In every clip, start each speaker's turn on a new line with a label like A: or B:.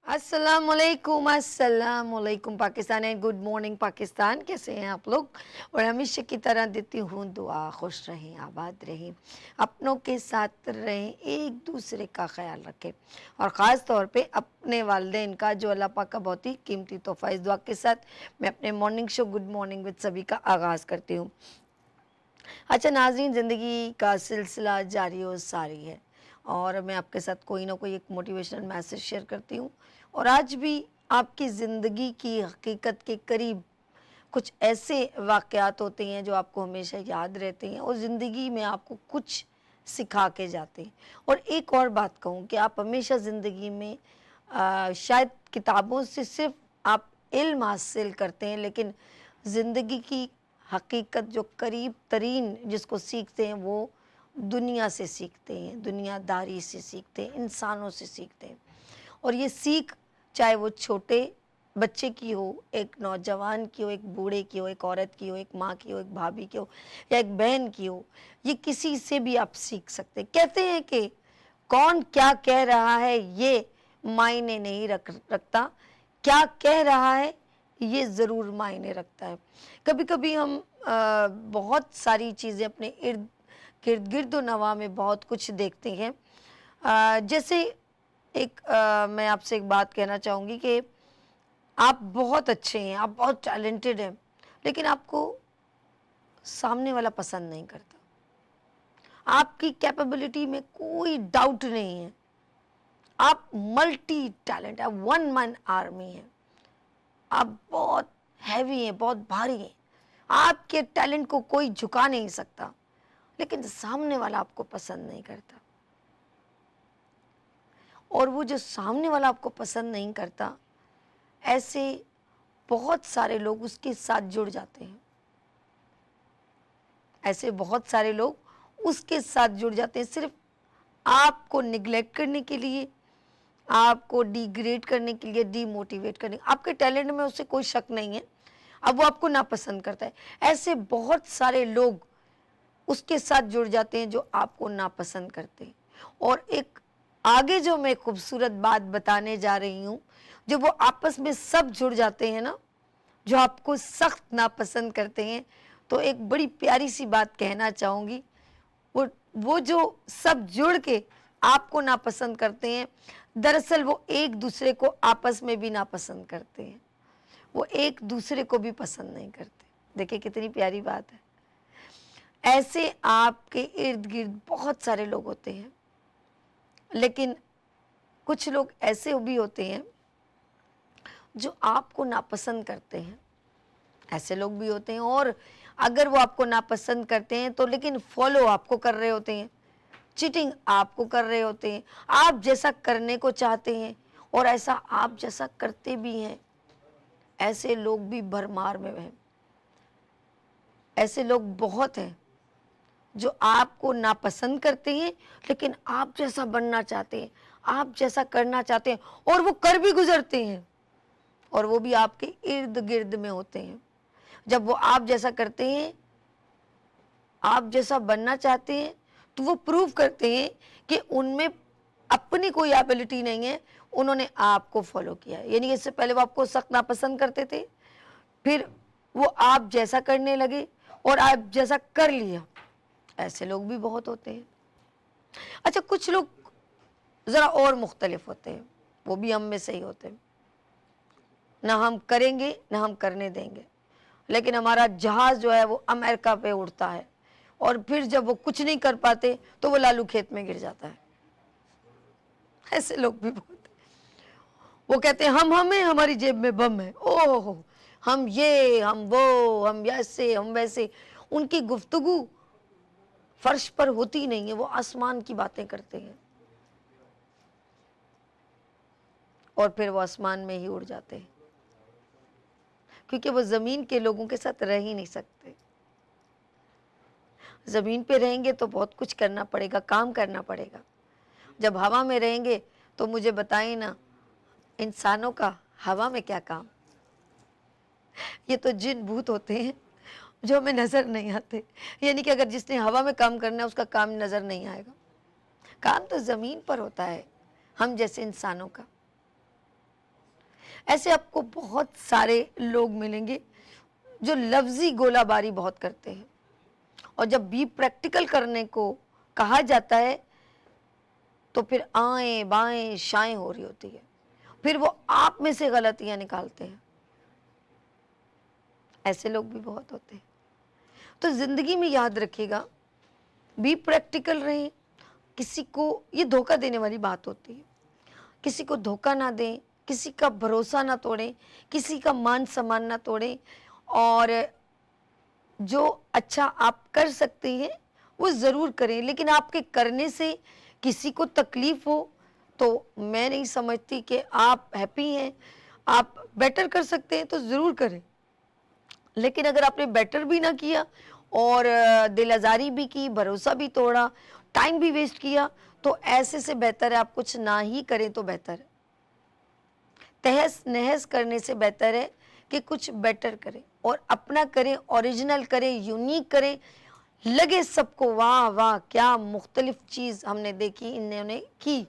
A: अस्सलाम वालेकुम Pakistan and good morning Pakistan. कैसे हैं आप लोग? और हमेशा की तरह देती हूँ दुआ, खुश रहें, आबाद रहें, अपनों के साथ रहें, एक दूसरे का ख्याल रखें और ख़ास तौर पे अपने वालिदैन का जो अल्लाह पाक का बहुत ही कीमती तोहफ़ा। इस दुआ के साथ मैं अपने morning show good morning with सभी का आगाज़ करती हूँ। अच्छा नाज़रीन, ज़िंदगी का सिलसिला जारी और सारी है और मैं आपके साथ कोई ना कोई एक मोटिवेशनल मैसेज शेयर करती हूँ। और आज भी आपकी ज़िंदगी की हकीकत के करीब कुछ ऐसे वाक़यात होते हैं जो आपको हमेशा याद रहते हैं और ज़िंदगी में आपको कुछ सिखा के जाते हैं। और एक और बात कहूँ कि आप हमेशा ज़िंदगी में शायद किताबों से सिर्फ आप इल्म हासिल करते हैं, लेकिन ज़िंदगी की हकीकत जो करीब तरीन जिसको सीखते हैं वो दुनिया से सीखते हैं, दुनियादारी से सीखते हैं, इंसानों से सीखते हैं। और ये सीख चाहे वो छोटे बच्चे की हो, एक नौजवान की हो, एक बूढ़े की हो, एक औरत की हो, एक माँ की हो, एक भाभी की हो या एक बहन की हो, ये किसी से भी आप सीख सकते हैं। कहते हैं कि कौन क्या कह रहा है ये मायने नहीं रखता, क्या कह रहा है ये ज़रूर मायने रखता है। कभी कभी हम बहुत सारी चीज़ें अपने इर्द गिर्द नवा में बहुत कुछ देखते हैं। जैसे एक मैं आपसे एक बात कहना चाहूँगी कि आप बहुत अच्छे हैं, आप बहुत टैलेंटेड हैं, लेकिन आपको सामने वाला पसंद नहीं करता। आपकी कैपेबिलिटी में कोई डाउट नहीं है, आप मल्टी टैलेंट है, वन मैन आर्मी है, आप बहुत हैवी हैं, बहुत भारी हैं, आपके टैलेंट को कोई झुका नहीं सकता, लेकिन सामने वाला आपको पसंद नहीं करता। और वो जो सामने वाला आपको पसंद नहीं करता, ऐसे बहुत सारे लोग उसके साथ जुड़ जाते हैं, ऐसे बहुत सारे लोग उसके साथ जुड़ जाते हैं सिर्फ आपको निगलेक्ट करने के लिए, आपको डिग्रेड करने के लिए, डीमोटिवेट करने। आपके टैलेंट में उससे कोई शक नहीं है, अब वो आपको नापसंद करता है। ऐसे बहुत सारे लोग उसके साथ जुड़ जाते हैं जो आपको नापसंद करते हैं। और एक आगे जो मैं खूबसूरत बात बताने जा रही हूँ, जब वो आपस में सब जुड़ जाते हैं ना, जो आपको सख्त नापसंद करते हैं, तो एक बड़ी प्यारी सी बात कहना चाहूँगी। वो जो सब जुड़ के आपको नापसंद करते हैं, दरअसल वो एक दूसरे को आपस में भी नापसंद करते हैं, वो एक दूसरे को भी पसंद नहीं करते। देखिए कितनी प्यारी बात है। ऐसे आपके इर्द गिर्द बहुत सारे लोग होते हैं, लेकिन कुछ लोग ऐसे भी होते हैं जो आपको नापसंद करते हैं। ऐसे लोग भी होते हैं, और अगर वो आपको नापसंद करते हैं तो लेकिन फॉलो आपको कर रहे होते हैं, चीटिंग आपको कर रहे होते हैं, आप जैसा करने को चाहते हैं और ऐसा आप जैसा करते भी हैं। ऐसे लोग भी भरमार में हैं, ऐसे लोग बहुत हैं जो आपको नापसंद करते हैं, लेकिन आप जैसा बनना चाहते हैं, आप जैसा करना चाहते हैं, और वो कर भी गुजरते हैं, और वो भी आपके इर्द गिर्द में होते हैं। जब वो आप जैसा करते हैं, आप जैसा बनना चाहते हैं, तो वो प्रूव करते हैं कि उनमें अपनी कोई एबिलिटी नहीं है, उन्होंने आपको फॉलो किया है। यानी कि इससे पहले वो आपको सख्त नापसंद करते थे, फिर वो आप जैसा करने लगे और आप जैसा कर लिया। ऐसे लोग भी बहुत होते हैं। अच्छा, कुछ लोग ज़रा और मुख्तलिफ होते हैं, वो भी हम में से ही होते हैं। ना हम करेंगे ना हम करने देंगे, लेकिन हमारा जहाज़ जो है वो अमेरिका पे उड़ता है, और फिर जब वो कुछ नहीं कर पाते तो वो लालू खेत में गिर जाता है। ऐसे लोग भी बहुत हैं। वो कहते हैं हम हैं, हमारी जेब में बम है, ओह हम ये हम वो हम ऐसे हम वैसे। उनकी गुफ्तगू फर्श पर होती नहीं है, वो आसमान की बातें करते हैं, और फिर वो आसमान में ही उड़ जाते हैं, क्योंकि वो ज़मीन के लोगों के साथ रह ही नहीं सकते। ज़मीन पे रहेंगे तो बहुत कुछ करना पड़ेगा, काम करना पड़ेगा। जब हवा में रहेंगे तो मुझे बताइए ना, इंसानों का हवा में क्या काम। ये तो जिन भूत होते हैं जो हमें नज़र नहीं आते। यानी कि अगर जिसने हवा में काम करना है उसका काम नज़र नहीं आएगा, काम तो ज़मीन पर होता है हम जैसे इंसानों का। ऐसे आपको बहुत सारे लोग मिलेंगे जो लफ्ज़ी गोलाबारी बहुत करते हैं, और जब भी प्रैक्टिकल करने को कहा जाता है तो फिर आएँ बाएँ शाएँ हो रही होती है, फिर वो आप में से गलतियाँ निकालते हैं। ऐसे लोग भी बहुत होते हैं। तो ज़िंदगी में याद रखिएगा, बी प्रैक्टिकल रहें। किसी को ये धोखा देने वाली बात होती है, किसी को धोखा ना दें, किसी का भरोसा ना तोड़ें, किसी का मान सम्मान ना तोड़ें, और जो अच्छा आप कर सकते हैं वो ज़रूर करें। लेकिन आपके करने से किसी को तकलीफ़ हो तो मैं नहीं समझती कि आप हैप्पी हैं। आप बेटर कर सकते हैं तो ज़रूर करें, लेकिन अगर आपने बेटर भी ना किया और दिल आज़ारी भी की, भरोसा भी तोड़ा, टाइम भी वेस्ट किया, तो ऐसे से बेहतर है आप कुछ ना ही करें तो बेहतर है। तहस नहस करने से बेहतर है कि कुछ बेटर करें और अपना करें, ओरिजिनल करें, यूनिक करें। लगे सबको वाह वाह क्या मुख्तलिफ चीज़ हमने देखी, इन्होंने की।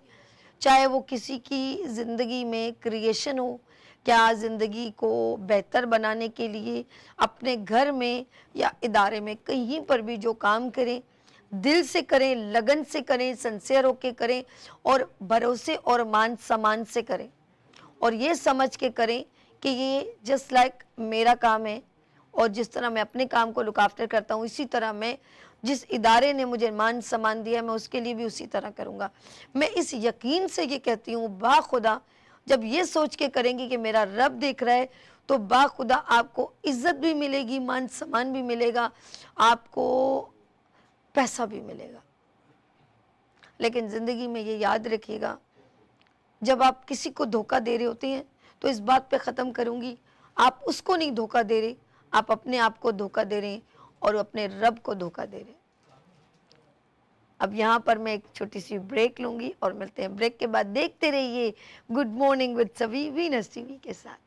A: चाहे वो किसी की ज़िंदगी में क्रिएशन हो, क्या ज़िंदगी को बेहतर बनाने के लिए अपने घर में या इदारे में कहीं पर भी जो काम करें, दिल से करें, लगन से करें, सिंसियर होके करें, और भरोसे और मान सम्मान से करें, और ये समझ के करें कि ये जस्ट लाइक मेरा काम है, और जिस तरह मैं अपने काम को लुक आफ्टर करता हूँ, इसी तरह मैं जिस इदारे ने मुझे मान सम्मान दिया मैं उसके लिए भी उसी तरह करूँगा। मैं इस यकीन से ये कहती हूँ, बाखुदा जब ये सोच के करेंगे कि मेरा रब देख रहा है, तो बाखुदा आपको इज़्ज़त भी मिलेगी, मान सम्मान भी मिलेगा, आपको पैसा भी मिलेगा। लेकिन ज़िंदगी में ये याद रखिएगा, जब आप किसी को धोखा दे रहे होते हैं तो इस बात पे ख़त्म करूँगी, आप उसको नहीं धोखा दे रहे, आप अपने आप को धोखा दे रहे हैं और अपने रब को धोखा दे रहे हैं। अब यहाँ पर मैं एक छोटी सी ब्रेक लूँगी और मिलते हैं ब्रेक के बाद। देखते रहिए गुड मॉर्निंग विद सभी वीनस टीवी के साथ।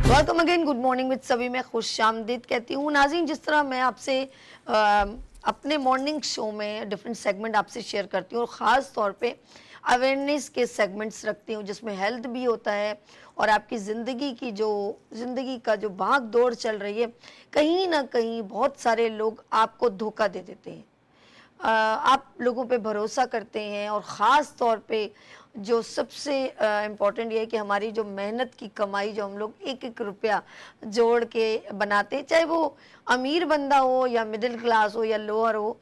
A: Welcome again, good morning with सभी में खुशामदीद कहती हूँ। नाज़रीन, जिस तरह मैं आपसे अपने मॉर्निंग शो में डिफरेंट सेगमेंट आपसे शेयर करती हूँ और ख़ास तौर पे अवेयरनेस के सेगमेंट्स रखती हूँ जिसमें हेल्थ भी होता है और आपकी ज़िंदगी का जो भाग दौड़ चल रही है, कहीं ना कहीं बहुत सारे लोग आपको धोखा दे देते हैं। आप लोगों पे भरोसा करते हैं, और ख़ास तौर पे जो सबसे इम्पॉर्टेंट ये है कि हमारी जो मेहनत की कमाई, जो हम लोग एक एक रुपया जोड़ के बनाते हैं, चाहे वो अमीर बंदा हो या मिडिल क्लास हो या लोअर हो,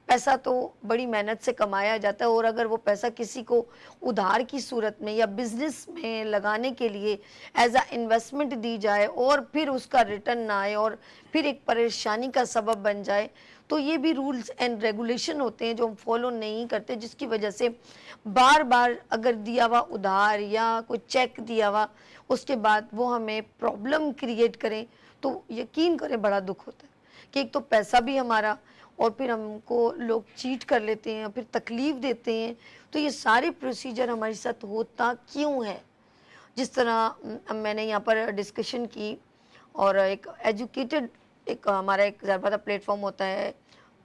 A: पैसा तो बड़ी मेहनत से कमाया जाता है। और अगर वो पैसा किसी को उधार की सूरत में या बिजनेस में लगाने के लिए एज अ इन्वेस्टमेंट दी जाए और फिर उसका रिटर्न ना आए और फिर एक परेशानी का सबब बन जाए, तो ये भी रूल्स एंड रेगुलेशन होते हैं जो हम फॉलो नहीं करते, जिसकी वजह से बार बार अगर दिया हुआ उधार या कोई चेक दिया हुआ उसके बाद वो हमें प्रॉब्लम क्रिएट करें, तो यकीन करें बड़ा दुख होता है कि एक तो पैसा भी हमारा और फिर हमको लोग चीट कर लेते हैं, फिर तकलीफ़ देते हैं। तो ये सारे प्रोसीजर हमारे साथ होता क्यों है? जिस तरह मैंने यहाँ पर डिस्कशन की, और एक एजुकेटेड एक हमारा एक ज़्यादा प्लेटफॉर्म होता है,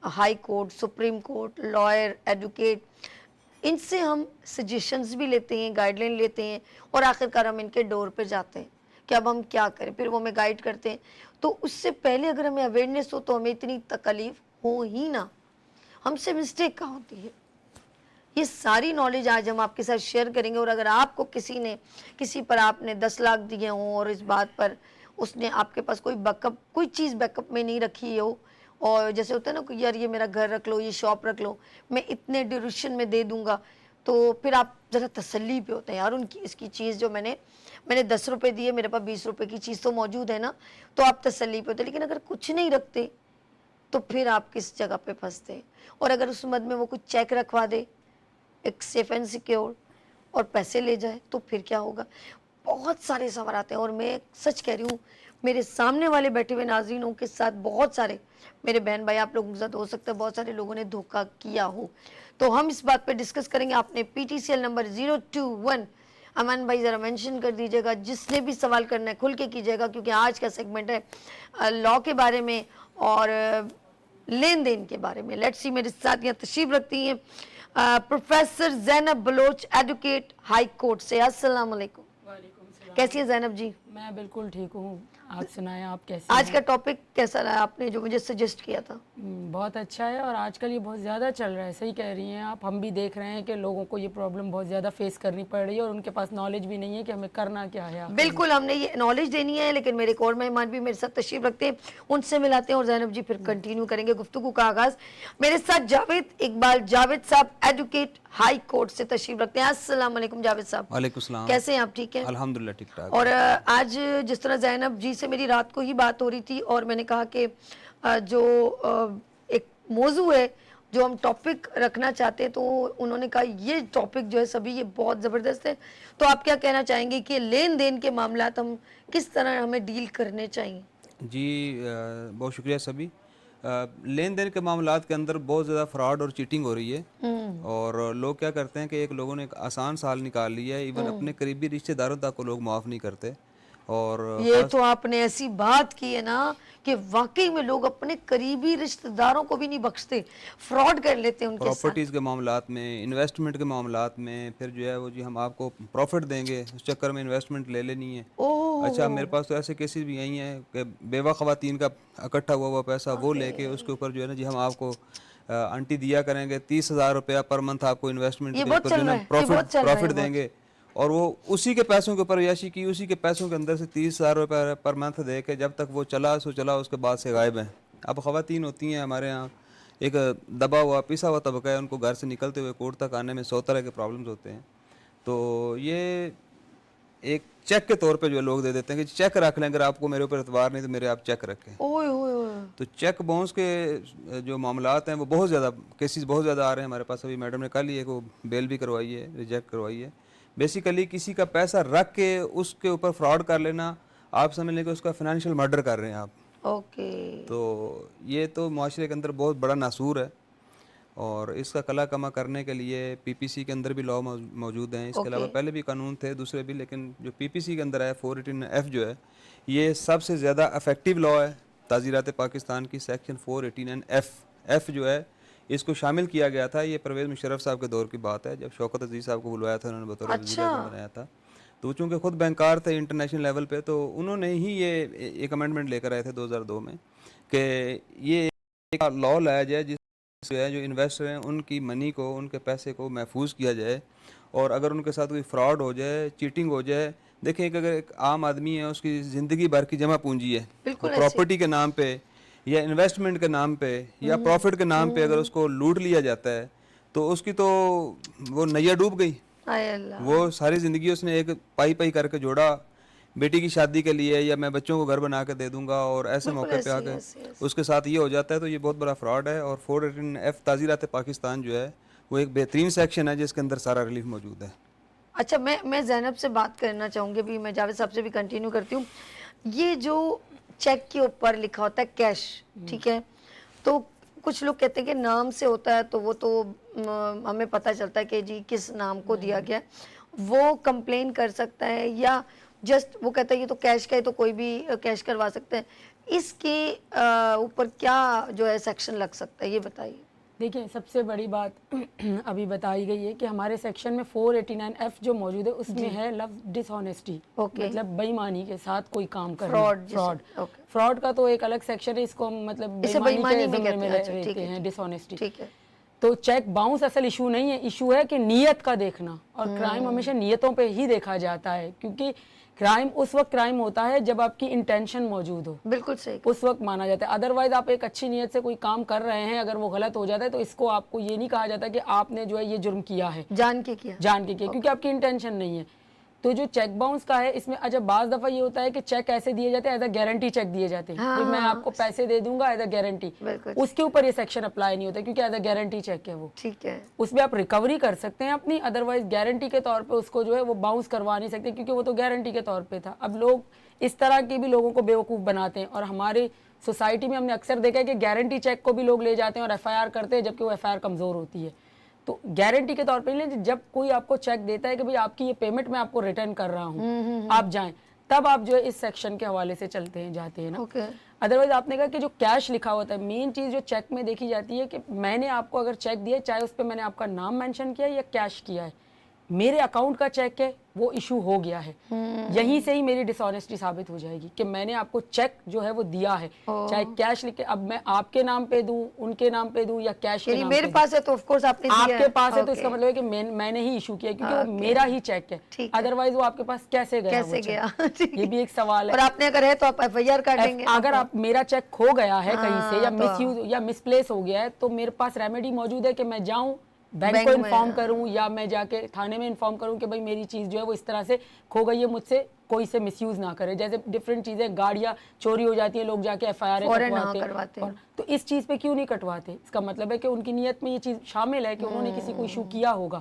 A: high court, supreme court, lawyer, advocate, इनसे हम सजेशंस भी लेते हैं, गाइडलाइन लेते हैं, और आखिरकार हम इनके डोर पे जाते हैं कि अब हम क्या करें। फिर वो हमें गाइड करते हैं। तो उससे पहले अगर हमें अवेयरनेस हो तो हमें इतनी तकलीफ हो ही ना। हमसे मिस्टेक कहाँ होती है? ये सारी नॉलेज आज हम आपके साथ शेयर करेंगे। और अगर आपको किसी पर आपने 10 लाख दिए हों और इस बात पर उसने आपके पास कोई चीज़ बैकअप में नहीं रखी हो, और जैसे होता है ना कि यार ये मेरा घर रख लो, ये शॉप रख लो, मैं इतने ड्यूरेशन में दे दूंगा, تو پھر آپ ذرا تسلی پہ ہوتے ہیں یار ان کی اس کی چیز جو میں نے 10 روپے دیے, میرے پاس 20 روپے کی چیز تو موجود ہے نا, تو آپ تسلی پہ ہوتے ہیں. لیکن اگر کچھ نہیں رکھتے تو پھر آپ کس جگہ پہ پھنستے ہیں. اور اگر اس مد میں وہ کچھ چیک رکھوا دے ایک سیف اینڈ سیکیور اور پیسے لے جائے تو پھر کیا ہوگا. بہت سارے سوالات ہیں, اور میں سچ کہہ رہی ہوں میرے سامنے والے بیٹھے ہوئے ناظرینوں کے ساتھ بہت سارے میرے بہن بھائی آپ لوگوں کے ساتھ ہو سکتا ہے بہت سارے لوگوں نے دھوکہ کیا ہو. تو ہم اس بات پہ ڈسکس کریں گے. آپ نے PTCL نمبر 021 امان بھائی ذرا مینشن کر دیجیے گا, جس نے بھی سوال کرنا ہے کھل کے کیجیے گا, کیونکہ آج کا سیگمنٹ ہے لا کے بارے میں اور لین دین کے بارے میں. لیٹس سی میرے ساتھ یہاں تشریف رکھتی ہیں پروفیسر زینب بلوچ, ایڈوکیٹ ہائی کورٹ سے. السلام علیکم.
B: وعلیکم السلام.
A: کیسی ہیں زینب جی؟
B: میں بالکل ٹھیک ہوں, آپ سنائیں آپ کیسے
A: آج
B: ہیں؟
A: کا ٹاپک کیسا رہا آپ نے جو مجھے سجیسٹ کیا تھا؟
B: بہت اچھا ہے, اور آج کل یہ بہت زیادہ چل رہا ہے. صحیح کہہ رہی ہیں آپ, ہم بھی دیکھ رہے ہیں کہ لوگوں کو یہ پرابلم بہت زیادہ فیس کرنی پڑ رہی ہے, اور ان کے پاس نالج بھی نہیں ہے کہ ہمیں کرنا کیا ہے.
A: بالکل ہم نے یہ نالج دینی ہے, لیکن میرے ایک اور مہمان بھی میرے ساتھ تشریف رکھتے ہیں, ان سے ملاتے ہیں اور زینب جی پھر کنٹینیو کریں گے گفتگو کا آغاز. میرے ساتھ جاوید اقبال جاوید صاحب, ایڈوکیٹ ہائی کورٹ سے تشریف رکھتے ہیں. السلام علیکم جاوید صاحب.
C: وعلیکم السلام.
A: کیسے ہیں آپ؟ ٹھیک ہیں
C: الحمدللہ ٹھیک ٹھاک.
A: اور آج جس طرح زینب جی سے میری رات کو ہی بات ہو رہی تھی, اور میں نے کہا کہ جو ایک موضوع ہے جو ہم ٹاپک رکھنا چاہتے ہیں, تو انہوں نے کہا یہ ٹاپک جو ہے سبھی یہ بہت زبردست ہے. تو آپ کیا کہنا چاہیں گے کہ لین دین کے معاملات ہم کس طرح ہمیں ڈیل کرنے چاہیے؟
C: جی بہت شکریہ سبھی. لین دین کے معاملات کے اندر بہت زیادہ فراڈ اور چیٹنگ ہو رہی ہے, اور لوگ کیا کرتے ہیں کہ ایک لوگوں نے ایک آسان سال نکال لیا ہے, ایون اپنے قریبی رشتہ داروں تک کو لوگ معاف نہیں کرتے. اور
A: یہ تو آپ نے ایسی بات کی ہے نا کہ واقعی میں لوگ اپنے قریبی رشتہ داروں کو بھی نہیں بخشتے, فراڈ کر لیتے ہیں ان کے ساتھ.
C: پراپرٹیز کے معاملات میں, انویسٹمنٹ کے معاملات میں, پھر جو ہے وہ جی ہم آپ کو پروفٹ دیں گے, اس چکر میں انویسٹمنٹ لے لینی ہے. اچھا میرے پاس تو ایسے کیسز بھی آئی ہیں کہ بیوہ خواتین کا اکٹھا ہوا پیسہ وہ لے کے اس کے اوپر جو ہے نا جی ہم آپ کو آنٹی دیا کریں گے 30,000 روپیہ پر منتھ آپ کو انویسٹمنٹ کے اوپر جو ہے پروفٹ دیں گے, اور وہ اسی کے پیسوں کے اوپر عیاشی کی, اسی کے پیسوں کے اندر سے 30,000 روپے پر منتھ دے کے جب تک وہ چلا اس کے بعد سے غائب ہیں. اب خواتین ہوتی ہیں ہمارے ہاں, ایک دبا ہوا پیسا ہوا طبقہ ہے, ان کو گھر سے نکلتے ہوئے کورٹ تک آنے میں 100 طرح کے پرابلمز ہوتے ہیں. تو یہ ایک چیک کے طور پہ جو لوگ دے دیتے ہیں کہ چیک رکھ لیں, اگر آپ کو میرے اوپر اعتبار نہیں تو میرے آپ چیک رکھیں. تو چیک باؤنس کے جو معاملات ہیں وہ بہت زیادہ کیسز بہت زیادہ آ رہے ہیں ہمارے پاس. ابھی میڈم نے کل ہی ایک وہ بیل بھی کروائی ہے, ریجیکٹ کروائی ہے. بیسیکلی کسی کا پیسہ رکھ کے اس کے اوپر فراڈ کر لینا, آپ سمجھ لیں کہ اس کا فائنینشیل مرڈر کر رہے ہیں آپ. تو یہ تو معاشرے کے اندر بہت بڑا ناسور ہے, اور اس کا کلا کما کرنے کے لیے PPC کے اندر بھی لا موجود ہیں. اس کے علاوہ پہلے بھی قانون تھے دوسرے بھی, لیکن جو PPC کے اندر ہے 418F جو ہے یہ سب سے زیادہ افیکٹو لا ہے تعزیرات پاکستان کی. سیکشن 418F جو ہے اس کو شامل کیا گیا تھا. یہ پرویز مشرف صاحب کے دور کی بات ہے, جب شوکت عزیز صاحب کو بلوایا تھا, انہوں نے بطور وزیر اعظم بنایا تھا. تو چونکہ خود بینکار تھے انٹرنیشنل لیول پہ, تو انہوں نے ہی یہ ایک امینڈمنٹ لے کر آئے تھے 2002 میں کہ یہ ایک لا لایا جائے جس سے جو انویسٹر ہیں ان کی منی کو, ان کے پیسے کو محفوظ کیا جائے, اور اگر ان کے ساتھ کوئی فراڈ ہو جائے, چیٹنگ ہو جائے. دیکھیں کہ اگر ایک عام آدمی ہے, اس کی زندگی بھر کی جمع پونجی ہے, پراپرٹی کے نام پہ یا انویسٹمنٹ کے نام پہ یا پروفٹ کے نام پہ اگر اس کو لوٹ لیا جاتا ہے تو اس کی تو وہ نیا ڈوب گئی. وہ ساری زندگی اس نے ایک پائی کر کے جوڑا بیٹی کی شادی کے لیے, یا میں بچوں کو گھر بنا کے دے دوں گا, اور ایسے موقع پہ آ کے اس کے ساتھ یہ ہو جاتا ہے. تو یہ بہت بڑا فراڈ ہے, اور 418F تعزیرات پاکستان جو ہے وہ ایک بہترین سیکشن ہے جس کے اندر سارا ریلیف موجود ہے.
A: اچھا میں زینب سے بات کرنا چاہوں گی, بھی میں جاوید صاحب سے بھی کنٹینیو کرتی ہوں. یہ جو چیک کے اوپر لکھا ہوتا ہے کیش, ٹھیک ہے, تو کچھ لوگ کہتے ہیں کہ نام سے ہوتا ہے تو وہ تو ہمیں پتہ چلتا ہے کہ جی کس نام کو دیا گیا, وہ کمپلین کر سکتا ہے, یا جسٹ وہ کہتا ہے یہ تو کیش کا ہے تو کوئی بھی کیش کروا سکتا ہے. اس کے اوپر کیا جو ہے سیکشن لگ سکتا ہے, یہ بتائیے.
B: دیکھیں, سب سے بڑی بات ابھی بتائی گئی ہے کہ ہمارے سیکشن میں 418F جو موجود ہے اس میں ہے لفظ ڈس آنیسٹی, مطلب بے ایمانی کے ساتھ کوئی کام کرنا, فراڈ کا تو ایک الگ سیکشن ہے, اس کو مطلب بے ایمانی کے ضمن میں رہتے ہیں ڈس آنیسٹی. تو چیک باؤنس اصل ایشو نہیں ہے, ایشو ہے کہ نیت کا دیکھنا, اور کرائم ہمیشہ نیتوں پہ ہی دیکھا جاتا ہے, کیونکہ क्राइम उस वक्त क्राइम होता है जब आपकी इंटेंशन मौजूद हो,
A: बिल्कुल सही।
B: उस वक्त माना जाता है। अदरवाइज आप एक अच्छी नीयत से कोई काम कर रहे हैं, अगर वो गलत हो जाता है तो इसको आपको ये नहीं कहा जाता कि आपने जो है ये जुर्म किया है,
A: जान के किया,
B: क्योंकि आपकी इंटेंशन नहीं है। तो जो चेक बाउंस का है इसमें अच्छा बाज दफा ये होता है कि चेक ऐसे दिए जाते हैं, एज अ गारंटी चेक दिए जाते हैं,
A: हाँ,
B: मैं आपको पैसे दे दूंगा एज अ गारंटी, उसके ऊपर ये सेक्शन अप्लाई नहीं होता क्योंकि एज अ गारंटी चेक है वो,
A: ठीक है,
B: उसमें आप रिकवरी कर सकते हैं अपनी, अदरवाइज गारंटी के तौर पे उसको जो है वो बाउंस करवा नहीं सकते क्योंकि वो तो गारंटी के तौर पे था। अब लोग इस तरह के भी लोगों को बेवकूफ़ बनाते हैं और हमारे सोसाइटी में हमने अक्सर देखा है कि गारंटी चेक को भी लोग ले जाते हैं और FIR करते हैं जबकि वो FIR कमज़ोर होती है। तो गारंटी के तौर पे नहीं, जब कोई आपको चेक देता है कि भाई आपकी ये पेमेंट मैं आपको रिटर्न कर रहा हूँ, आप जाएं, तब आप जो है इस सेक्शन के हवाले से चलते हैं, जाते हैं ना। अदरवाइज आपने कहा कि जो कैश लिखा होता है, मेन चीज़ जो चेक में देखी जाती है कि मैंने आपको अगर चेक दिया, चाहे उस पर मैंने आपका नाम मेंशन किया या कैश किया है, मेरे अकाउंट का चेक है वो इशू हो गया है, यहीं से ही मेरी डिसऑनेस्टी साबित हो जाएगी कि मैंने आपको चेक जो है वो दिया है, चाहे कैश लिख के, अब मैं आपके नाम पे दूं, उनके नाम पे दूं या कैश के नाम
A: मेरे पास है तो ऑफ कोर्स आपने दिया
B: आपके पास है तो इसका मतलब है कि मैंने ही इशू किया क्योंकि वो मेरा ही चेक है, अदरवाइज वो आपके पास कैसे गया, ये भी एक सवाल है।
A: और आपने अगर है तो आप FIR कर देंगे।
B: अगर आप मेरा चेक खो गया है कहीं से या मिसयूज या मिसप्लेस हो गया है तो मेरे पास रेमेडी मौजूद है कि मैं जाऊं बैंक को इन्फॉर्म करूं या मैं जाके थाने में इन्फॉर्म करूं कि भाई मेरी चीज़ जो है वो इस तरह से खो गई है, मुझसे कोई से मिसयूज ना करे। जैसे डिफरेंट चीज़ें, गाड़ियां चोरी हो जाती है, लोग जाके FIR कटवाते हैं, तो इस चीज़ पे क्यों नहीं कटवाते? इसका मतलब है कि उनकी नीयत में ये चीज़ शामिल है कि उन्होंने किसी को इशू किया होगा,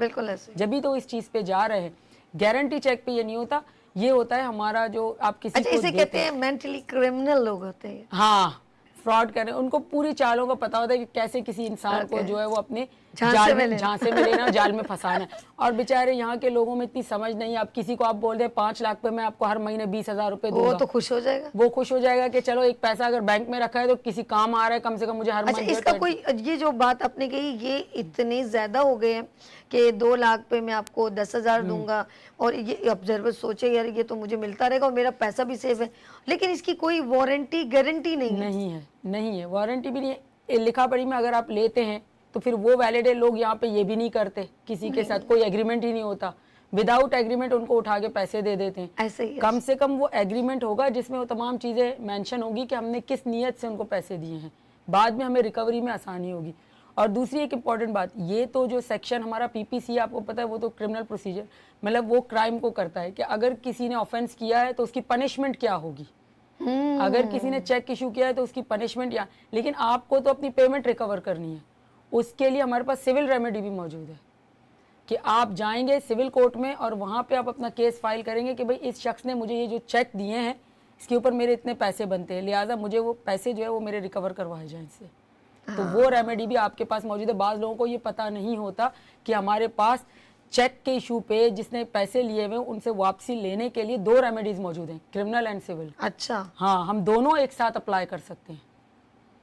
B: जब भी तो इस चीज़ पे जा रहे हैं। गारंटी चेक पे ये नहीं होता, ये होता है हमारा जो आप किसी को
A: इसे कहते हैं मेंटली क्रिमिनल लोग होते हैं,
B: हाँ, फ्रॉड कर रहे हैं, उनको पूरी चालों का पता होता है कि कैसे किसी इंसान को जो है वो अपने झांसे में लेना, जाल में फंसाना। और बेचारे यहाँ के लोगों में इतनी समझ नहीं, आप किसी को आप बोल दे 5 लाख पे मैं आपको हर महीने 20,000 रुपए दूंगा,
A: वो तो खुश हो जाएगा,
B: वो खुश हो जाएगा कि चलो एक पैसा अगर बैंक में रखा है तो किसी काम आ रहा है, कम से कम मुझे हर महीने।
A: इसका कोई, ये जो बात आपने कही ये इतने ज्यादा हो गए हैं कि 2 लाख पे मैं आपको 10,000 दूंगा, और ये ऑब्जर्वर सोचे यार ये तो मुझे मिलता रहेगा और मेरा पैसा भी सेफ है, लेकिन इसकी कोई वारंटी गारंटी
B: नहीं है, वारंटी भी नहीं है। लिखा पढ़ी में अगर आप लेते हैं तो फिर वो वैलिड है। लोग यहाँ पे ये भी नहीं करते, किसी के साथ कोई एग्रीमेंट ही नहीं होता, विदाउट एग्रीमेंट उनको उठा के पैसे दे देते हैं।
A: ऐसे ही
B: कम से कम वो एग्रीमेंट होगा जिसमें वो तमाम चीज़ें मेंशन होगी कि हमने किस नीयत से उनको पैसे दिए हैं, बाद में हमें रिकवरी में आसानी होगी। और दूसरी एक इम्पॉर्टेंट बात, ये तो जो सेक्शन हमारा PPC आपको पता है वो तो क्रिमिनल प्रोसीजर, मतलब वो क्राइम को करता है कि अगर किसी ने ऑफेंस किया है तो उसकी पनिशमेंट क्या होगी, अगर किसी ने चेक इशू किया है तो उसकी पनिशमेंट क्या। लेकिन आपको तो अपनी पेमेंट रिकवर करनी है, उसके लिए हमारे पास सिविल रेमेडी भी मौजूद है कि आप जाएंगे सिविल कोर्ट में और वहाँ पे आप अपना केस फाइल करेंगे कि भाई इस शख्स ने मुझे ये जो चेक दिए हैं इसके ऊपर मेरे इतने पैसे बनते हैं, लिहाजा मुझे वो पैसे जो है वो मेरे रिकवर करवाए जाएं इससे। तो वो रेमेडी भी आपके पास मौजूद है। बाज़ लोगों को ये पता नहीं होता कि हमारे पास चेक के इशू पे जिसने पैसे लिए हुए उनसे वापसी लेने के लिए 2 रेमेडीज मौजूद हैं, क्रिमिनल एंड सिविल।
A: अच्छा,
B: हाँ, हम दोनों एक साथ अप्लाई कर सकते हैं,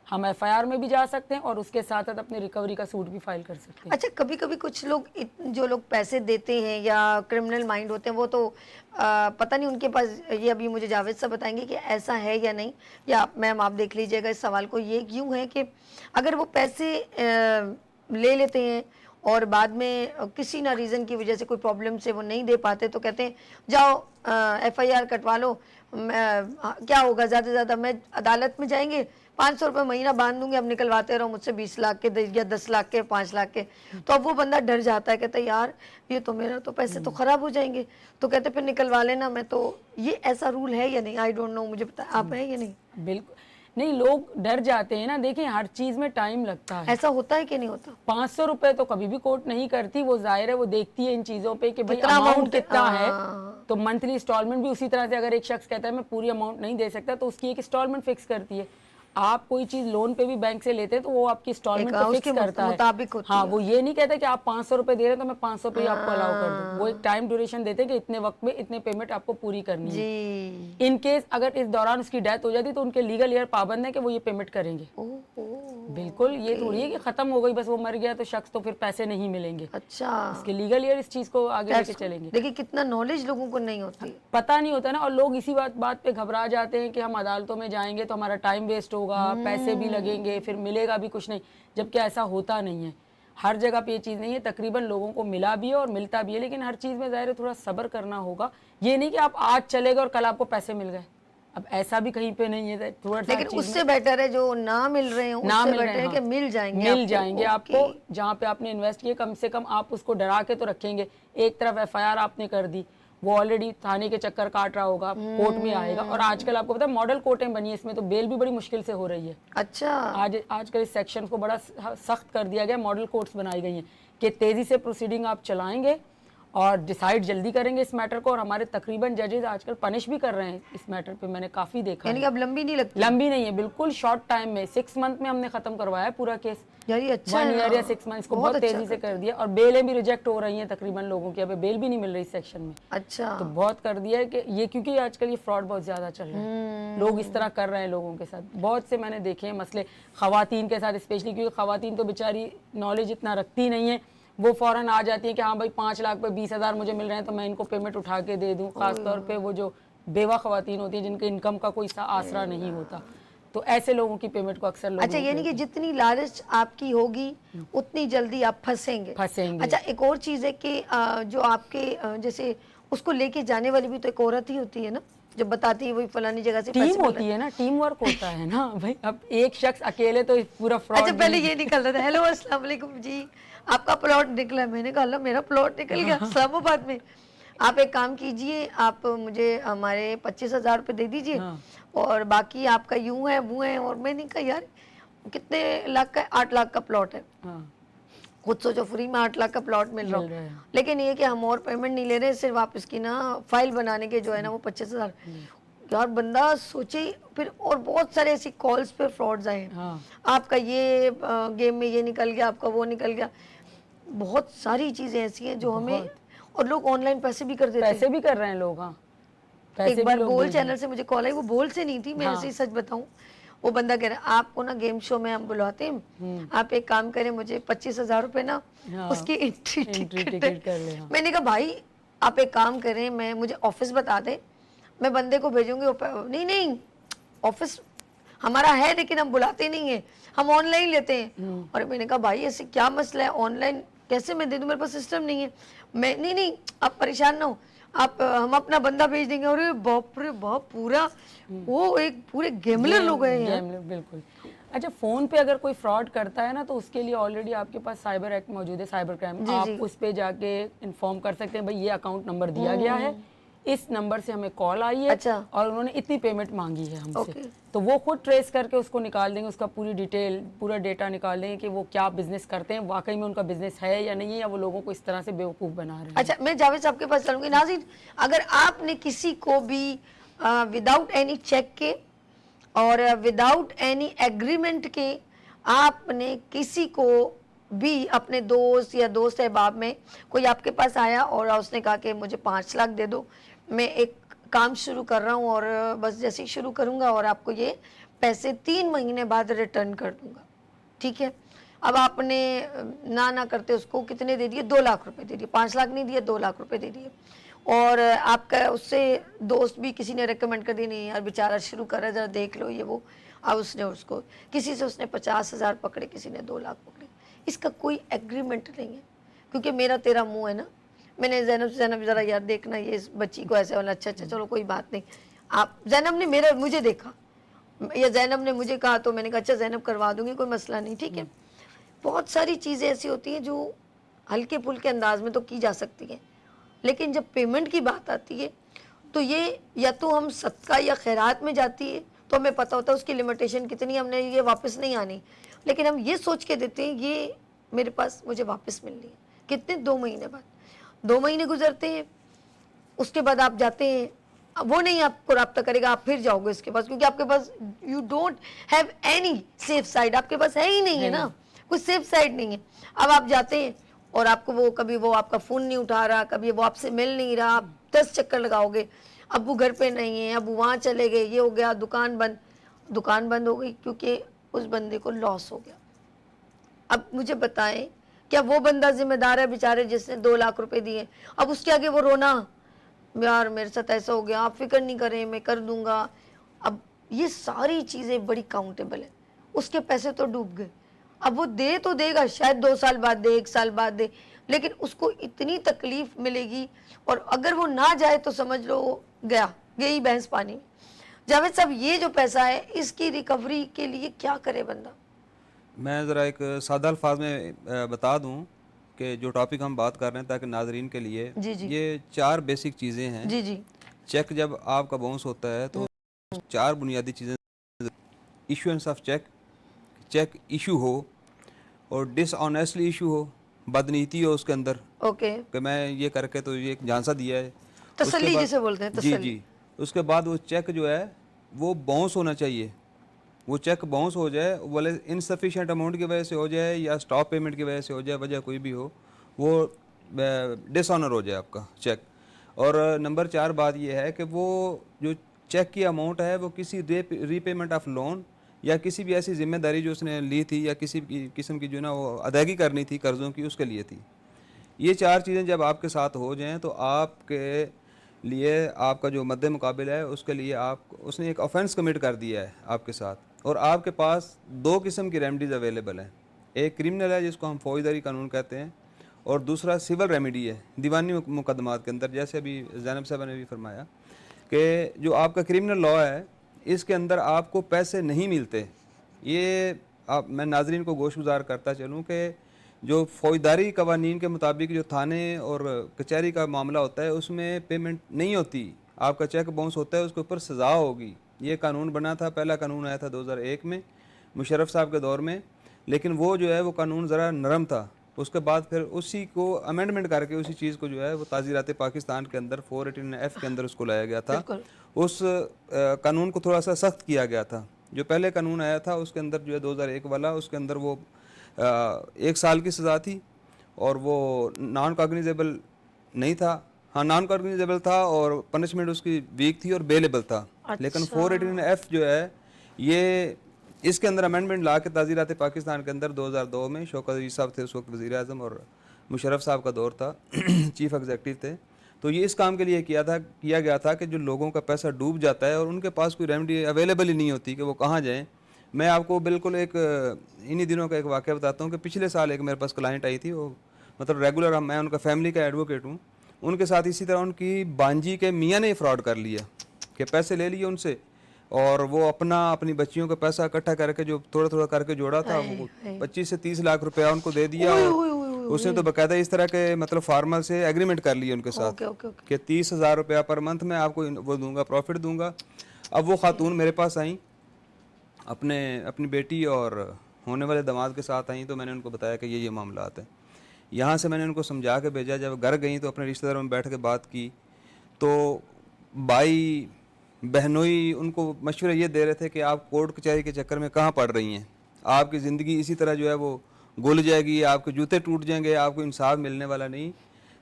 B: हम FIR में भी जा सकते हैं और उसके साथ साथ अपने रिकवरी का सूट भी फाइल कर सकते हैं।
A: अच्छा, कभी कभी कुछ लोग जो लोग पैसे देते हैं या क्रिमिनल माइंड होते हैं वो तो पता नहीं उनके पास, ये अभी मुझे जावेद साहब बताएंगे कि ऐसा है या नहीं, या मैम आप देख लीजिएगा इस सवाल को। ये यूँ है कि अगर वो पैसे ले लेते हैं और बाद में किसी ना रीज़न की वजह से कोई प्रॉब्लम से वो नहीं दे पाते तो कहते हैं जाओ FIR कटवा लो, क्या होगा, ज़्यादा से ज़्यादा मैं अदालत में जाएंगे 500 रुपये महीना बांध दूंगी, अब निकलवाते रहो मुझसे 20 लाख के या 10 लाख के 5 लाख के। तो अब वो बंदा डर जाता है, कहता है यार ये तो मेरा तो पैसे तो ख़राब हो जाएंगे, तो कहते फिर निकलवा लेना। मैं तो ये ऐसा रूल है या नहीं, आई डोंट नो, मुझे पता आप है या नहीं?
B: बिल्कुल नहीं, लोग डर जाते हैं ना। देखिए हर चीज़ में टाइम लगता है,
A: ऐसा होता है कि नहीं होता?
B: 500 रुपये तो कभी भी कोर्ट नहीं करती, वो जाहिर है वो देखती है इन चीज़ों पे कि भाई अमाउंट कितना है, तो मंथली इंस्टॉलमेंट भी उसी तरह से अगर एक शख्स कहता है मैं पूरी अमाउंट नहीं दे सकता तो उसकी एक इंस्टॉलमेंट फिक्स करती है। आप कोई चीज लोन पे भी बैंक से लेते हैं तो वो आपकी इंस्टॉलमेंट पे फिक्स करता है। हाँ, वो ये नहीं कहता कि आप 500 रुपए दे रहे हैं तो मैं 500 रुपये आपको अलाउ कर दूं। वो एक टाइम ड्यूरेशन देते हैं कि इतने वक्त में इतने पेमेंट आपको पूरी करनी है। इन केस अगर इस दौरान उसकी डेथ हो जाती तो उनके लीगल ईयर पाबंद है कि वो ये पेमेंट करेंगे। बिल्कुल, ये थोड़ी है कि खत्म हो गई बस वो मर गया तो शख्स तो फिर पैसे नहीं मिलेंगे।
A: अच्छा,
B: उसके लीगल ईयर इस चीज को आगे लेके चलेंगे।
A: देखिए कितना नॉलेज लोगों को नहीं होती,
B: पता नहीं होता ना, और लोग इसी बात पे घबरा जाते हैं कि हम अदालतों में जाएंगे तो हमारा टाइम वेस्ट होगा, पैसे भी लगेंगे, फिर मिलेगा भी कुछ नहीं, जबकि ऐसा होता नहीं है। ہر جگہ پہ یہ چیز نہیں ہے, تقریباً لوگوں کو ملا بھی ہے اور ملتا بھی ہے, لیکن ہر چیز میں ظاہر ہے تھوڑا صبر کرنا ہوگا. یہ نہیں کہ آپ آج چلے گئے اور کل آپ کو پیسے مل گئے, اب ایسا بھی کہیں پہ نہیں ہے. تھوڑا سا
A: لیکن اس سے بیٹر ہے جو نہ مل رہے ہیں, اس سے بیٹر ہے کہ مل جائیں گے
B: آپ کو جہاں پہ آپ نے انویسٹ کیے, کم سے کم آپ اس کو ڈرا کے تو رکھیں گے. ایک طرف ایف آئی آر آپ نے کر دی, وہ آلریڈی تھانے کے چکر کاٹ رہا ہوگا, کورٹ میں آئے گا, اور آج کل آپ کو پتا ہے ماڈل کورٹیں بنی ہیں, اس میں تو بیل بھی بڑی مشکل سے ہو رہی ہے.
A: اچھا,
B: آج کل اس سیکشن کو بڑا سخت کر دیا گیا, ماڈل کورٹس بنائی گئی ہیں کہ تیزی سے پروسیڈنگ آپ چلائیں گے اور ڈیسائیڈ جلدی کریں گے اس میٹر کو. اور ہمارے تقریباً ججز آج کل پنش بھی کر رہے ہیں اس میٹر پہ, میں نے کافی دیکھا ہے.
A: یعنی اب لمبی نہیں لگتی؟
B: لمبی نہیں ہے بالکل, شارٹ ٹائم میں 6 منتھ میں ہم نے ختم کروایا پورا کیس.
A: یعنی اچھا
B: 1 ایئر یا 6 منتھ کو بہت تیزی سے کر دیا, اور بیلیں بھی ریجیکٹ ہو رہی ہیں تقریباً لوگوں کی, ابھی بیل بھی نہیں مل رہی سیکشن میں.
A: اچھا,
B: تو بہت کر دیا ہے کہ یہ, کیونکہ آج کل یہ فراڈ بہت زیادہ چل رہا ہے, لوگ اس طرح کر رہے ہیں لوگوں کے ساتھ. بہت سے میں نے دیکھے ہیں مسئلے خواتین کے ساتھ اسپیشلی, کیونکہ خواتین تو بیچاری نالج اتنا رکھتی نہیں ہے, وہ فوراً آ جاتی ہیں کہ ہاں بھائی 5 لاکھ پہ 20,000 مجھے مل رہے ہیں تو میں ان کو پیمنٹ اٹھا کے دے دوں. خاص طور پہ وہ جو بیوہ خواتین ہوتی ہیں جن کے انکم کا کوئی آسرا نہیں ہوتا, تو ایسے لوگوں کی پیمنٹ کو اکثر لوگ.
A: اچھا, یعنی کہ جتنی لالچ آپ کی ہوگی اتنی جلدی آپ پھنسیں گے. اچھا, ایک اور چیز ہے کہ جو آپ کے جیسے اس کو لے کے جانے والی بھی تو ایک عورت ہی ہوتی ہے نا, جو بتاتی ہے وہی فلانی جگہ سے
B: ٹیم ہوتی ہے نا, ٹیم ورک ہوتا ہے نا بھائی. اب ایک شخص اکیلے تو پورا فراڈ.
A: اچھا, پہلے یہ نکل رہا تھا, ہیلو السلام علیکم جی, آپ کا پلاٹ نکلا. میں نے کہا اللہ میرا پلاٹ نکل گیا اسلام آباد میں. آپ ایک کام کیجئے, آپ مجھے ہمارے 25,000 روپے دے دیجئے اور باقی آپ کا یوں ہے وہ ہے. اور میں نے کہا یار کتنے لاکھ کا؟ 8 لاکھ کا پلاٹ ہے. خود سوچو, فری میں 8 لاکھ کا پلاٹ مل رہا ہوں, لیکن یہ کہ ہم اور پیمنٹ نہیں لے رہے, صرف آپ اس کی نا فائل بنانے کے جو ہے نا وہ 25,000. یار بندہ سوچے پھر, اور بہت سارے ایسی کالز پہ فراڈز آئے ہیں, آپ کا یہ گیم میں یہ نکل گیا, آپ کا وہ نکل گیا. بہت ساری چیزیں ایسی ہیں جو ہمیں, اور لوگ آن لائن پیسے بھی کر دیتے ہیں.
B: پیسے بھی کر رہے ہیں لوگ. ہاں,
A: ایک بار بول چینل سے مجھے کال آئی, وہ بول سے نہیں تھی, میں ایسے ہی سچ بتاؤں, وہ بندہ کہہ رہا آپ کو نا گیم شو میں ہم بلاتے ہیں, آپ ایک کام کریں مجھے 25,000 روپے نا اس کی انٹری ٹکٹ کر لیں. میں نے کہا بھائی آپ ایک کام کریں, مجھے آفس بتا دیں, میں بندے کو بھیجوں گی. نہیں آفس ہمارا ہے لیکن ہم بلاتے نہیں ہیں, ہم آن لائن لیتے ہیں. اور میں نے کہا بھائی ایسے کیا مسئلہ ہے, آن لائن کیسے میں دے دوں, میرے پاس سسٹم نہیں ہے. میں نہیں آپ پریشان نہ ہو, ہم اپنا بندہ بھیج دیں گے. اور باپ رے باپ, پورا وہ ایک پورے گیملر لوگ ہیں.
B: بالکل. اچھا, فون پہ اگر کوئی فراڈ کرتا ہے نا تو اس کے لیے آلریڈی آپ کے پاس سائبر ایکٹ موجود ہے, سائبر کرائم. آپ اس پہ جا کے انفارم کر سکتے ہیں بھائی یہ اکاؤنٹ نمبر دیا گیا ہے, اس نمبر سے ہمیں کال آئی ہے اور انہوں نے اتنی پیمنٹ مانگی ہے ہم سے, تو وہ خود ٹریس کر کے اس کو نکال دیں گے, اس کا پوری ڈیٹیل پورا ڈیٹا نکال دیں گے کہ وہ کیا بزنس کرتے ہیں, واقعی میں ان کا بزنس ہے یا نہیں ہے, یا وہ لوگوں کو اس طرح سے بیوقوف بنا رہے ہیں.
A: اچھا, میں جاوید صاحب کے پاس چلوں گی. ناظرین, اگر آپ نے کسی کو بھی وداؤٹ اینی چیک کے اور وداؤٹ اینی ایگریمنٹ کے آپ نے کسی کو بھی اپنے دوست یا دوست احباب میں کوئی آپ کے پاس آیا اور اس نے کہا کہ مجھے 5 لاکھ دے دو, میں ایک کام شروع کر رہا ہوں اور بس جیسے ہی شروع کروں گا اور آپ کو یہ پیسے 3 مہینے بعد ریٹرن کر دوں گا, ٹھیک ہے. اب آپ نے نہ کرتے اس کو کتنے دے دیے, 2 لاکھ روپے دے دیے, 5 لاکھ نہیں دیے, 2 لاکھ روپے دے دیے. اور آپ کا اس سے دوست بھی کسی نے ریکمنڈ کر دی, نہیں یار بیچارہ شروع کر رہا ہے ذرا دیکھ لو یہ وہ. اب اس نے اس کو کسی سے اس نے 50,000 پکڑے, کسی نے 2 لاکھ پکڑے. اس کا کوئی ایگریمنٹ نہیں ہے, کیونکہ میرا تیرا منہ ہے نا. میں نے زینب ذرا یار دیکھنا یہ اس بچی کو ایسے والا, اچھا چلو کوئی بات نہیں. آپ زینب نے مجھے دیکھا یا زینب نے مجھے کہا تو میں نے کہا اچھا زینب کروا دوں گی, کوئی مسئلہ نہیں, ٹھیک ہے. بہت ساری چیزیں ایسی ہوتی ہیں جو ہلکے پھلکے انداز میں تو کی جا سکتی ہیں, لیکن جب پیمنٹ کی بات آتی ہے تو یہ یا تو ہم صدقہ یا خیرات میں جاتی ہے تو ہمیں پتہ ہوتا ہے اس کی لمیٹیشن کتنی, ہم نے یہ واپس نہیں آنی, لیکن ہم یہ سوچ کے دیتے ہیں یہ میرے پاس مجھے واپس ملنی ہے. کتنے 2 مہینے بعد, 2 مہینے گزرتے ہیں, اس کے بعد آپ جاتے ہیں, وہ نہیں آپ کو رابطہ کرے گا, آپ پھر جاؤ گے اس کے پاس, کیونکہ آپ کے پاس you don't have any safe side, آپ کے پاس ہے ہی نہیں ہے نا, کوئی سیف سائڈ نہیں ہے. اب آپ جاتے ہیں اور آپ کو کبھی وہ آپ کا فون نہیں اٹھا رہا, کبھی وہ آپ سے مل نہیں رہا, آپ 10 چکر لگاؤ گے, ابو گھر پہ نہیں ہیں, ابو وہاں چلے گئے, یہ ہو گیا, دکان بند ہو گئی, کیونکہ اس بندے کو لاس ہو گیا. اب مجھے بتائیں کیا وہ بندہ ذمہ دار ہے بیچارے جس نے 2 لاکھ روپے دیے, اب اس کے آگے وہ رونا, یار میرے ساتھ ایسا ہو گیا, آپ فکر نہیں کریں میں کر دوں گا. اب یہ ساری چیزیں بڑی کاؤنٹیبل ہیں, اس کے پیسے تو ڈوب گئے, اب وہ دے تو دے گا، شاید 2 سال بعد دے، 1 سال بعد دے، لیکن اس کو اتنی تکلیف ملے گی، اور اگر وہ نہ جائے تو سمجھ لو گئی بھینس پانی میں۔ جاوید صاحب، یہ جو پیسہ ہے اس کی ریکوری کے لیے کیا کرے بندہ؟
C: میں ذرا ایک سادہ الفاظ میں بتا دوں کہ جو ٹاپک ہم بات کر رہے ہیں تاکہ ناظرین کے لیے، یہ 4 بیسک چیزیں ہیں۔
A: جی
C: چیک جب آپ کا باؤنس ہوتا ہے تو 4 بنیادی چیزیں: issuance of cheque, cheque issue ہو، اور ڈس آنیسٹلی ایشو ہو، بدنیتی ہو اس کے اندر، کہ میں یہ کر کے تو یہ جھانسا دیا ہے،
A: تسلی جسے بولتے ہیں، تسلی۔
C: جی اس کے بعد وہ چیک جو ہے وہ باؤنس ہونا چاہیے۔ وہ چیک باؤنس ہو جائے، بولے انسفیشینٹ اماؤنٹ کی وجہ سے ہو جائے یا سٹاپ پیمنٹ کی وجہ سے ہو جائے، وجہ کوئی بھی ہو، وہ ڈس آنر ہو جائے آپ کا چیک۔ اور نمبر 4 بات یہ ہے کہ وہ جو چیک کی اماؤنٹ ہے وہ کسی ری پیمنٹ آف لون یا کسی بھی ایسی ذمہ داری جو اس نے لی تھی یا کسی قسم کی جو نا وہ ادائیگی کرنی تھی قرضوں کی، اس کے لیے تھی۔ یہ 4 چیزیں جب آپ کے ساتھ ہو جائیں تو آپ کے لیے، آپ کا جو مد مقابل ہے اس کے لیے اس نے ایک آفینس کمٹ کر دیا ہے آپ کے ساتھ، اور آپ کے پاس 2 قسم کی ریمیڈیز اویلیبل ہیں۔ ایک کرمنل ہے جس کو ہم فوجداری قانون کہتے ہیں، اور دوسرا سول ریمیڈی ہے دیوانی مقدمات کے اندر، جیسے ابھی زینب صاحبہ نے بھی فرمایا کہ جو آپ کا کرمنل لا ہے اس کے اندر آپ کو پیسے نہیں ملتے۔ یہ میں ناظرین کو گوش گزار کرتا چلوں کہ جو فوجداری قوانین کے مطابق جو تھانے اور کچہری کا معاملہ ہوتا ہے اس میں پیمنٹ نہیں ہوتی، آپ کا چیک باؤنس ہوتا ہے اس کے اوپر سزا ہوگی۔ یہ قانون بنا تھا، پہلا قانون آیا تھا 2001 میں مشرف صاحب کے دور میں، لیکن وہ جو ہے وہ قانون ذرا نرم تھا۔ اس کے بعد پھر اسی کو امینڈمنٹ کر کے اسی چیز کو جو ہے وہ تعزیرات پاکستان کے اندر 489F کے اندر اس کو لایا گیا تھا۔ اس قانون کو تھوڑا سا سخت کیا گیا تھا۔ جو پہلے قانون آیا تھا اس کے اندر جو ہے 2001 والا، اس کے اندر وہ 1 سال کی سزا تھی، اور وہ نان کاگنیزیبل نہیں تھا، ہاں نان کاگنیزیبل تھا، اور پنشمنٹ اس کی ویک تھی اور بیلیبل تھا۔ لیکن 489F جو ہے یہ اس کے اندر امینڈمنٹ لا کے تعزیرات پاکستان کے اندر 2002 میں شوکت عزیز صاحب تھے اس وقت وزیر اعظم، اور مشرف صاحب کا دور تھا، چیف ایگزیکٹو تھے، تو یہ اس کام کے لیے کیا گیا تھا کہ جو لوگوں کا پیسہ ڈوب جاتا ہے اور ان کے پاس کوئی ریمیڈی اویلیبل ہی نہیں ہوتی کہ وہ کہاں جائیں۔ میں آپ کو بالکل ایک انہی دنوں کا ایک واقعہ بتاتا ہوں کہ پچھلے سال ایک میرے پاس کلائنٹ آئی تھی، وہ مطلب ریگولر، میں ان کا فیملی کا ایڈوکیٹ ہوں، ان کے ساتھ اسی طرح ان کی بانجی کے میاں نے فراڈ کر لیا کہ پیسے لے لیے ان سے، اور وہ اپنی بچیوں کا پیسہ اکٹھا کر کے جو تھوڑا تھوڑا کر کے جوڑا تھا وہ 25 سے 30 لاکھ روپیہ ان کو دے دیا، اور اس نے تو باقاعدہ اس طرح کے مطلب فارمل سے ایگریمنٹ کر لی ان کے ساتھ کہ 30,000 روپیہ پر منتھ میں آپ کو وہ دوں گا، پروفٹ دوں گا۔ اب وہ خاتون میرے پاس آئیں، اپنی بیٹی اور ہونے والے داماد کے ساتھ آئیں، تو میں نے ان کو بتایا کہ یہ معاملات ہیں۔ یہاں سے میں نے ان کو سمجھا کے بھیجا، جب گھر گئیں تو اپنے رشتہ داروں میں بیٹھ کے بات کی، تو بھائی بہنوئی ان کو مشورہ یہ دے رہے تھے کہ آپ کورٹ کچہری کے چکر میں کہاں پڑ رہی ہیں، آپ کی زندگی اسی طرح جو ہے وہ گل جائے گی، آپ کے جوتے ٹوٹ جائیں گے، آپ کو انصاف ملنے والا نہیں۔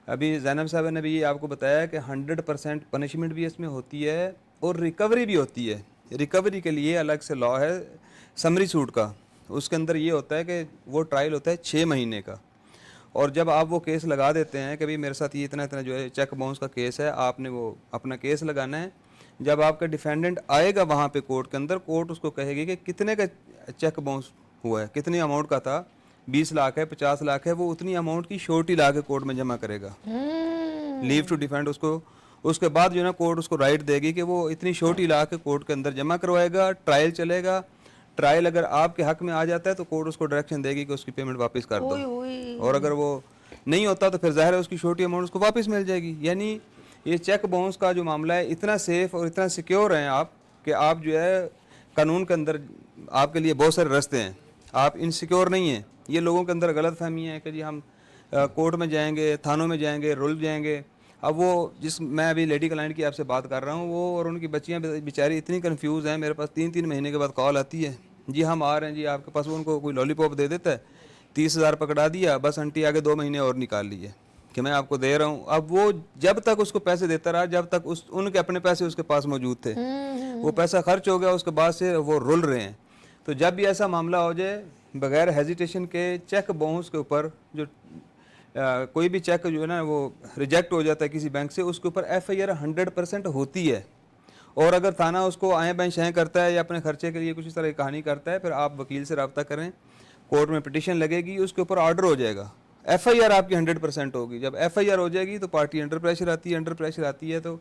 C: ابھی زینب صاحب نے بھی یہ آپ کو بتایا کہ 100% پنشمنٹ بھی اس میں ہوتی ہے اور ریکوری بھی ہوتی ہے۔ ریکوری کے لیے الگ سے لا ہے سمری سوٹ کا، اس کے اندر یہ ہوتا ہے کہ وہ ٹرائل ہوتا ہے 6 مہینے کا، اور جب آپ وہ کیس لگا دیتے ہیں کہ بھئی میرے ساتھ یہ اتنا جو ہے چیک باؤنس کا کیس ہے، آپ نے وہ اپنا کیس لگانا ہے۔ جب آپ کا ڈیفینڈنٹ آئے گا وہاں پہ کورٹ کے اندر، کورٹ اس کو کہے گی کہ کتنے کا چیک باؤنس ہوا ہے، کتنی اماؤنٹ کا تھا، 20 لاکھ ہے، 50 لاکھ ہے، وہ اتنی اماؤنٹ کی شورٹی لا کے کورٹ میں جمع کرے گا، لیو ٹو ڈیفینڈ اس کو۔ اس کے بعد جو ہے نا کورٹ اس کو رائٹ دے گی کہ وہ اتنی شورٹی لا کے کورٹ کے اندر جمع کروائے گا، ٹرائل چلے گا، ٹرائل اگر آپ کے حق میں آ جاتا ہے تو کورٹ اس کو ڈائریکشن دے گی کہ اس کی پیمنٹ واپس کر دو، اور اگر وہ نہیں ہوتا تو پھر ظاہر ہے اس کی شورٹی اماؤنٹ اس کو واپس مل جائے گی۔ یعنی یہ چیک باؤنس کا جو معاملہ ہے اتنا سیف اور اتنا سیکیور ہیں آپ کہ آپ جو ہے قانون کے اندر آپ کے لیے بہت سارے رستے ہیں، آپ انسیکیور نہیں ہیں۔ یہ لوگوں کے اندر غلط فہمی ہے کہ جی ہم کورٹ میں جائیں گے، تھانوں میں جائیں گے، رول جائیں گے۔ اب وہ میں ابھی لیڈی کلائنٹ کی آپ سے بات کر رہا ہوں، وہ اور ان کی بچیاں بیچاری اتنی کنفیوز ہیں، میرے پاس 3 مہینے کے بعد کال آتی ہے، جی ہم آ رہے ہیں جی آپ کے پاس، ان کو کوئی لالی پاپ دے دیتا ہے، 30,000 پکڑا دیا، بس آنٹی آگے 2 مہینے اور نکال لیجیے کہ میں آپ کو دے رہا ہوں۔ اب وہ جب تک اس کو پیسے دیتا رہا، جب تک ان کے اپنے پیسے اس کے پاس موجود تھے، وہ پیسہ خرچ ہو گیا، اس کے بعد سے وہ رول رہے ہیں۔ تو جب بھی ایسا معاملہ ہو جائے، بغیر ہیزیٹیشن کے چیک باؤنس کے اوپر جو کوئی بھی چیک جو ہے نا وہ ریجیکٹ ہو جاتا ہے کسی بینک سے، اس کے اوپر FIR 100% ہوتی ہے، اور اگر تھانہ اس کو آئیں بائیں شائیں کرتا ہے یا اپنے خرچے کے لیے کچھ اس طرح کی کہانی کرتا ہے، پھر آپ وکیل سے رابطہ کریں، कोर्ट में पिटीशन लगेगी, उसके ऊपर ऑर्डर हो जाएगा, FIR आपकी 100% होगी। जब FIR हो जाएगी तो पार्टी अंडर प्रेशर आती है, अंडर प्रेशर आती है तो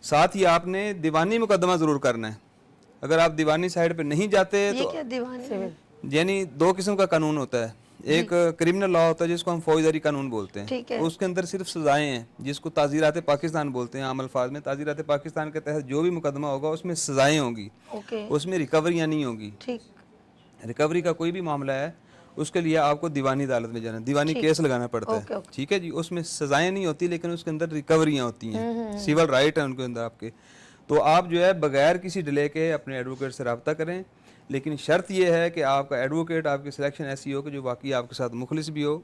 C: साथ ही आपने दीवानी मुकदमा ज़रूर करना है। अगर आप दीवानी साइड पे नहीं जाते
A: ये
C: तो
A: क्या दीवानी?
C: यानी 2 किस्म का कानून होता है, एक क्रिमिनल लॉ होता है जिसको हम फौजदारी कानून बोलते हैं,
A: ठीक है।
C: उसके अंदर सिर्फ सजाएं हैं, जिसको ताज़ीरात पाकिस्तान बोलते हैं आम अल्फाज में। ताज़ीरात पाकिस्तान के तहत जो भी मुकदमा होगा उसमें सजाएं होंगी,
A: ओके,
C: उसमें रिकवरियाँ नहीं होगी।
A: ठीक,
C: रिकवरी का कोई भी मामला है उसके लिए आपको दीवानी अदालत में जाना, दीवानी केस लगाना पड़ता है, ठीक है जी। उसमें सजाएं नहीं होती लेकिन उसके अंदर रिकवरियाँ होती हैं, सिविल राइट है उनके अंदर आपके। तो आप जो है बगैर किसी डिले के अपने एडवोकेट से रब्ता करें, लेकिन शर्त यह है कि आपका एडवोकेट, आपकी सिलेक्शन ऐसी हो कि जो वाकई आपके साथ मुखलिस भी हो।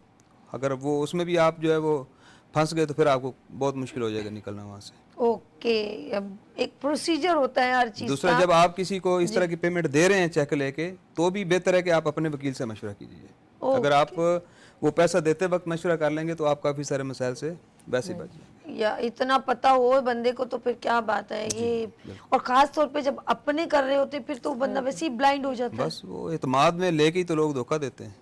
C: अगर वो उसमें भी आप जो है वो फंस गए तो फिर आपको बहुत मुश्किल हो जाएगा निकलना वहाँ से।
A: ओके, अब एक प्रोसीजर होता है हर चीज
C: दूसरा,
A: का।
C: जब आप किसी को इस तरह की पेमेंट दे रहे हैं चेक लेके, तो भी बेहतर है कि आप अपने वकील से मशवरा कीजिए। अगर आप वो पैसा देते वक्त मशवरा कर लेंगे तो आप काफ़ी सारे मसाइल से वैसे बच जाएंगे।
A: या इतना पता हो बंदे को तो फिर क्या बात है ये। और खास तौर पे जब अपने कर रहे होते फिर तो बंदा वैसे ही ब्लाइंड हो जाता है।
C: बस वो एतमाद में लेके ही तो लोग धोखा देते हैं।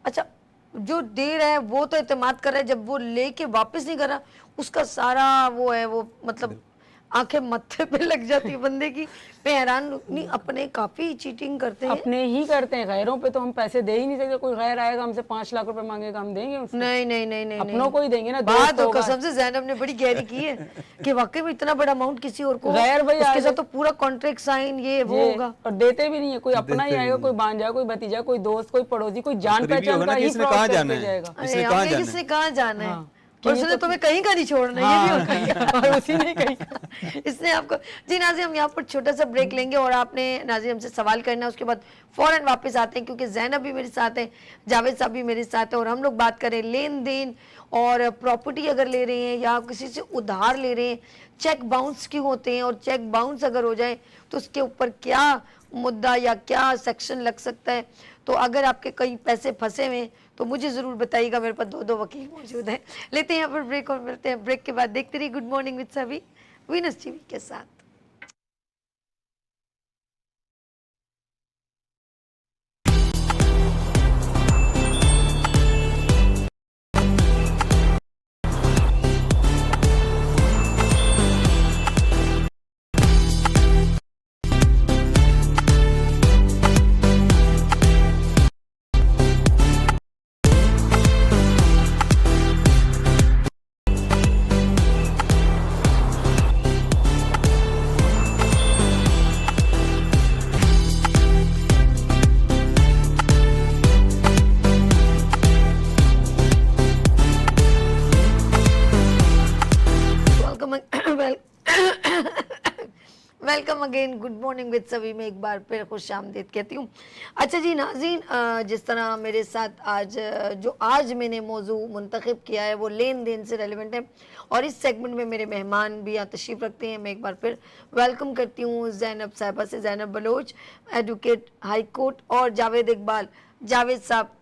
A: अच्छा, जो दे रहा है वो तो एतमाद कर रहा है, जब वो लेके वापस नहीं कर रहा उसका सारा वो है, वो मतलब आंखें मत्थे पे लग जाती है बंदे की। मैं हैरान नहीं, अपने काफी चीटिंग करते हैं।
B: अपने ही करते हैं, गैरों पे तो हम पैसे दे ही नहीं सकते। कोई गैर आएगा हमसे 5 लाख रुपए मांगेगा, हम देंगे उसको?
A: नहीं नहीं नहीं नहीं,
B: अपनों को ही देंगे ना।
A: बात तो कसम से ज़ैनब ने बड़ी गहरी की है कि वाकई में इतना बड़ा अमाउंट किसी और को,
B: गैर भाई
A: उसके साथ तो पूरा कॉन्ट्रैक्ट साइन ये वो होगा।
B: और देते भी नहीं है। कोई अपना ही आएगा, कोई भांजा, कोई भतीजा, कोई दोस्त, कोई पड़ोसी, कोई जान पहचान का ही फ्रॉड करके जाएगा।
A: किसने कहाँ जाना है और उसने तुम्हें कहीं का नहीं छोड़ना, ये भी होता है।
B: और उसी ने कहीं
A: इसने आपको। जी नाज़िम, हम यहाँ पर छोटा सा ब्रेक लेंगे और आपने नाज़िम हमसे सवाल करना है, उसके बाद फौरन वापस आते हैं क्योंकि ज़ैनब भी मेरे साथ है, जावेद साहब भी मेरे साथ है और हम लोग बात करें लेन देन और प्रॉपर्टी अगर ले रहे हैं या किसी से उधार ले रहे हैं, चेक बाउंस क्यों होते हैं और चेक बाउंस अगर हो जाए तो उसके ऊपर क्या मुद्दा या क्या सेक्शन लग सकता है। तो अगर आपके कई पैसे फंसे हुए तो मुझे ज़रूर बताइएगा, मेरे पास 2 वकील मौजूद हैं। लेते हैं यहाँ पर ब्रेक और मिलते हैं ब्रेक के बाद। देखते रहिए गुड मॉर्निंग विद सभी वीनस टीवी के साथ। Welcome again, good morning with सभी में एक बार फिर खुश आमदीद कहती हूँ। अच्छा जी नाज़रीन, जिस तरह मेरे साथ आज मैंने मौजू मुंतखब किया है वो लेन देन से रेलिवेंट है और इस सेगमेंट में मेरे मेहमान भी यहाँ तशरीफ़ रखते हैं। मैं एक बार फिर वेलकम करती हूँ ज़ैनब साहिबा से, Zainab Baloch, advocate high court, और जावेद इकबाल, जावेद साहब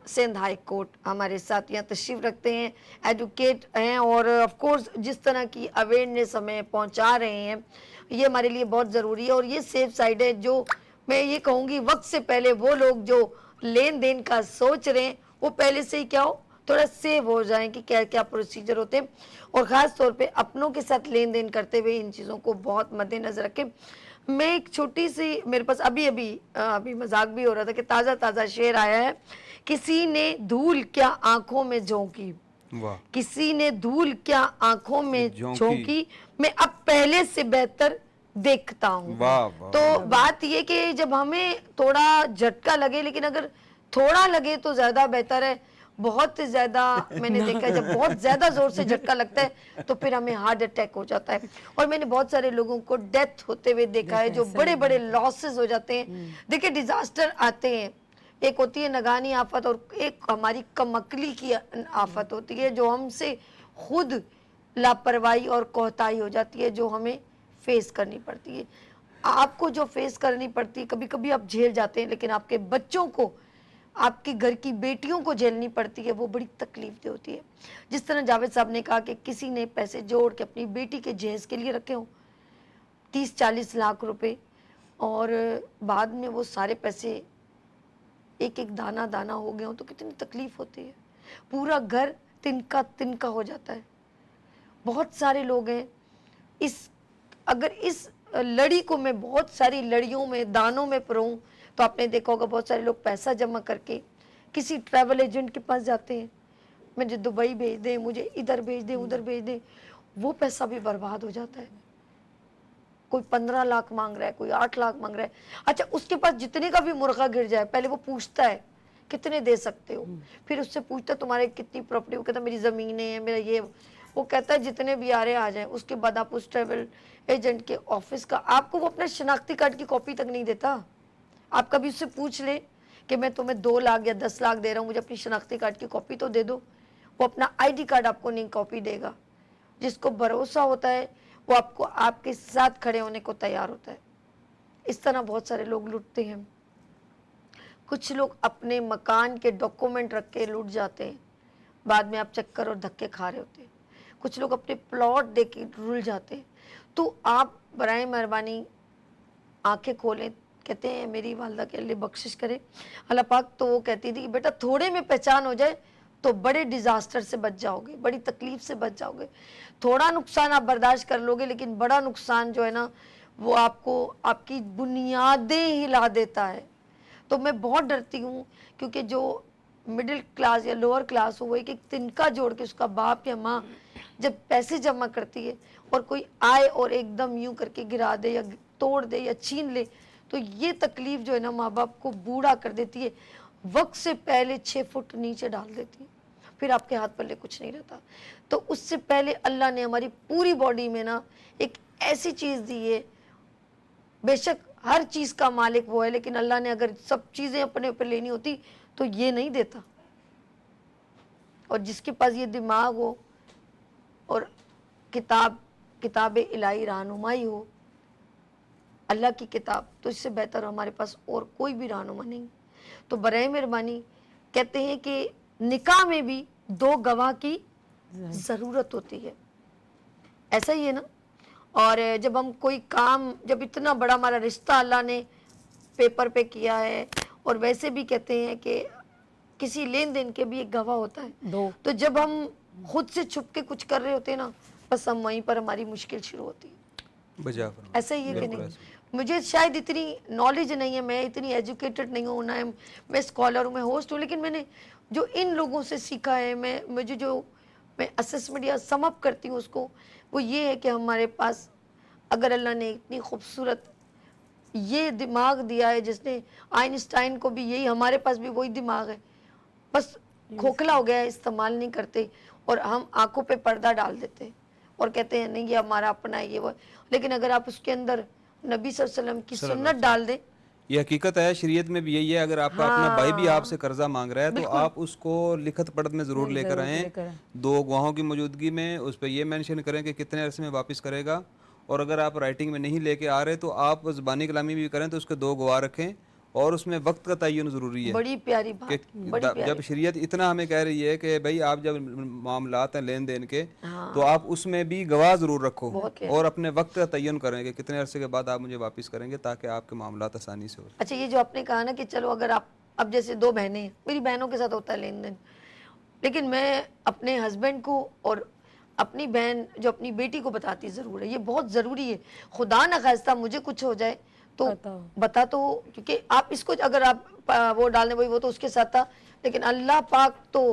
A: सिंध हाई कोर्ट हमारे साथ यहाँ तशरीफ़ रखते हैं, एडवोकेट हैं और ऑफ कोर्स जिस तरह की अवेयरनेस हमें पहुँचा रहे हैं ये हमारे लिए बहुत ज़रूरी है। और ये सेफ साइड है, जो मैं ये कहूँगी वक्त से पहले वो लोग जो लेन देन का सोच रहे हैं वो पहले से ही क्या हो थोड़ा सेव हो जाएं कि क्या क्या प्रोसीजर होते हैं, और ख़ास तौर पे अपनों के साथ लेन देन करते हुए इन चीज़ों को बहुत मद्देनज़र रखें। मैं एक छोटी सी, मेरे पास अभी मजाक भी हो रहा था कि ताज़ा शेर आया है, किसी ने धूल क्या आंखों में झोंकी, किसी ने धूल क्या आंखों में झोंकी, मैं अब पहले से बेहतर देखता हूँ। तो बात ये कि जब हमें थोड़ा झटका लगे, लेकिन अगर थोड़ा लगे तो ज्यादा बेहतर है। बहुत ज्यादा मैंने देखा है जब बहुत ज्यादा जोर से झटका लगता है तो फिर हमें हार्ट अटैक हो जाता है, और मैंने बहुत सारे लोगों को डेथ होते हुए देखा है, जो बड़े बड़े लॉसेस हो जाते हैं। देखिए डिजास्टर आते हैं, एक होती है नगानी आफत और एक हमारी कमकली की आफत होती है, जो हमसे खुद लापरवाही और कोताही हो जाती है, जो हमें फेस करनी पड़ती है। आपको जो फेस करनी पड़ती है कभी कभी आप झेल जाते हैं, लेकिन आपके बच्चों को, आपके घर की बेटियों को झेलनी पड़ती है, वो बड़ी तकलीफ दे होती है। जिस तरह जावेद साहब ने कहा कि किसी ने पैसे जोड़ के अपनी बेटी के जहेज के लिए रखे हों 30-40 लाख रुपए, और बाद में वो सारे पैसे ایک ایک دانہ دانہ ہو گیا ہو تو کتنی تکلیف ہوتی ہے. پورا گھر تنکا تنکا ہو جاتا ہے. بہت سارے لوگ ہیں اگر اس لڑی کو میں بہت ساری لڑیوں میں دانوں میں پروں تو آپ نے دیکھا ہوگا بہت سارے لوگ پیسہ جمع کر کے کسی ٹریول ایجنٹ کے پاس جاتے ہیں, مجھے دبئی بھیج دیں, مجھے ادھر بھیج دیں, ادھر بھیج دیں. وہ پیسہ بھی برباد ہو جاتا ہے. کوئی 15 لاکھ مانگ رہا ہے, کوئی 8 لاکھ مانگ رہا ہے. اچھا اس کے پاس جتنے کا بھی مرغہ گر جائے پہلے وہ پوچھتا ہے کتنے دے سکتے ہو, پھر اس سے پوچھتا ہے تمہارے کتنی پراپرٹی, وہ کہتا ہے میری زمینیں ہیں, میرا یہ, وہ کہتا ہے جتنے بھی آ رہے آ جائیں. اس کے بعد آپ اس ٹریول ایجنٹ کے آفس کا, آپ کو وہ اپنا شناختی کارڈ کی کاپی تک نہیں دیتا. آپ کبھی اس سے پوچھ لیں کہ میں تمہیں 2 لاکھ یا 10 لاکھ دے رہا ہوں, مجھے اپنی شناختی کارڈ کی کاپی تو دے دو. وہ اپنا آئی ڈی کارڈ آپ کو نہیں کاپی دے گا. جس کو بھروسہ ہوتا ہے وہ آپ کو آپ کے ساتھ کھڑے ہونے کو تیار ہوتا ہے. اس طرح بہت سارے لوگ لوٹتے ہیں. کچھ لوگ اپنے مکان کے ڈاکومنٹ رکھ کے لوٹ جاتے ہیں, بعد میں آپ چکر اور دھکے کھا رہے ہوتے ہیں. کچھ لوگ اپنے پلاٹ دے کے رول جاتے ہیں. تو آپ برائے مہربانی آنکھیں کھولیں. کہتے ہیں میری والدہ کے اللہ بخشش کرے اللہ پاک, تو وہ کہتی تھی کہ بیٹا تھوڑے میں پہچان ہو جائے تو بڑے ڈیزاسٹر سے بچ جاؤ گے, بڑی تکلیف سے بچ جاؤ گے. تھوڑا نقصان آپ برداشت کر لو گے, لیکن بڑا نقصان جو ہے نا وہ آپ کو آپ کی بنیادیں ہلا دیتا ہے. تو میں بہت ڈرتی ہوں, کیونکہ جو مڈل کلاس یا لوور کلاس ہو وہ ایک ایک تنکا جوڑ کے اس کا باپ یا ماں جب پیسے جمع کرتی ہے اور کوئی آئے اور ایک دم یوں کر کے گرا دے یا توڑ دے یا چھین لے, تو یہ تکلیف جو ہے نا ماں باپ کو بوڑھا کر دیتی ہے, وقت سے پہلے 6 فٹ نیچے ڈال دیتی ہے. پھر آپ کے ہاتھ پلے کچھ نہیں رہتا. تو اس سے پہلے اللہ نے ہماری پوری باڈی میں نا ایک ایسی چیز دی ہے, بے شک ہر چیز کا مالک وہ ہے, لیکن اللہ نے اگر سب چیزیں اپنے اوپر لینی ہوتی تو یہ نہیں دیتا. اور جس کے پاس یہ دماغ ہو اور کتاب الہی رہنمائی ہو, اللہ کی کتاب, تو اس سے بہتر ہمارے پاس اور کوئی بھی رہنما نہیں. تو برائے مہربانی کہتے ہیں کہ نکاح میں بھی 2 گواہ کی ضرورت ہوتی ہے. ایسا ہی ہے نا. اور جب ہم کوئی کام, جب اتنا بڑا ہمارا رشتہ اللہ نے پیپر پہ کیا ہے, اور ویسے بھی کہتے ہیں کہ کسی لین دین کے بھی ایک گواہ ہوتا ہے, تو جب ہم خود سے چھپ کے کچھ کر رہے ہوتے ہیں نا, بس ہم وہیں پر ہماری مشکل شروع ہوتی ہے. ایسا ہی ہے کہ نہیں. مجھے شاید اتنی نالج نہیں ہے, میں اتنی ایجوکیٹڈ نہیں ہوں, نہ میں اسکالر ہوں, میں ہوسٹ ہوں, لیکن میں نے جو ان لوگوں سے سیکھا ہے, مجھے جو میں اسسمنٹ یا سم اپ کرتی ہوں اس کو, وہ یہ ہے کہ ہمارے پاس اگر اللہ نے اتنی خوبصورت یہ دماغ دیا ہے, جس نے آئنسٹائن کو بھی یہی, ہمارے پاس بھی وہی دماغ ہے, بس کھوکھلا ہو گیا ہے, استعمال نہیں کرتے, اور ہم آنکھوں پہ پردہ ڈال دیتے اور کہتے ہیں نہیں یہ ہمارا اپنا ہے, یہ وہ. لیکن اگر آپ اس کے اندر نبی صلی اللہ علیہ وسلم کی سنت ڈال دیں,
C: یہ حقیقت ہے, شریعت میں بھی یہی ہے. اگر آپ کا اپنا بھائی بھی آپ سے قرضہ مانگ رہا ہے تو آپ اس کو لکھت پڑھت میں ضرور لے کر آئیں, 2 گواہوں کی موجودگی میں. اس پہ یہ مینشن کریں کہ کتنے عرصے میں واپس کرے گا, اور اگر آپ رائٹنگ میں نہیں لے کے آ رہے تو آپ زبانی کلامی بھی کریں تو اس کے 2 گواہ رکھیں, اور اس میں وقت کا تعین ضروری ہے.
A: بڑی پیاری بات,
C: جب شریعت اتنا ہمیں کہہ رہی ہے کہ بھائی آپ جب معاملات ہیں لین دین کے, تو آپ اس میں بھی گواہ ضرور رکھو, اور اپنے وقت کا تعین کریں کہ کتنے عرصے کے بعد آپ مجھے واپس کریں گے, تاکہ آپ کے معاملات آسانی سے ہو.
A: اچھا یہ جو آپ نے کہا نا کہ چلو اگر آپ, اب جیسے 2 بہنیں ہیں, میری بہنوں کے ساتھ ہوتا ہے لین دین, لیکن میں اپنے ہسبینڈ کو اور اپنی بہن جو اپنی بیٹی کو بتاتی ضرور ہے, یہ بہت ضروری ہے. خدا نہ خواستہ مجھے کچھ ہو جائے تو بتا, تو کیونکہ آپ اس کو اگر آپ وہ ڈالنے وہی, وہ تو اس کے ساتھ تھا, لیکن اللہ پاک تو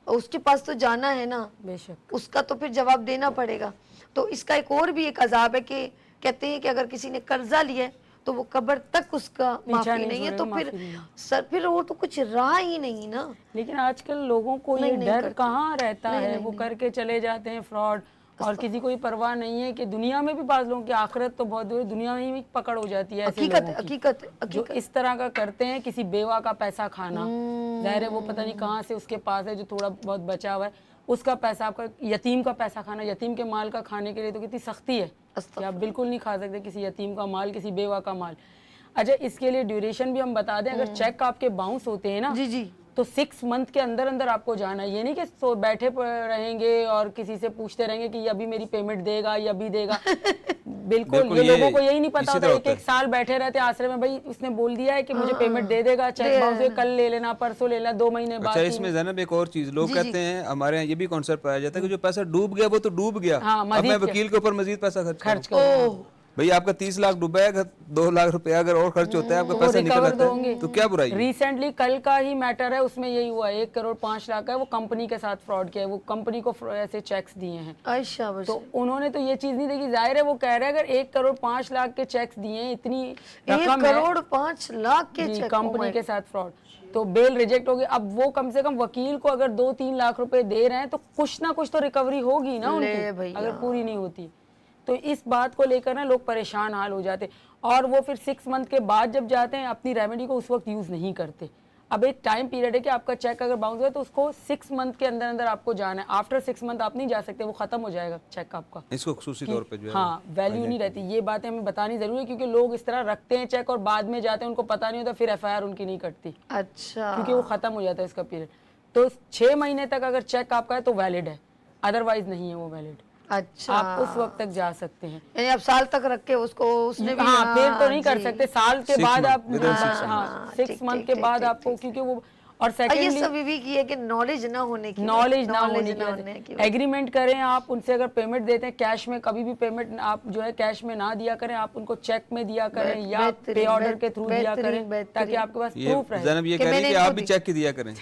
A: اس کے پاس تو جانا ہے نا,
B: بے شک
A: اس کا تو پھر جواب دینا پڑے گا. تو اس کا ایک اور بھی ایک عذاب ہے کہ کہتے ہیں کہ اگر کسی نے قرضہ لیا ہے تو وہ قبر تک اس کا معافی نہیں ہے, تو پھر وہ تو کچھ رہا ہی نہیں نا.
B: لیکن آج کل لوگوں کو یہ ڈر کہاں رہتا ہے, وہ کر کے چلے جاتے ہیں فراڈ, اور کسی کو پرواہ نہیں ہے کہ دنیا میں بھی بعض لوگوں کی آخرت تو بہت دور, دنیا میں بھی پکڑ ہو جاتی ہے ایسے لوگوں کی جو اس طرح کا کرتے ہیں. کسی بیوہ کا پیسہ کھانا, ظاہر ہے وہ پتہ نہیں کہاں سے اس کے پاس ہے جو تھوڑا بہت بچا ہوا ہے, اس کا پیسہ, آپ کا یتیم کا پیسہ کھانا. یتیم کے مال کا کھانے کے لیے تو کتنی سختی ہے کہ آپ بالکل نہیں کھا سکتے کسی یتیم کا مال, کسی بیوہ کا مال. اچھا اس کے لیے ڈیوریشن بھی ہم بتا دیں, اگر چیک آپ کے باؤنس ہوتے ہیں نا, तो 6 मंथ के अंदर अंदर आपको जाना है। ये नहीं कि बैठे रहेंगे और किसी से पूछते रहेंगे कि ये अभी मेरी पेमेंट देगा या अभी देगा। बिल्कुल, ये लोगों को यही नहीं पता होता, एक साल बैठे रहते आश्रय में, भाई उसने बोल दिया है कि मुझे पेमेंट दे देगा, चेक बाउंस हुए, कल ले लेना, परसों ले लेना, 2 महीने बाद।
C: अच्छा, इसमें ज़ैनब एक और चीज लोग कहते हैं, हमारे यहाँ ये भी कॉन्सेप्ट पाया जाता है कि जो पैसा डूब गया वो तो डूब गया, अब मैं वकील के ऊपर मजीद पैसा खर्च करूं। भाई आपका 30 लाख डूबा है, 2 लाख रुपए अगर और खर्च होता है, आपका पैसा निकल आता है, तो क्या बुराई है?
B: रिसेंटली कल का ही मैटर है, उसमें यही हुआ, 1 करोड़ 5 लाख है, वो कंपनी के साथ फ्रॉड किया है, वो कंपनी को ऐसे चेक्स दिए हैं।
A: अच्छा,
B: तो उन्होंने तो ये चीज नहीं देखी, जाहिर है वो कह रहे हैं अगर 1 करोड़ 5 लाख के चेक्स दिए हैं, इतनी
A: 1 करोड़ 5 लाख के चेक
B: कंपनी के साथ फ्रॉड, तो बेल रिजेक्ट हो गई। अब वो कम से कम वकील को अगर 2-3 लाख रुपए दे रहे हैं तो कुछ ना कुछ तो रिकवरी होगी ना उनकी, अगर पूरी नहीं होती। तो इस बात को लेकर ना लोग परेशान हाल हो जाते, और वो फिर 6 मंथ के बाद जब जाते हैं अपनी रेमेडी को उस वक्त यूज नहीं करते। अब एक टाइम पीरियड है कि आपका चेक अगर बाउंस हुआ तो उसको 6 मंथ के अंदर अंदर आपको जाना है। आफ्टर 6 मंथ आप नहीं जा सकते, वो खत्म हो जाएगा चेक आपका,
C: इसको खुसूसी तौर पे जो है
B: हाँ वैल्यू नहीं रहती। ये बातें हमें बतानी जरूरी है, क्योंकि लोग इस तरह रखते हैं चेक और बाद में जाते हैं, उनको पता नहीं होता, फिर FIR उनकी नहीं कटती।
A: अच्छा,
B: क्योंकि वो खत्म हो जाता है इसका पीरियड। तो 6 महीने तक अगर चेक आपका है तो वैलिड है, अदरवाइज नहीं है वो वैलिड।
A: अच्छा,
B: आप उस वक्त तक जा सकते हैं,
A: यानी आप साल तक रख के उसको उसने भी,
B: हाँ फिर तो नहीं कर सकते, साल के बाद आप 6 मंथ के बाद आपको, क्योंकि वो, और
A: ये
B: सेकेंडली
A: सब भी की है कि नॉलेज ना होने की,
B: नॉलेज ना होने की एग्रीमेंट करें आप उनसे, अगर पेमेंट देते हैं कैश में, कभी भी पेमेंट आप जो है कैश में ना दिया करें, आप उनको चेक में दिया करें या पे ऑर्डर के थ्रू दिया करें, ताकि आपके पास प्रूफ रहे।
C: ज़ैनब ये कह रही है कि आप भी चेक दिया करें,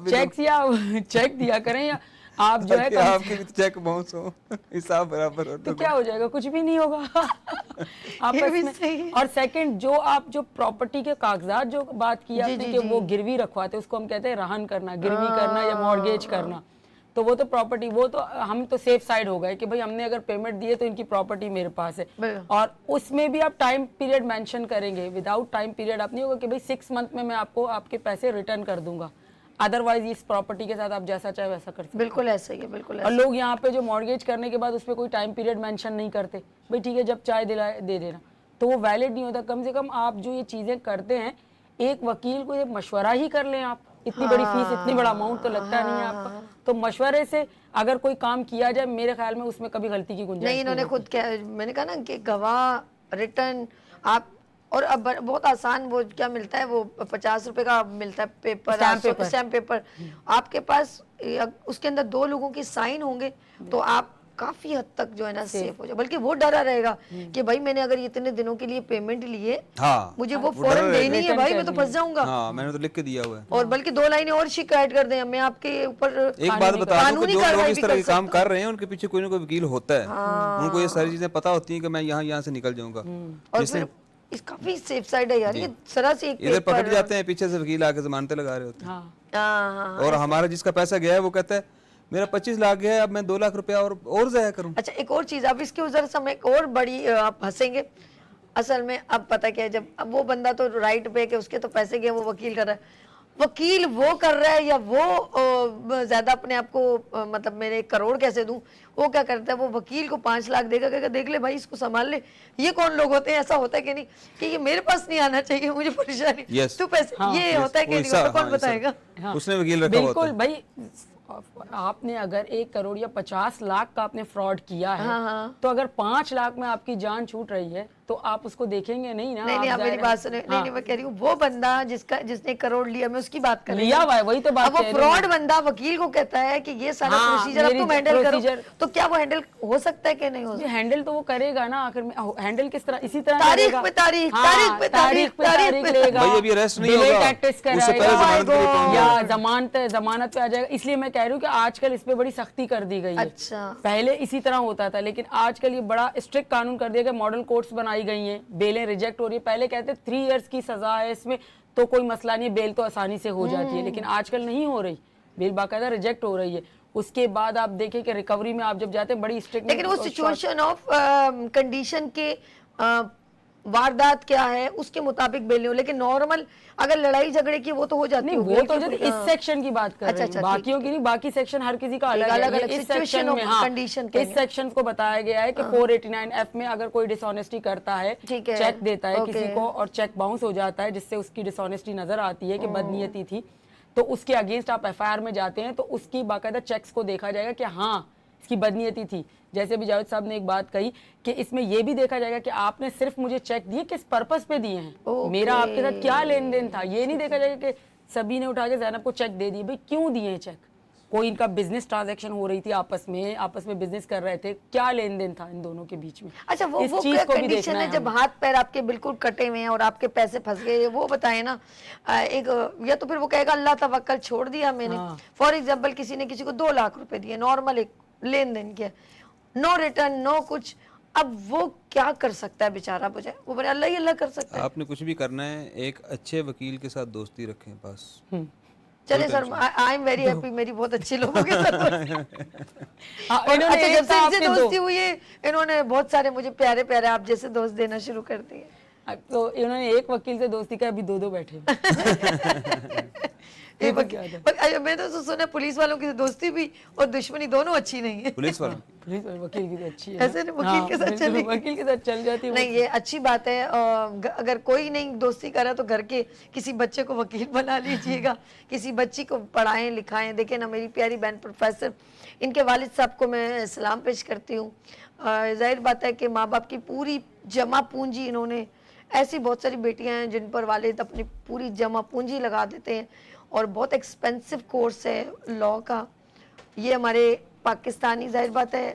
B: चेक या चेक दिया करें, या आप जो है
C: आपके भी चेक बाउंस हो, हिसाब बराबर हो
B: तो क्या हो जाएगा, कुछ भी नहीं होगा। आपस में। और सेकंड, जो आप जो प्रॉपर्टी के कागजात जो बात की आपने कि वो गिरवी रखवाते, उसको हम कहते हैं रहन करना, गिरवी करना या मॉर्गेज करना, तो वो तो प्रॉपर्टी, वो तो हम तो सेफ साइड हो गए कि भाई हमने अगर पेमेंट दी है तो इनकी प्रॉपर्टी मेरे पास है। और उसमें भी आप टाइम पीरियड मेंशन करेंगे, विदाउट टाइम पीरियड आप नहीं होगा कि भाई 6 मंथ में मैं आपको आपके पैसे रिटर्न कर दूंगा, अदरवाइज इस प्रॉपर्टी के साथ आप जैसा चाहे वैसा कर सकते।
A: बिल्कुल ऐसा ही है, बिल्कुल।
B: और लोग यहाँ पे जो मॉर्गेज करने के बाद उस पर कोई टाइम पीरियड मेंशन नहीं करते, भाई ठीक है जब चाहे दिलाए दे देना, तो वो वैलिड नहीं होता। कम से कम आप जो ये चीजें करते हैं, एक वकील को ये मशवरा ही कर लें आप, इतनी बड़ी फीस, इतनी बड़ा अमाउंट तो लगता नहीं है आपका, तो मशवरे से अगर कोई काम किया जाए, मेरे ख्याल में उसमें कभी गलती की गुंजाइश
A: नहीं। इन्होंने खुद क्या, मैंने कहा ना कि गवाह रिटर्न आप, और अब बहुत आसान, वो क्या मिलता है, वो 50 रुपए का मिलता है पेपर, स्टैम्प पेपर आपके पास, उसके अंदर 2 लोगों की साइन होंगे तो आप काफी हद तक जो है ना सेफ हो जाए। बल्कि वो डरा रहेगा कि भाई मैंने अगर इतने दिनों के लिए पेमेंट लिए,
C: हाँ,
A: मुझे वो फौरन देनी है भाई, मैं तो फंस जाऊंगा।
C: हाँ, मैंने तो लिख के दिया हुआ है।
A: और बल्कि 2 लाइनें और शिकायत कर दें, मैं आपके ऊपर
C: एक बात बता दूं कि जो लोग इस तरह के काम कर रहे हैं उनके पीछे कोई ना कोई वकील होता है, उनको ये सारी चीजें पता होती हैं कि मैं यहाँ से निकल जाऊंगा।
A: और फिर इस काफी सेफ साइड है यार, ये जरा से एक
C: इधर पकड़ जाते हैं, पीछे से वकील आके जमानतें लगा रहे होते हैं। और हमारा जिसका पैसा गया है वो कहता है मेरा 25 लाख गया है, अब मैं 2 लाख रुपया और जाया करूं।
A: अच्छा, एक और चीज, अब इसके उधर समय एक और बड़ी, आप हंसेंगे, असल में अब पता क्या है, जब अब वो बंदा तो राइट पे कि उसके तो पैसे गए, वो वकील कर रहा है, वकील वो कर रहा है या वो ज्यादा अपने आप को मतलब मेरे 1 करोड़ कैसे दूं, वो क्या करता है, वो वकील को 5 लाख देगा, कहकर देख ले भाई इसको संभाल ले। ये कौन लोग होते हैं, ऐसा होता है कि नहीं कि ये मेरे पास नहीं आना चाहिए, मुझे परेशानी, तू पैसे, ये होता है कि नहीं होता, कौन बताएगा?
C: उसने वकील रखा होता है।
B: बिल्कुल भाई, आपने अगर 1 करोड़ या 50 लाख का आपने फ्रॉड किया है, तो अगर 5 लाख में आपकी जान छूट रही है तो आप उसको देखेंगे नहीं ना।
A: नहीं, आप मेरी बात सुने। नहीं, मैं कह रही हूँ वो बंदा जिसने 1 करोड़ लिया, मैं उसकी बात कर रही
B: लिया हुआ है, वही तो बात
A: है। वो फ्रॉड बंदा वकील को कहता है कि ये सारा प्रोसीजर अब तुम हैंडल करो, तो क्या वो हैंडल हो सकता है कि नहीं हो सकता?
B: हैंडल तो वो करेगा ना, आखिर में हैंडल किस तरह, इसी तरह
A: तारीख पे तारीख
B: लेगा,
C: भाई अभी अरेस्ट नहीं होगा, उससे पहले
B: या जमानत पे आ जाएगा। इसलिए मैं कह रही हूँ कि आजकल इस पे बड़ी सख्ती कर दी गई है।
A: अच्छा,
B: पहले इसी तरह होता था, लेकिन आजकल ये बड़ा स्ट्रिक्ट कानून कर दिया गया, मॉडल कोर्ट्स बनाई गई हैं, बेलें रिजेक्ट हो रही है। पहले कहते 3 इयर्स की सजा है इसमें, तो कोई मसला नहीं, बेल तो आसानी से हो जाती है, लेकिन आजकल नहीं हो रही, बेल बाकायदा रिजेक्ट हो रही है। उसके बाद आप देखें कि रिकवरी में आप जब जाते हैं बड़ी स्ट्रिक्ट,
A: लेकिन वो सिचुएशन ऑफ कंडीशन के वारदात क्या है उसके मुताबिक बेल हो, लेकिन नॉर्मल अगर लड़ाई झगड़े की वो तो हो जाती
B: नहीं,
A: होगी,
B: वो तो
A: लेकिन
B: इस सेक्शन की बात कर रहे हैं, बाकियों की नहीं, बाकी सेक्शन हर किसी का अलग है।
A: अलग
B: इस सेक्शन में
A: कंडीशन
B: इस सेक्शन को बताया गया है कि 489F में अगर कोई डिसऑनेस्टी करता है, चेक देता है किसी को और चेक बाउंस हो जाता है जिससे उसकी डिसऑनेस्टी नजर आती है कि बदनीयती थी, तो उसके अगेंस्ट आप एफआईआर में जाते हैं तो उसकी बाकायदा चेक्स को देखा जाएगा कि हाँ इसकी बदनीयती थी। जैसे भी जावेद साहब ने एक बात कही कि इसमें ये भी देखा जाएगा कि आपने सिर्फ मुझे चेक दिए किस पर्पस पे दिए हैं, मेरा आपके साथ क्या लेन देन था। ये नहीं देखा जाएगा कि सभी ने उठा के ज़ैनब को चेक दे दिए, भाई क्यों दिए हैं चेक, कोई इनका बिजनेस ट्रांजैक्शन हो रही थी आपस में बिजनेस कर रहे थे, क्या लेन देन था इन दोनों के बीच में।
A: अच्छा वो क्या कंडीशन है जब हाथ पैर आपके बिल्कुल कटे हुए हैं और आपके पैसे फंस गए, वो बताए ना। एक या तो फिर वो कहेगा अल्लाह तवक्कल छोड़ दिया मैंने, फॉर एग्जाम्पल किसी ने किसी को 2 लाख रुपए दिए, नॉर्मल एक लेन देन किया, नो रिटर्न नो कुछ, अब वो क्या कर सकता है बेचारा, मुझे वो बोले अल्लाह ही अल्लाह कर सकता है।
C: आपने कुछ भी करना है, एक अच्छे वकील के साथ दोस्ती रखें बस।
A: चले sir, I am very happy, मेरी बहुत अच्छे लोगों के साथ
B: और
A: अच्छा जब से इनसे दोस्ती हुई है इन्होंने बहुत सारे मुझे प्यारे प्यारे आप जैसे दोस्त देना शुरू कर दिए।
B: तो इन्होंने एक वकील से दोस्ती का, अभी 2 बैठे
A: मैं तो सुना पुलिस वालों की दोस्ती भी और दुश्मनी दोनों अच्छी नहीं है।
C: पुलिस वालों
B: वकील की तो अच्छी है,
A: ऐसे वकील के साथ चली,
B: वकील के साथ चल जाती है।
A: नहीं ये अच्छी बात है। अगर कोई नहीं दोस्ती करा तो घर के किसी बच्चे को वकील बना लीजिएगा, किसी बच्ची को पढ़ाएं लिखाएं। देखें ना मेरी प्यारी बहन प्रोफेसर, इनके वालिद साहब को मैं सलाम पेश करती हूँ। जाहिर बात है कि माँ बाप की पूरी जमा पूंजी इन्होंने, ऐसी बहुत सारी बेटियां हैं जिन पर वालिद अपनी पूरी जमा पूंजी लगा देते हैं और बहुत एक्सपेंसिव कोर्स है लॉ का। ये हमारे पाकिस्तानी, जाहिर बात है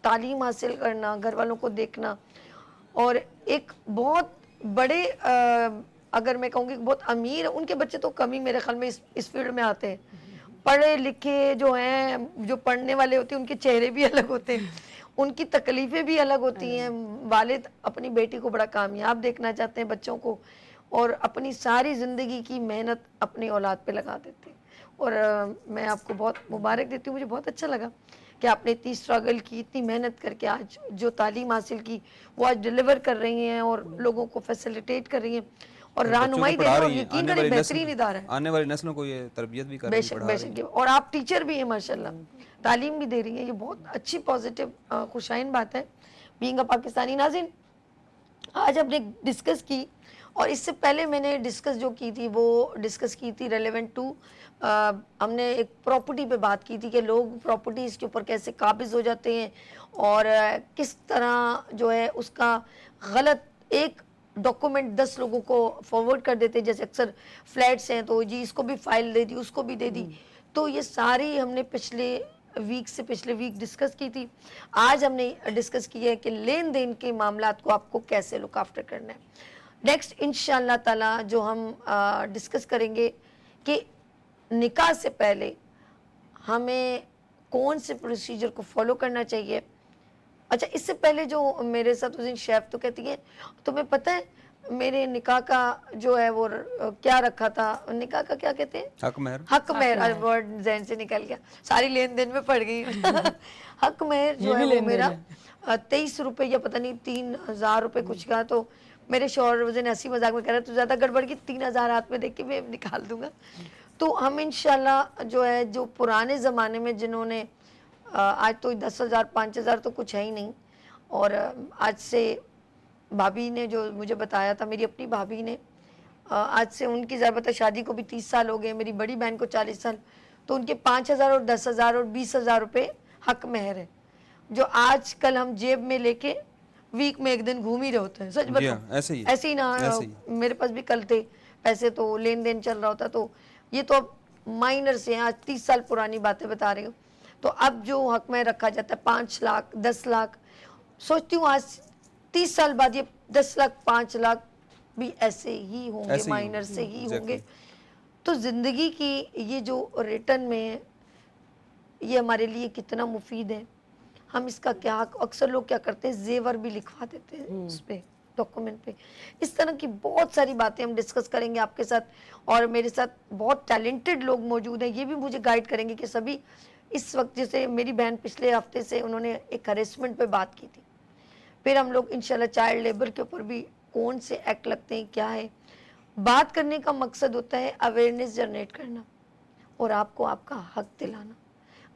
A: तालीम हासिल करना, घर वालों को देखना, और एक बहुत बड़े अगर मैं कहूँगी बहुत अमीर, उनके बच्चे तो कम ही मेरे ख्याल में इस फील्ड में आते हैं। पढ़े लिखे जो हैं, जो पढ़ने वाले होते हैं, उनके चेहरे भी अलग होते हैं, उनकी तकलीफ़ें भी अलग होती हैं। वालिद अपनी बेटी को बड़ा कामयाब देखना चाहते हैं, बच्चों को, और अपनी सारी ज़िंदगी की मेहनत अपनी औलाद पे लगा देते हैं। और मैं आपको बहुत मुबारक देती हूँ, मुझे बहुत अच्छा लगा कि आपने इतनी स्ट्रगल की, इतनी मेहनत करके आज जो तालीम हासिल की वो आज डिलीवर कर रही हैं और लोगों को फैसिलिटेट कर रही हैं और रहनुमाई दे रही हैं। और यकीन करें बेहतरीन इदारा है,
C: आने वाली नस्लों को ये तरबियत भी कर रही है, पढ़ा रही है।
A: और आप टीचर भी हैं माशाल्लाह, तालीम भी दे रही हैं, ये बहुत अच्छी पॉजिटिव खुशाइन बात है बीइंग अ पाकिस्तानी। नाज़रीन, आज हमने डिस्कस की, और इससे पहले मैंने डिस्कस जो की थी वो डिस्कस की थी रेलेवेंट टू, हमने एक प्रॉपर्टी पे बात की थी कि लोग प्रॉपर्टीज़ के ऊपर कैसे काबिज हो जाते हैं और किस तरह जो है उसका गलत एक डॉक्यूमेंट 10 लोगों को फॉरवर्ड कर देते हैं। जैसे अक्सर फ्लैट्स हैं तो जी इसको भी फाइल दे दी, उसको भी दे दी। तो ये सारी हमने पिछले वीक डिस्कस की थी। आज हमने डिस्कस किया है कि लेन देन के मामलात को आपको कैसे लुक आफ्टर करना है। नेक्स्ट इंशाअल्लाह ताला जो हम डिस्कस करेंगे कि निकाह से पहले हमें कौन से प्रोसीजर को फॉलो करना चाहिए। अच्छा, इससे पहले जो मेरे साथ उस दिन शेफ तो कहती है, तुम्हें पता है मेरे निकाह का जो है वो क्या रखा था, निकाह का क्या कहते हैं,
C: हक महर।
A: हक महर, वर्ड ज़हन से निकल गया, सारी लेन देन में पड़ गई हक महर जो है वो मेरा 23 रुपये या पता नहीं 3000 रुपये कुछ का। तो मेरे शौहर उस दिन हंसी मजाक में कह रहे तू ज़्यादा गड़बड़ की, 3000 हाथ में देख के मैं निकाल दूंगा। तो हम इंशाल्लाह जो है, जो पुराने ज़माने में जिन्होंने आज तो 10,000 5,000 तो कुछ है ही नहीं, और आज से भाभी ने जो मुझे बताया था, मेरी अपनी भाभी ने, आज से उनकी ज़्यादा शादी को भी 30 साल हो गए, मेरी बड़ी बहन को 40 साल, तो उनके 5,000 और 10,000 और 20,000 रुपये हक महर है, जो आज कल हम जेब में लेके वीक में एक दिन घूम ही रहे होते हैं। सच बताओ, ऐसे ही ना, मेरे पास भी कल थे पैसे, तो लेन देन चल रहा होता। तो ये तो अब माइनर से आज 30 साल पुरानी बातें बता रही हूँ। तो अब जो हक में रखा जाता है 5 लाख 10 लाख, सोचती हूँ आज 30 साल बाद ये 10 लाख 5 लाख भी ऐसे ही होंगे, माइनर से ही होंगे। तो ज़िंदगी की ये जो रिटर्न में है, ये हमारे लिए कितना मुफीद है। हम इसका क्या, अक्सर लोग क्या करते हैं, जेवर भी लिखवा देते हैं उस पर, डॉक्यूमेंट पे। इस तरह की बहुत सारी बातें हम डिस्कस करेंगे आपके साथ, और मेरे साथ बहुत टैलेंटेड लोग मौजूद हैं, ये भी मुझे गाइड करेंगे कि सभी इस वक्त, जैसे मेरी बहन पिछले हफ्ते से उन्होंने एक हरेसमेंट पे बात की थी, फिर हम लोग इंशाल्लाह चाइल्ड लेबर के ऊपर भी कौन से एक्ट लगते हैं, क्या है। बात करने का मकसद होता है अवेयरनेस जनरेट करना और आपको आपका हक दिलाना,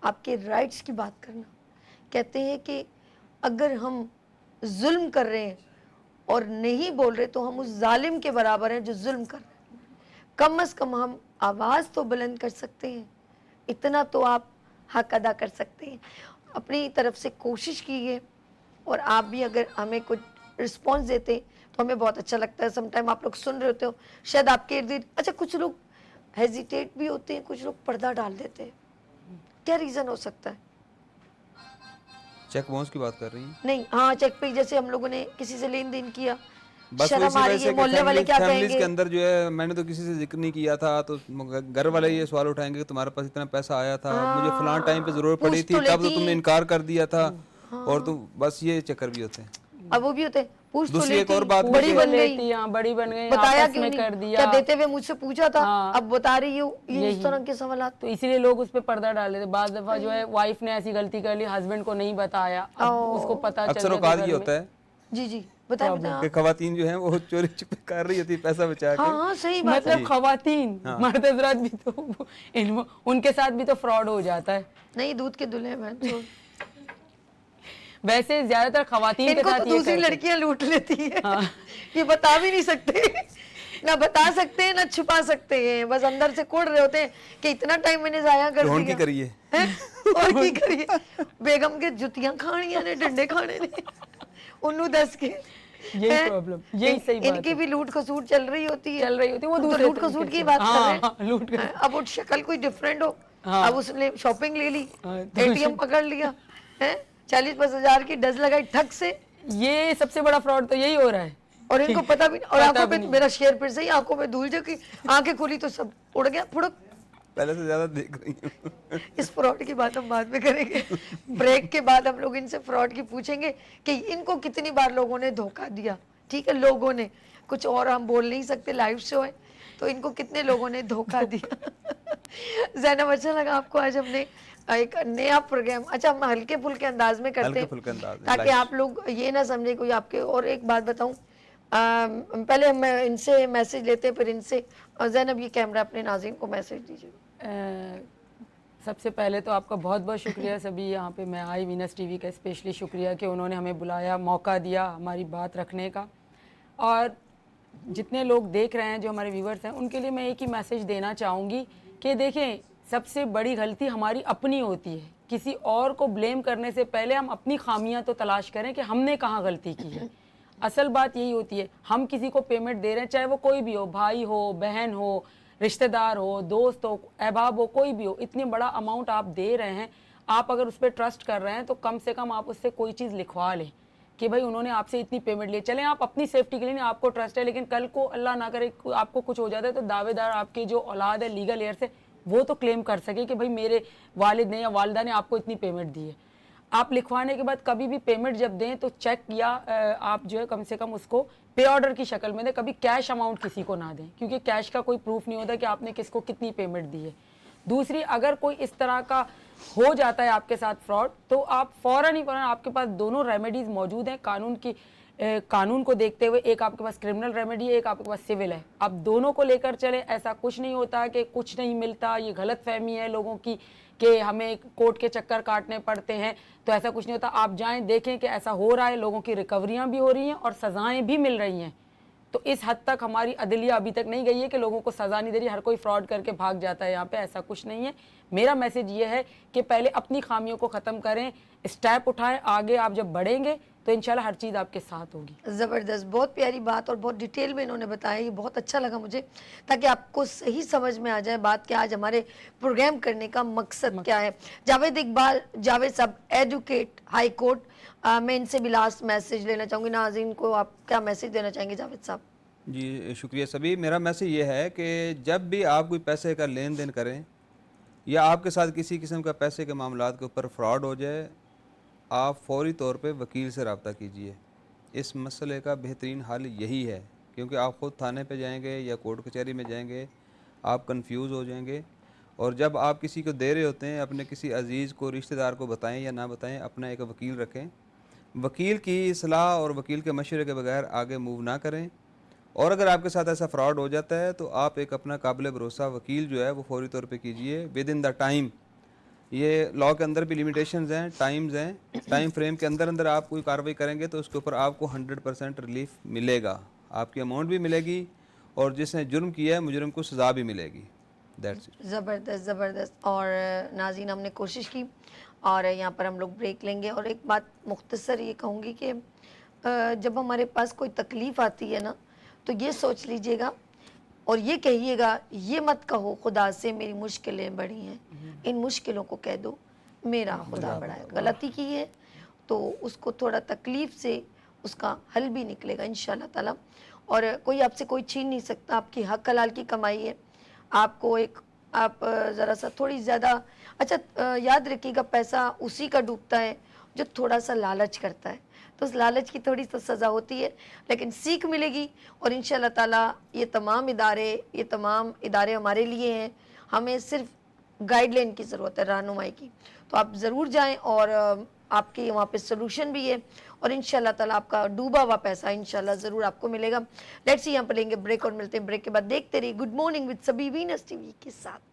A: आपके राइट्स की बात करना। कहते हैं कि अगर हम जुल्म कर रहे हैं और नहीं बोल रहे तो हम उस जालिम के बराबर हैं जो जुल्म कर रहे हैं। कम से कम हम आवाज़ तो बुलंद कर सकते हैं, इतना तो आप हक अदा कर सकते हैं। अपनी तरफ से कोशिश कीजिए और आप भी अगर हमें कुछ रिस्पॉन्स देते तो हमें बहुत अच्छा लगता है। समटाइम आप लोग सुन रहे होते हो, शायद आपके इर्द गिर्द, अच्छा कुछ लोग हेजिटेट भी होते हैं, कुछ लोग पर्दा डाल देते हैं, क्या रीज़न हो सकता है?
C: चेक बाउंस की बात कर रही हैं?
A: नहीं, हाँ चेक पे जैसे हम लोगों ने किसी से लेन देन किया,
C: बस
A: शर्म
C: इसी
A: आ
C: वजह
A: रही
C: से
A: है,
C: कि
A: मोहल्ले वाले क्या
C: फैमिलीज
A: कहेंगे।
C: के अंदर जो है, मैंने तो किसी से जिक्र नहीं किया था, तो घर वाले ये सवाल उठाएंगे कि तुम्हारे पास इतना पैसा आया था, मुझे फलां टाइम पे जरूरत पड़ी
A: पूछ
C: थी,
A: तो
C: तब तो
A: लेती
C: तुमने
A: हैं।
C: इनकार कर दिया था, और तुम बस ये चक्कर भी होते हैं।
A: अब वो भी होते हैं, पूछ तो
C: दूसरी एक
A: लेती,
C: और बात
A: बड़ी
C: मुझे-
A: बन गई,
B: लेती, हाँ बड़ी बन गई,
A: बताया
B: आपस
A: क्यों
B: में
A: नहीं,
B: कर दिया।
A: क्या देते हुए मुझसे पूछा था,
B: हाँ।
A: अब बता रही हूँ, ये इस
B: यही।
A: तरह के सवाल।
B: तो इसीलिए लोग उस पर पर्दा डाल देते। बाद दफा जो है वाइफ ने ऐसी गलती कर ली, हस्बैंड को नहीं बताया, अब उसको पता चल
C: अक्सर
B: गया
C: औकात
B: तो
C: ये
B: घर
C: होता
B: में-
C: है
A: जी जी बताएं बताएं
C: कि खवातीन जो हैं वो चोरी छुपे कर रही होती है पैसा बचा
A: हाँ
C: के।
A: हाँ सही बात है।
B: मतलब खवातीन, मर्द हजरात भी तो उनके साथ भी तो फ्रॉड हो जाता है।
A: नहीं, दूध के दुल्हे बहन तो
B: वैसे ज्यादातर खवातीन के
A: इनको
B: साथ
A: तो
B: ये
A: दूसरी
B: करते हैं।
A: लड़कियां लूट लेती है।
B: हाँ।
A: ये बता भी नहीं सकते, ना बता सकते हैं ना छुपा सकते हैं, बस अंदर से कोड़ रहे होते हैं कि इतना टाइम मैंने जाया कर
C: रोहन
A: दिया
C: की करिए।
A: हैं? और की करिए, बेगम के जुतियां खानियां ने, डंडे खाने ने, उन्नू दस के
B: यही
A: हैं?
B: प्रॉब्लम, यही सही बात
A: इनकी
B: है।
A: भी लूट खसूट चल रही होती है,
B: चल रही होती है, वो
A: हम तो
B: दूसरे
A: लूट
B: तरीके
A: खसूट
B: से।
A: की बात कर रहे
B: हाँ, लूट
A: हैं। अब वो शक्ल कोई डिफरेंट हो,
B: हाँ।
A: अब उसने शॉपिंग ले ली,
B: हाँ,
A: एटीएम पकड़ लिया है, 40-50 हजार की डज लगाई ठग से,
B: ये सबसे बड़ा फ्रॉड तो यही हो रहा है।
A: और इनको पता भी नहीं, और
B: पता
A: आंखों
B: भी
A: पे
B: नहीं।
A: मेरा शेर फिर से ही आंखों में धूल की आंखें खुली तो सब उड़ गया फुड़क।
C: पहले से ज्यादा देख रही हूँ।
A: इस फ्रॉड की बात हम बाद में करेंगे, ब्रेक के बाद हम लोग इनसे फ्रॉड की पूछेंगे कि इनको कितनी बार लोगों ने धोखा दिया। ठीक है, लोगों ने, कुछ और हम बोल नहीं सकते, लाइव शो है, तो इनको कितने लोगों ने धोखा दिया। ज़ैनब, अच्छा लगा आपको आज हमने एक नया प्रोग्राम, अच्छा हम हल्के फुल्के अंदाज में करते
C: हल्के फुल्के अंदाज
A: हैं
C: में,
A: ताकि आप लोग ये ना समझे कोई आपके। और एक बात बताऊं, पहले हम इनसे मैसेज लेते हैं फिर इनसे। ज़ैनब ये कैमरा अपने नाज़रीन को मैसेज दीजिए।
B: सबसे पहले तो आपका बहुत बहुत शुक्रिया सभी, यहाँ पे मैं आई वीनस टीवी का स्पेशली शुक्रिया कि उन्होंने हमें बुलाया, मौका दिया हमारी बात रखने का। और जितने लोग देख रहे हैं, जो हमारे व्यूवर्स हैं, उनके लिए मैं एक ही मैसेज देना चाहूँगी कि देखें, सबसे बड़ी गलती हमारी अपनी होती है। किसी और को ब्लेम करने से पहले हम अपनी खामियां तो तलाश करें कि हमने कहाँ गलती की है। असल बात यही होती है, हम किसी को पेमेंट दे रहे हैं, चाहे वो कोई भी हो, भाई हो, बहन हो, रिश्तेदार हो, दोस्त हो, अहबाब हो, कोई भी हो, इतनी बड़ा अमाउंट आप दे रहे हैं, आप अगर उस पर ट्रस्ट कर रहे हैं तो कम से कम आप उससे कोई चीज़ लिखवा लें कि भाई उन्होंने आपसे इतनी पेमेंट ली। चलें आप अपनी सेफ्टी के लिए नहीं, आपको ट्रस्ट है, लेकिन कल को अल्लाह ना करे आपको कुछ हो जाता है तो दावेदार आपकी जो औलाद है लीगल एयर से, वो तो क्लेम कर सके कि भाई मेरे वालिद ने या वालिदा ने आपको इतनी पेमेंट दी है। आप लिखवाने के बाद कभी भी पेमेंट जब दें तो चेक या आप जो है कम से कम उसको पे ऑर्डर की शक्ल में दें, कभी कैश अमाउंट किसी को ना दें, क्योंकि कैश का कोई प्रूफ नहीं होता कि आपने किसको कितनी पेमेंट दी है। दूसरी, अगर कोई इस तरह का हो जाता है आपके साथ फ्रॉड, तो आप फ़ौरन ही आपके पास दोनों रेमेडीज़ मौजूद हैं कानून को देखते हुए। एक आपके पास क्रिमिनल रेमेडी है, एक आपके पास सिविल है। आप दोनों को लेकर चले। ऐसा कुछ नहीं होता कि कुछ नहीं मिलता, ये गलत फहमी है लोगों की कि हमें कोर्ट के चक्कर काटने पड़ते हैं, तो ऐसा कुछ नहीं होता। आप जाएं, देखें कि ऐसा हो रहा है, लोगों की रिकवरियां भी हो रही हैं और सज़ाएं भी मिल रही हैं। तो इस हद तक हमारी अदलिया अभी तक नहीं गई है कि लोगों को सज़ा नहीं दे रही, हर कोई फ्रॉड करके भाग जाता है यहाँ पे, ऐसा कुछ नहीं है। मेरा मैसेज ये है कि पहले अपनी खामियों को ख़त्म करें, स्टेप उठाएं, आगे आप जब बढ़ेंगे तो इंशाल्लाह हर चीज़ आपके साथ होगी।
A: ज़बरदस्त, बहुत प्यारी बात और बहुत डिटेल में इन्होंने बताया, ये बहुत अच्छा लगा मुझे, ताकि आपको सही समझ में आ जाए बात कि आज हमारे प्रोग्राम करने का मकसद क्या है। जावेद इकबाल, जावेद साहब, एडवोकेट, हाई कोर्ट, मैं इनसे भी लास्ट मैसेज लेना चाहूँगी। नाज़रीन को आप क्या मैसेज देना चाहेंगे जावेद साहब?
C: जी शुक्रिया सभी। मेरा मैसेज ये है कि जब भी आप कोई पैसे का लेन देन करें या आपके साथ किसी किस्म का पैसे के मामलात के ऊपर फ्रॉड हो जाए, आप फौरी तौर पे वकील से रब्ता कीजिए। इस मसले का बेहतरीन हल यही है, क्योंकि आप ख़ुद थाने पे जाएंगे या कोर्ट कचहरी में जाएंगे, आप कंफ्यूज हो जाएंगे। और जब आप किसी को दे रहे होते हैं, अपने किसी अजीज़ को, रिश्तेदार को बताएं या ना बताएं, अपना एक वकील रखें وکیل کی صلاح اور وکیل کے مشورے کے بغیر آگے موو نہ کریں، اور اگر آپ کے ساتھ ایسا فراڈ ہو جاتا ہے تو آپ ایک اپنا قابل بھروسہ وکیل جو ہے وہ فوری طور پہ کیجئے ود ان دا ٹائم. یہ لاء کے اندر بھی لیمیٹیشنز ہیں، ٹائمز ہیں، ٹائم فریم کے اندر آپ کوئی کارروائی کریں گے تو اس کے اوپر آپ کو 100% ریلیف ملے گا، آپ کی اماؤنٹ بھی ملے گی، اور جس نے جرم کیا ہے مجرم کو سزا بھی ملے گی.
A: زبردست زبردست. اور ناظرین ہم نے کوشش کی، اور یہاں پر ہم لوگ بریک لیں گے. اور ایک بات مختصر یہ کہوں گی کہ جب ہمارے پاس کوئی تکلیف آتی ہے نا تو یہ سوچ لیجئے گا اور یہ کہیے گا، یہ مت کہو خدا سے میری مشکلیں بڑی ہیں، ان مشکلوں کو کہہ دو میرا خدا بڑا ہے. غلطی کی ہے تو اس کو تھوڑا تکلیف سے اس کا حل بھی نکلے گا انشاءاللہ تعالی. اور کوئی آپ سے کوئی چھین نہیں سکتا، آپ کی حق حلال کی کمائی ہے. آپ کو آپ ذرا سا تھوڑی زیادہ اچھا یاد رکھیے گا، پیسہ اسی کا ڈوبتا ہے جو تھوڑا سا لالچ کرتا ہے، تو اس لالچ کی تھوڑی سا سزا ہوتی ہے لیکن سیکھ ملے گی. اور انشاءاللہ تعالی یہ تمام ادارے ہمارے لیے ہیں، ہمیں صرف گائیڈ لائن کی ضرورت ہے، رہنمائی کی. تو آپ ضرور جائیں اور آپ کے وہاں پہ سلوشن بھی ہے، اور انشاءاللہ تعالی آپ کا ڈوبا ہوا پیسہ انشاءاللہ ضرور آپ کو ملے گا. لیٹس یہاں پہ لیں گے بریک اور ملتے ہیں بریک کے بعد. دیکھتے رہیے گڈ مارننگ وتھ سبی وینس ٹی وی کے ساتھ.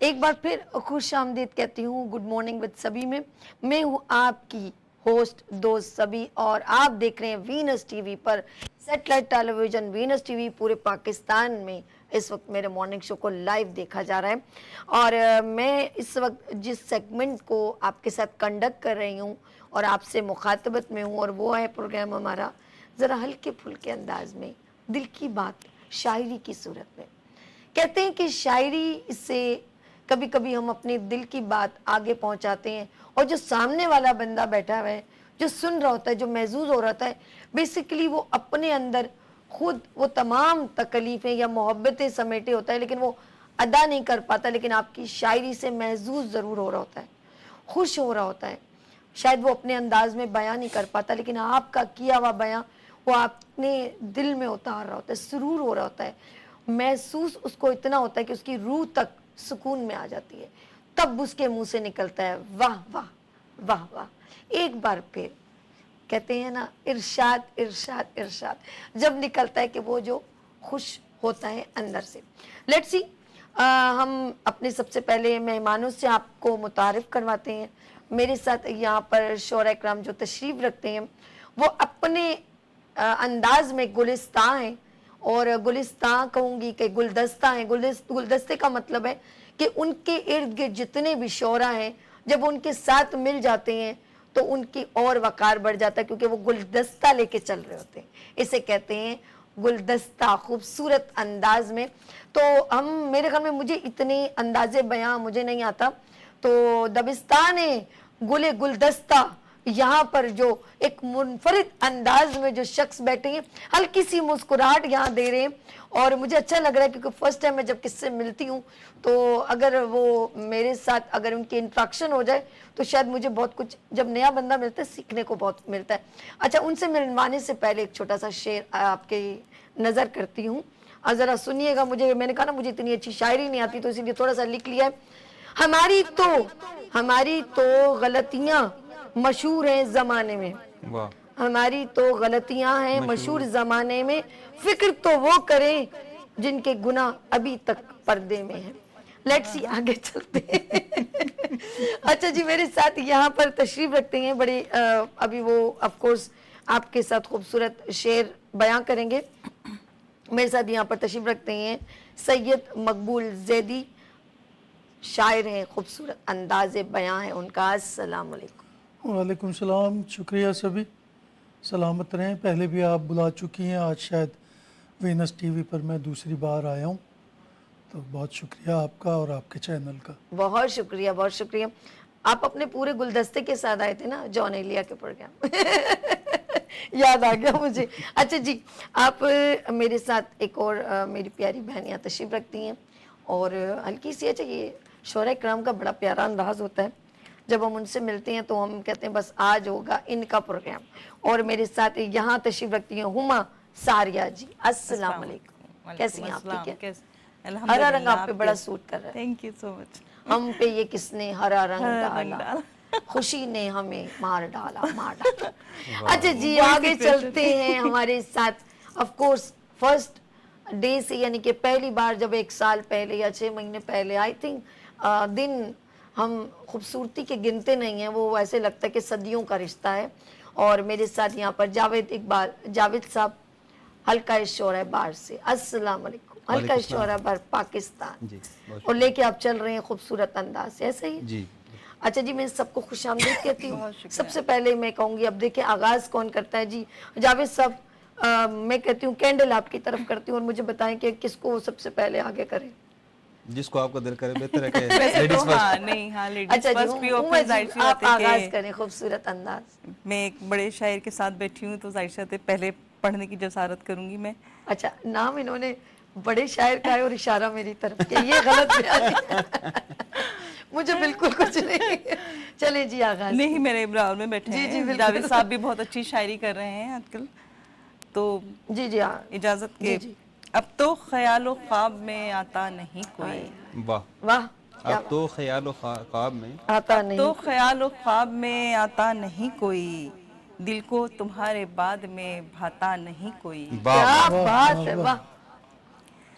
A: ایک بار پھر خوش آمدید کہتی ہوں گڈ مارننگ وتھ سبی میں ہوں آپ کی ہوسٹ دوست سبی، اور آپ دیکھ رہے ہیں وینس ٹی وی پر، سیٹلائٹ ٹیلی ویژن وینس ٹی وی. پورے پاکستان میں اس وقت میرے مارننگ شو کو لائیو دیکھا جا رہا ہے، اور میں اس وقت جس سیگمنٹ کو آپ کے ساتھ کنڈکٹ کر رہی ہوں اور آپ سے مخاطبت میں ہوں، اور وہ ہے پروگرام ہمارا ذرا ہلکے پھلکے انداز میں دل کی بات شاعری کی صورت میں. کہتے ہیں کہ شاعری سے کبھی کبھی ہم اپنے دل کی بات آگے پہنچاتے ہیں، اور جو سامنے والا بندہ بیٹھا ہوا ہے، جو سن رہا ہوتا ہے، جو محظوظ ہو رہا ہے، بیسیکلی وہ اپنے اندر خود وہ تمام تکلیفیں یا محبتیں سمیٹے ہوتا ہے، لیکن وہ ادا نہیں کر پاتا، لیکن آپ کی شاعری سے محظوظ ضرور ہو رہا ہوتا ہے، خوش ہو رہا ہوتا ہے. شاید وہ اپنے انداز میں بیان نہیں کر پاتا، لیکن آپ کا کیا ہوا بیان وہ اپنے دل میں اتار رہا ہوتا ہے، سرور ہو رہا ہوتا ہے، محسوس اس کو اتنا ہوتا ہے کہ اس کی روح تک سکون میں آ جاتی ہے. تب اس کے منہ سے نکلتا ہے واہ واہ واہ واہ. ایک بار پھر کہتے ہیں نا ارشاد ارشاد ارشاد جب نکلتا ہے کہ وہ جو خوش ہوتا ہے اندر سے. لیٹس سی، ہم اپنے سب سے پہلے مہمانوں سے آپ کو متعارف کرواتے ہیں. میرے ساتھ یہاں پر شعراء اکرام جو تشریف رکھتے ہیں وہ اپنے انداز میں گلستاں ہیں، اور گلستاں کہوں گی کہ گلدستہ ہیں. گلدستے کا مطلب ہے کہ ان کے ارد گرد جتنے بھی شعراء ہیں جب ان کے ساتھ مل جاتے ہیں تو ان کی اور وقار بڑھ جاتا ہے، کیونکہ وہ گلدستہ لے کے چل رہے ہوتے ہیں. اسے کہتے ہیں گلدستہ، خوبصورت انداز میں. تو میرے خیال میں مجھے اتنے انداز بیاں مجھے نہیں آتا، تو دبستان گل گلدستہ یہاں پر جو ایک منفرد انداز میں جو شخص بیٹھے ہیں، ہلکی سی مسکراہٹ یہاں دے رہے ہیں، اور مجھے اچھا لگ رہا ہے کیونکہ فرسٹ ٹائم میں جب کس سے ملتی ہوں تو اگر وہ میرے ساتھ اگر ان کی انٹریکشن ہو جائے تو شاید مجھے بہت کچھ، جب نیا بندہ ملتا ہے سیکھنے کو بہت ملتا ہے. اچھا، ان سے ملوانے سے پہلے ایک چھوٹا سا شعر آپ کی نظر کرتی ہوں، اور ذرا سنیے گا. میں نے کہا نا مجھے اتنی اچھی شاعری نہیں آتی، تو اسی لیے تھوڑا سا لکھ لیا ہے. ہماری تو غلطیاں مشہور ہیں زمانے میں، ہماری تو غلطیاں ہیں مشہور زمانے میں، فکر تو وہ کریں جن کے گناہ ابھی تک پردے میں ہیں. لیٹس سی آگے چلتے ہیں. اچھا جی، میرے ساتھ یہاں پر تشریف رکھتے ہیں بڑے ابھی وہ آف کورس آپ کے ساتھ خوبصورت شعر بیان کریں گے. मेरे साथ यहाँ पर तशरीफ रखते हैं सैयद मकबूल जैदी, शायर हैं, खूबसूरत अंदाज़ बयां है उनका। अस्सलाम वालेकुम।
D: वालेकुम सलाम, शुक्रिया सभी, सलामत रहें। पहले भी आप बुला चुकी हैं, आज शायद वीनस टीवी पर मैं दूसरी बार आया हूँ, तो बहुत शुक्रिया आपका और आपके चैनल का।
A: बहुत शुक्रिया, बहुत शुक्रिया। आप अपने पूरे गुलदस्ते के साथ आए थे ना जॉन एलिया के प्रोग्राम याद आ गया मुझे। अच्छा जी, आप मेरे साथ एक और मेरी प्यारी बहन यहाँ तशरीफ रखती हैं और हल्की सी, अच्छा ये शोरा कराम का बड़ा प्यारा अंदाज होता है, जब हम उनसे मिलते हैं तो हम कहते हैं बस आज होगा इनका प्रोग्राम। और मेरे साथ यहाँ तशरीफ रखती हैं हुमा सारिया जी। अस्सलाम वालेकुम, कैसी हैं आप? ठीक है, हरा रंग आप पे बड़ा सूट कर रहा है।
E: Thank you so much.
A: हम पे ये किसने हरा रंग डाला, खुशी ने हमें मार डाला, मार डाला। अच्छा जी, आगे चलते हैं हमारे साथ। ऑफ कोर्स फर्स्ट डे से, यानी कि पहली बार जब 1 साल पहले या 6 महीने पहले, आई थिंक दिन हम खूबसूरती के गिनते नहीं हैं, वो ऐसे लगता है कि सदियों का रिश्ता है। और मेरे साथ यहाँ पर जावेद इकबाल, जावेद साहब, हल्का शोरा बार से। अस्सलाम वालेकुम। हल्का शोरा बार पाकिस्तान
C: जी,
A: और लेके आप चल रहे हैं खूबसूरत अंदाज से, ऐसा ही?
C: जी।
A: अच्छा जी, मैं सबको खुशामदीद कहती हूँ। सबसे पहले मैं कहूँगी, अब देखिए आगाज कौन करता है जी? जावेद साहब, मैं कहती हूँ कैंडल आपकी तरफ करती हूँ और मुझे बताएं कि किसको सबसे पहले आगे करें।
C: जिसको आपका दिल करे, बेहतर है कि
E: वैसे
C: लेडीज
E: तो हाँ, नहीं हाँ, लेडीज
A: अच्छा
E: फर्स्ट भी ओपन,
A: जी,
E: जाहिर सी
A: आप
E: बात है
A: आगाज
E: कि
A: करें खूबसूरत अंदाज।
E: मैं एक बड़े शायर के साथ बैठी हूँ तो जाहिर सी बात है पहले पढ़ने की जसारत करूंगी मैं।
A: अच्छा, नाम इन्होंने बड़े शायर का है और इशारा मेरी तरफ के, ये गलत बयानी मुझे बिल्कुल कुछ नहीं। चले जी आगाज।
E: नहीं, मेरे बराबर में बैठे
A: जी, जी,
E: हैं
A: बिल्कुल।
E: जावेद साहब भी बहुत अच्छी शायरी कर रहे हैं आजकल, तो
A: जी जी हाँ,
E: इजाजत के।
A: जी, जी।
E: अब तो ख्यालो ख्वाब में आता नहीं कोई,
C: वाह,
A: वाह, क्या
C: अब तो ख्याल ख्वाब में
A: आता नहीं।
E: तो ख्यालो ख्वाब में आता नहीं कोई, दिल को तुम्हारे बाद में भाता नहीं कोई।
A: क्या बात है, वाह।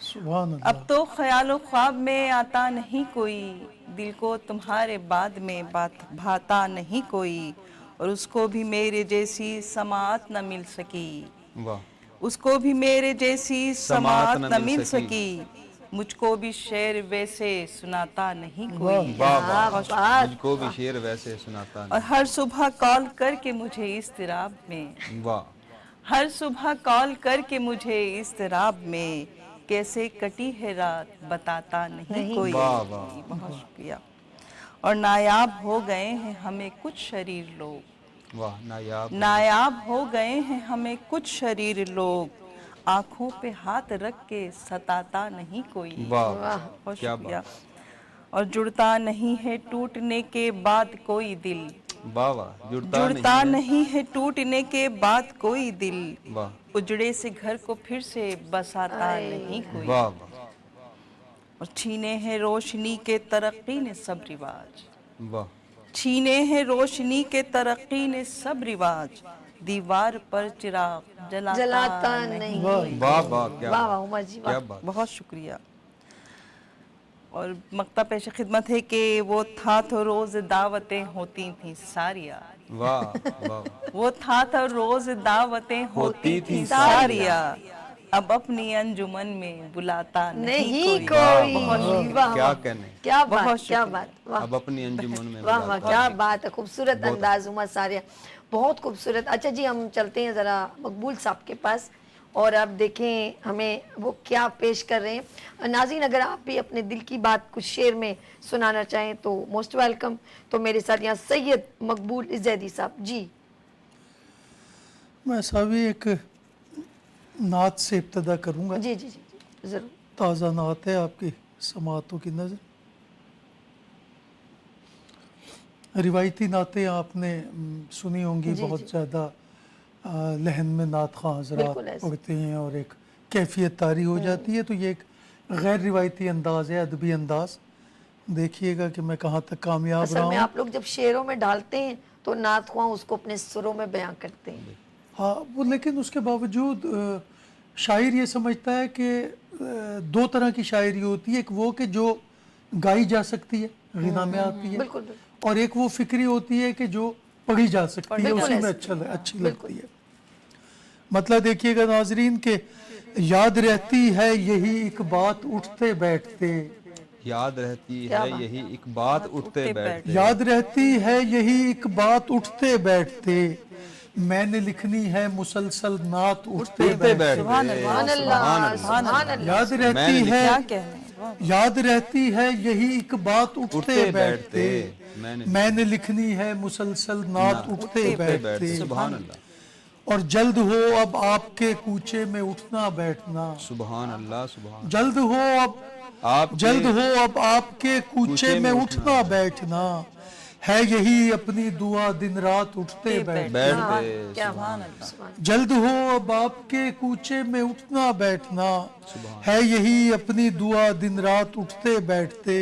D: सुभान अल्लाह।
E: अब तो ख्यालो ख्वाब में आता नहीं कोई, दिल को तुम्हारे बाद में बात भाता नहीं कोई, और उसको भी मेरे जैसी समात न मिल सकी,
C: वाह,
E: उसको भी मेरे जैसी समात न मिल
C: सकी।
E: सकी, मुझको भी शेर वैसे सुनाता नहीं कोई।
C: वाह वाह,
A: बात।
C: मुझको भी शेर वैसे सुनाता
E: और हर सुबह कॉल करके मुझे इज़्तिराब में,
C: नहीं। वाह,
E: हर सुबह कॉल करके मुझे इज़्तिराब में, कैसे कटी है रात बताता नहीं कोई।
C: वाह, वाह।
E: बहुत शुक्रिया। और नायाब हो गए हैं हमें कुछ शरीर लोग,
C: वाह, नायाब
E: नायाब हो गए हैं हमें कुछ शरीर लोग, आंखों पे हाथ रख के सताता नहीं कोई।
C: वाह,
E: बहुत
C: क्या
E: शुक्रिया।
C: बात,
E: और जुड़ता नहीं है टूटने के बाद कोई दिल,
C: वाह वाह,
E: जुड़ता नहीं है टूटने के बाद कोई दिल,
C: वाह,
E: उजड़े से घर को फिर से बसाता नहीं कोई।
C: वाह वाह,
E: और छीने हैं रोशनी के तरक्की ने सब रिवाज,
C: वाह,
E: छीने हैं रोशनी के तरक्की ने सब रिवाज, दीवार पर चिराग जलाता नहीं।
C: वाह वाह, क्या
A: वाह
C: बात,
A: वाह उमर जी,
C: क्या
A: वाह।
C: बात।
E: बहुत शुक्रिया। और मक्ता पेश खिदमत है कि वो था तो रोज दावतें होती थी सारिया,
C: वाह वाह,
E: वो था तो रोज दावतें होती थी सारिया, अब अपनी अंजुमन में बुलाता
A: नहीं
E: कोई।
A: कोई। वाह
C: क्या
A: वाह,
C: कहने,
A: क्या बात,
E: बहुत
A: क्या
E: शुक्रिया।
A: बात, वाह
C: अब अपनी अंजुमन में
A: वाह वाह,
C: बुलाता
A: क्या
C: नहीं।
A: बात है, खूबसूरत अंदाज उमर सारिया, बहुत खूबसूरत। अच्छा जी, हम चलते हैं ज़रा मकबूल साहब के पास और अब देखें हमें वो क्या पेश कर रहे हैं। नाज़रीन, अगर आप भी अपने दिल की बात कुछ शेर में सुनाना चाहें तो मोस्ट वेलकम। तो मेरे साथ यहाँ सैयद मकबूल जैदी साहब जी।
D: मैं सभी एक नात से इब्तदा करूँगा।
A: जी जी जी जी, ज़रूर।
D: ताज़ा नात है आपकी समातों की नज़र। रिवायती नातें आपने सुनी होंगी,
A: जी,
D: बहुत
A: जी।
D: ज़्यादा लहन में नात खां
A: बिल्कुल
D: हज़रात
A: ऐसे।
D: पढ़ते हैं और एक कैफियत तारी हो जाती है। तो ये एक गैर रिवायती अंदाज़ है, अदबी अंदाज़। देखिएगा कि मैं कहाँ तक कामयाब
A: असल
D: रहा
A: में
D: हूँ।
A: आप लोग जब शेरों में डालते हैं तो नात ख्वां उसको अपने सुरों में बयां करते हैं।
D: हाँ, वो लेकिन उसके बावजूद शायर ये समझता है कि दो तरह की शायरी होती है, एक वो कि जो गाई जा सकती है, गिना में आती है,
A: बिल्कुल बिल्कुल।
D: और एक वो फिक्री होती है कि जो पढ़ी जा सकती है,
A: बिल्कुल
D: उसी में
A: ऐसे।
D: अच्छी लगती है। मतलब देखिएगा नाजरीन के याद रहती है यही एक बात उठते बैठते,
C: याद रहती है यही एक बात उठते बैठते,
D: याद रहती है यही एक बात उठते बैठते, मैंने लिखनी है मुसलसल नात उठते
C: उठते
D: बैठते।
C: बैठते,
A: सुभान अल्लाह, सुभान अल्लाह।
D: याद रहती
C: मैंने
D: है,
E: क्या कहने, वाह।
D: याद रहती है यही एक बात उठते
C: उठते
D: बैठते,
C: मैंने
D: मैंने लिखनी है मुसलसल नात उठते
C: बैठते,
D: बैठते।
C: सुभान अल्लाह,
D: और जल्द हो अब आपके कूचे में उठना बैठना,
C: सुभान अल्लाह, सुभान
D: जल्द हो अब
C: आप
D: जल्द हो अब आपके कूचे में उठना बैठना, है यही अपनी दुआ दिन रात उठते बैठते।
C: बैठते,
E: क्या सुभान अल्लाह।
D: जल्द हो अब आपके कूचे में उठना बैठना, है यही अपनी दुआ दिन रात उठते बैठते,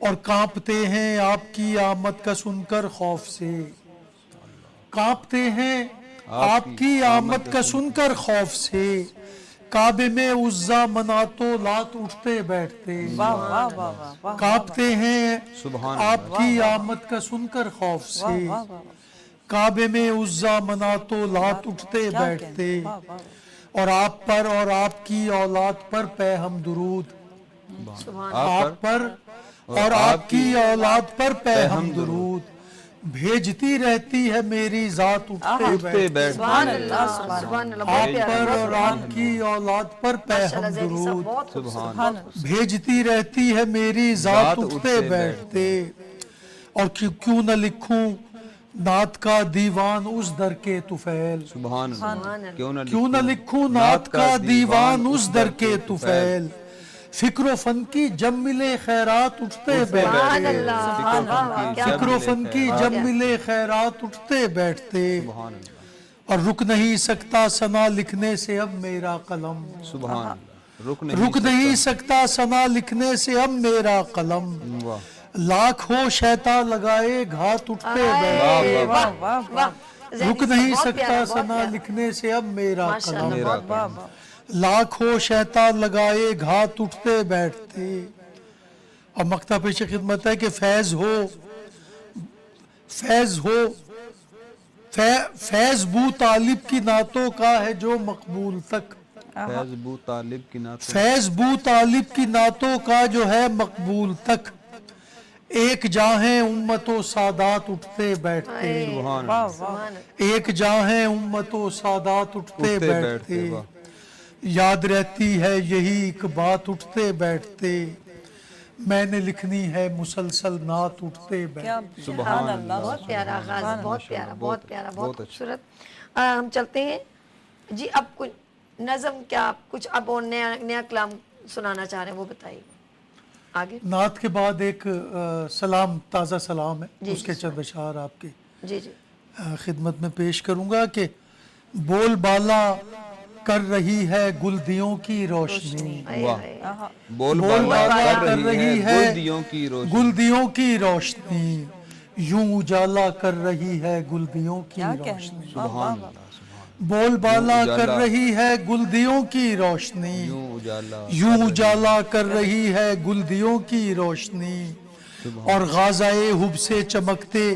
D: और कांपते हैं आपकी आमद का सुनकर खौफ से, कांपते हैं आपकी आमद का सुनकर खौफ से, काबे में उज्जा मनातो लात उठते बैठते।
E: वाह वाह वाह वाह वाह।
D: कांपते हैं
C: सुभान
D: आपकी आमद का सुनकर खौफ से,
E: वाह वाह वाह।
D: काबे में उज्जा मनातो लात उठते
E: क्या
D: बैठते,
E: कहने, वाह वाह।
D: और आप पर और आपकी औलाद पर पे हम दुरूद, आप पर और आपकी औलाद पर पे हम दुरूद, भेजती रहती है मेरी जात उठते
C: उठते
D: बैठते।
C: बैठते,
A: सुभान अल्लाह, सुभान अल्लाह। बहुत
D: आप
A: प्यारा,
D: पर
A: बहुत
D: और
A: प्यारा।
D: आपकी औलाद पर पे
A: माशाल्लाह
D: हम
A: ज़ैदी साहब,
D: दुरूद,
A: बहुत खूबसूरत,
C: सुभान
A: बहुत खूबसूरत।
D: भेजती रहती है मेरी जात उठते बैठते, और क्यों न लिखूं नात का दीवान उस दर के तुफैल,
C: सुभान अल्लाह,
D: क्यों न लिखूं नात का दीवान उस दर के तुफैल, फिक्र फन की जब मिले खैरात उठते
A: सुभान
D: बैठते,
A: अल्लाह, वाह, वाह, क्या
D: फिक्र फन की जब मिले खैरात उठते बैठते,
C: सुभान अल्लाह,
D: और रुक नहीं सकता सना लिखने से अब मेरा कलम,
C: सुभान अल्लाह,
D: रुक नहीं सकता सना लिखने से अब मेरा कलम,
C: वाह,
D: लाख हो शैता लगाए घात उठते बैठते,
E: वाह वाह वाह।
A: ज़ैदी
D: रुक
A: साहब,
D: नहीं
A: बहुत
D: सकता
A: प्यारा, बहुत
D: सना
A: प्यारा।
D: लिखने से अब मेरा
A: माशाल्लाह,
D: कलम,
A: बहुत
E: वाह
A: प्यारा।
E: वाह।
D: लाखों शैतान लगाए घात उठते बैठते। अब मक्ता पेश खिदमत है कि फैज हो, फैज हो, फैज बू तालिब की नातों का है जो मकबूल तक,
C: फैज़ बू तालिब की नात,
D: फैज बू तालिब की नातों का जो है मकबूल तक, एक जाहें उम्मतो सादात उठते बैठते,
C: सुभान
E: वाह
C: अल्लाह,
E: वाह।
D: एक जाहें उम्मतो सादात उठते
C: उठते
D: बैठते,
C: बैठते, वाह,
D: याद रहती है यही एक बात उठते बैठते, मैंने लिखनी है मुसलसल नात उठते
E: क्या
D: बैठते।
E: सुभान अल्लाह।
A: बहुत प्यारा आगाज, बहुत प्यारा, बहुत प्यारा, बहुत
C: बहुत अच्छा।
A: खूबसूरत। हम चलते हैं जी, अब कुछ नज़म, क्या आप कुछ अब और नया नया कलाम सुनाना चाह रहे हैं वो बताइए आगे।
D: नात के बाद एक सलाम, ताज़ा सलाम है,
A: जी,
D: उसके चंद अशार आपकी
A: जी जी।
D: खिदमत में पेश करूंगा कि बोल बाला कर रही है गुलदियों की रोशनी,
A: आए,
C: वाह,
A: आए।
C: बोल
D: बोल
C: बाला
D: बाला
C: कर रही है गुलदियों की रोशनी,
D: गुलदियों की रोशनी, यूं उजाला कर रही है गुलदियों की
E: क्या
D: रोशनी,
E: कहने, वाह वाह वाह।
D: बोल बाला
C: यूं
D: कर
C: उजाला
D: रही है गुलदियों की रोशनी,
C: यूं उजाला,
D: यूं उजाला कर रही है गुलदियों की रोशनी, और गाज़ाए हुब से चमकते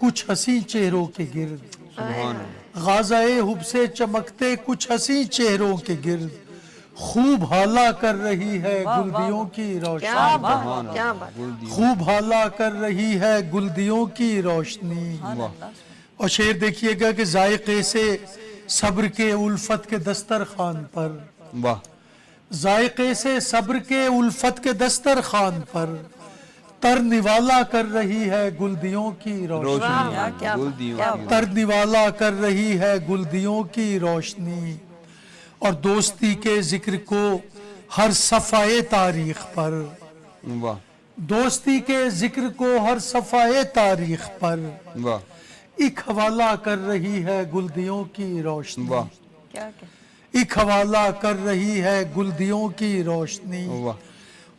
D: कुछ हंसी चेहरों के गिर्द,
C: सुभान अल्लाह,
D: गाज़ाए हुब से चमकते कुछ हंसी चेहरों के गिर्द, खूब हाला कर रही है गुलदियों की
A: क्या
D: रोशनी,
A: बात, क्या बात।
D: खूब हाला कर रही है गुलदियों की रोशनी। और शेर देखिएगा कि जायके से सब्र के उल्फत के दस्तरखान पर,
C: वाह,
D: जायके से सब्र के उल्फत के दस्तरखान पर, तर निवाला कर रही है गुलदियों की रोशनी,
C: रोशनी, गुलदियों की
D: तर निवाला कर रही है गुलदियों की रोशनी, और दोस्ती के जिक्र को हर सफ़ाए तारीख पर,
C: वाह,
D: दोस्ती के जिक्र को हर सफ़ाए तारीख पर,
C: वाह,
D: एक हवाला कर रही है गुलदियों की रोशनी,
C: वाह,
E: क्या कहने,
D: एक हवाला कर रही है गुलदियों की रोशनी।
C: वाह,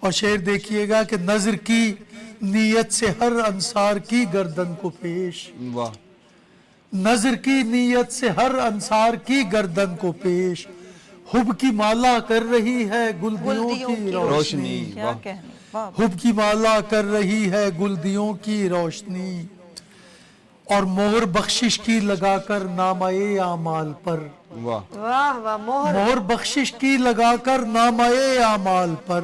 D: और शेर देखिएगा कि नजर की नीयत से हर अंसार की गर्दन को पेश,
C: वाह,
D: नजर की नीयत से हर अंसार की गर्दन को पेश, हुब की माला कर रही है गुलदियों की रोशनी,
C: रोशनी,
E: क्या
C: वाह,
E: कहने, वाह
D: हुब की माला कर रही है गुलदियों की रोशनी, اور مہر بخشش کی لگا کر نامۂ اعمال پر،
C: واہ
A: واہ واہ، موہر
D: مہر بخشش کی لگا کر نامۂ اعمال پر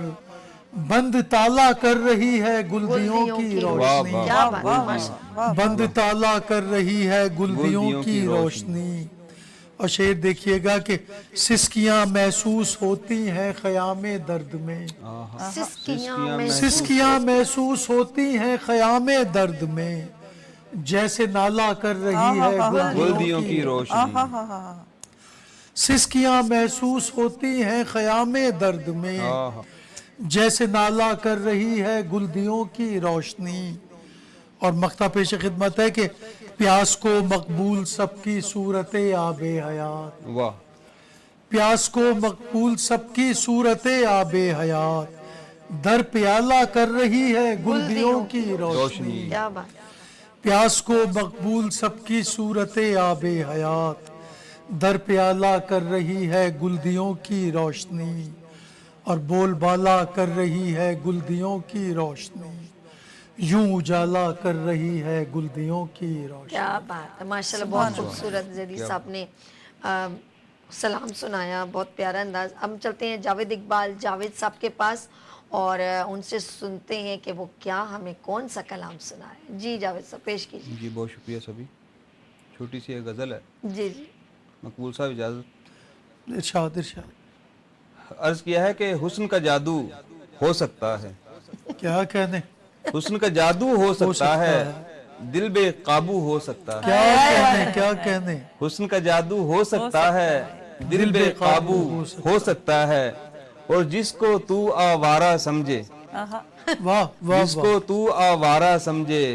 D: بند تالا کر رہی ہے گلدیوں کی روشنی،
C: واہ
A: کیا
C: واہ
A: بات،
D: بند تالا کر رہی ہے گلدیوں کی روشنی۔ اور شعر دیکھیے گا کہ سسکیاں محسوس ہوتی ہیں خیام درد میں،
A: سسکیاں میں
D: سسکیاں محسوس ہوتی ہیں خیام درد میں، جیسے نالا کر رہی ہے
C: گلدیوں کی روشنی،
D: سسکیاں محسوس ہوتی ہیں خیام درد میں، جیسے نالا کر رہی ہے گلدیوں کی روشنی۔ اور مقطع پیش خدمت ہے کہ پیاس کو مقبول سب کی صورت آب حیات،
C: واہ
D: پیاس کو مقبول سب کی صورت آب حیات، در پیالہ کر رہی ہے گلدیوں کی روشنی،
A: کیا بات،
D: پیاس کو مقبول سب کی صورت آب حیات، در پیالہ کر رہی ہے گلدیوں کی روشنی، اور بول بالا کر رہی ہے گلدیوں کی روشنی، یوں اجالا کر رہی ہے گلدیوں کی روشنی۔
A: کیا بات ہے، ماشاءاللہ بہت خوبصورت زیدی صاحب نے سلام سنایا، بہت پیارا انداز۔ ہم چلتے ہیں جاوید اقبال جاوید صاحب کے پاس اور ان سے سنتے ہیں کہ وہ کیا ہمیں کون سا کلام سنا ہے۔ جی جاوید صاحب پیش کیجیے۔
C: جی بہت شکریہ سبھی، چھوٹی سی ایک غزل ہے،
A: جی جی
C: مقبول صاحب اجازت؟
D: ارشاد ارشاد۔
C: عرض کیا ہے کہ حسن کا جادو ہو سکتا ہے،
D: کیا کہنے،
C: حسن کا جادو ہو سکتا ہے، دل بے قابو ہو سکتا ہے،
D: کیا کہنے، کیا کہنے،
C: حسن کا جادو ہو سکتا ہے، دل بے قابو ہو سکتا ہے، اور جس کو تو آوارہ سمجھے،
D: واہ واہ
C: جس کو تو آوارہ سمجھے،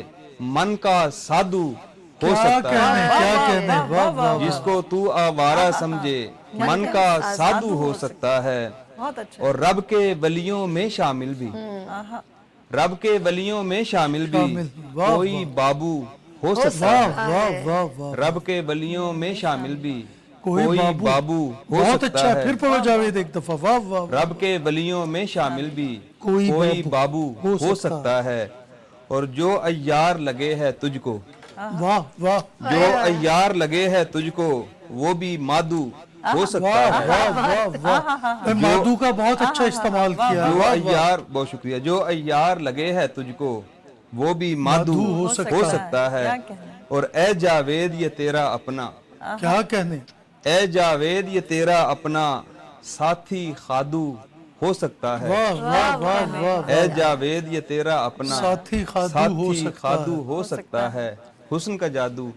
C: من کا سادو ہو
D: کیا
C: سکتا
D: کہنے،
C: ہے،
D: کیا کہنے، واہ واہ
C: جس کو تو آوارہ سمجھے، من کا سادو ہو سکتا ہے،
E: بہت اچھا،
C: اور رب کے ولیوں میں شامل بھی، رب کے ولیوں میں شامل بھی
D: واہ
C: کوئی بابو ہو سکتا
D: واہ
C: ہے،
D: واہ واہ واہ،
C: رب کے ولیوں میں شامل بھی
D: کوئی
C: کوئی بابو ہو
D: بہت
C: سکتا
D: اچھا،
C: ہے،
D: پھر پڑھو جاوید ایک دفعہ، واہ واہ واہ،
C: رب کے ولیوں میں شامل بھی
D: کوئی
C: کوئی
D: بابو
C: بابو
D: ہو
C: ہو سکتا ہے، اور جو ایار لگے ہے تجھ کو،
D: واہ واہ
C: جو ایار لگے ہے تجھ کو، وہ بھی مادو ہو سکتا
D: واہ
C: ہے،
D: واہ واہ واہ، مادو کا بہت اچھا استعمال کیا،
C: جو
D: واہ واہ،
C: ایار، بہت شکریہ، جو ایار لگے ہے تجھ کو، وہ بھی مادو
D: ہو
C: ہو سکتا ہے، اور اے جاوید یہ تیرا اپنا،
D: کیا کہنے،
C: اے جاوید یہ تیرا اپنا، ساتھی خادو ہو سکتا ہے،
D: واہ واہ واہ واہ،
C: اے جاوید یہ تیرا اپنا،
D: ساتھی خادو ہو
C: ساتھی
D: سکتا
C: خادو
D: ہے،
C: ہو سکتا ہے، حسن کا جادو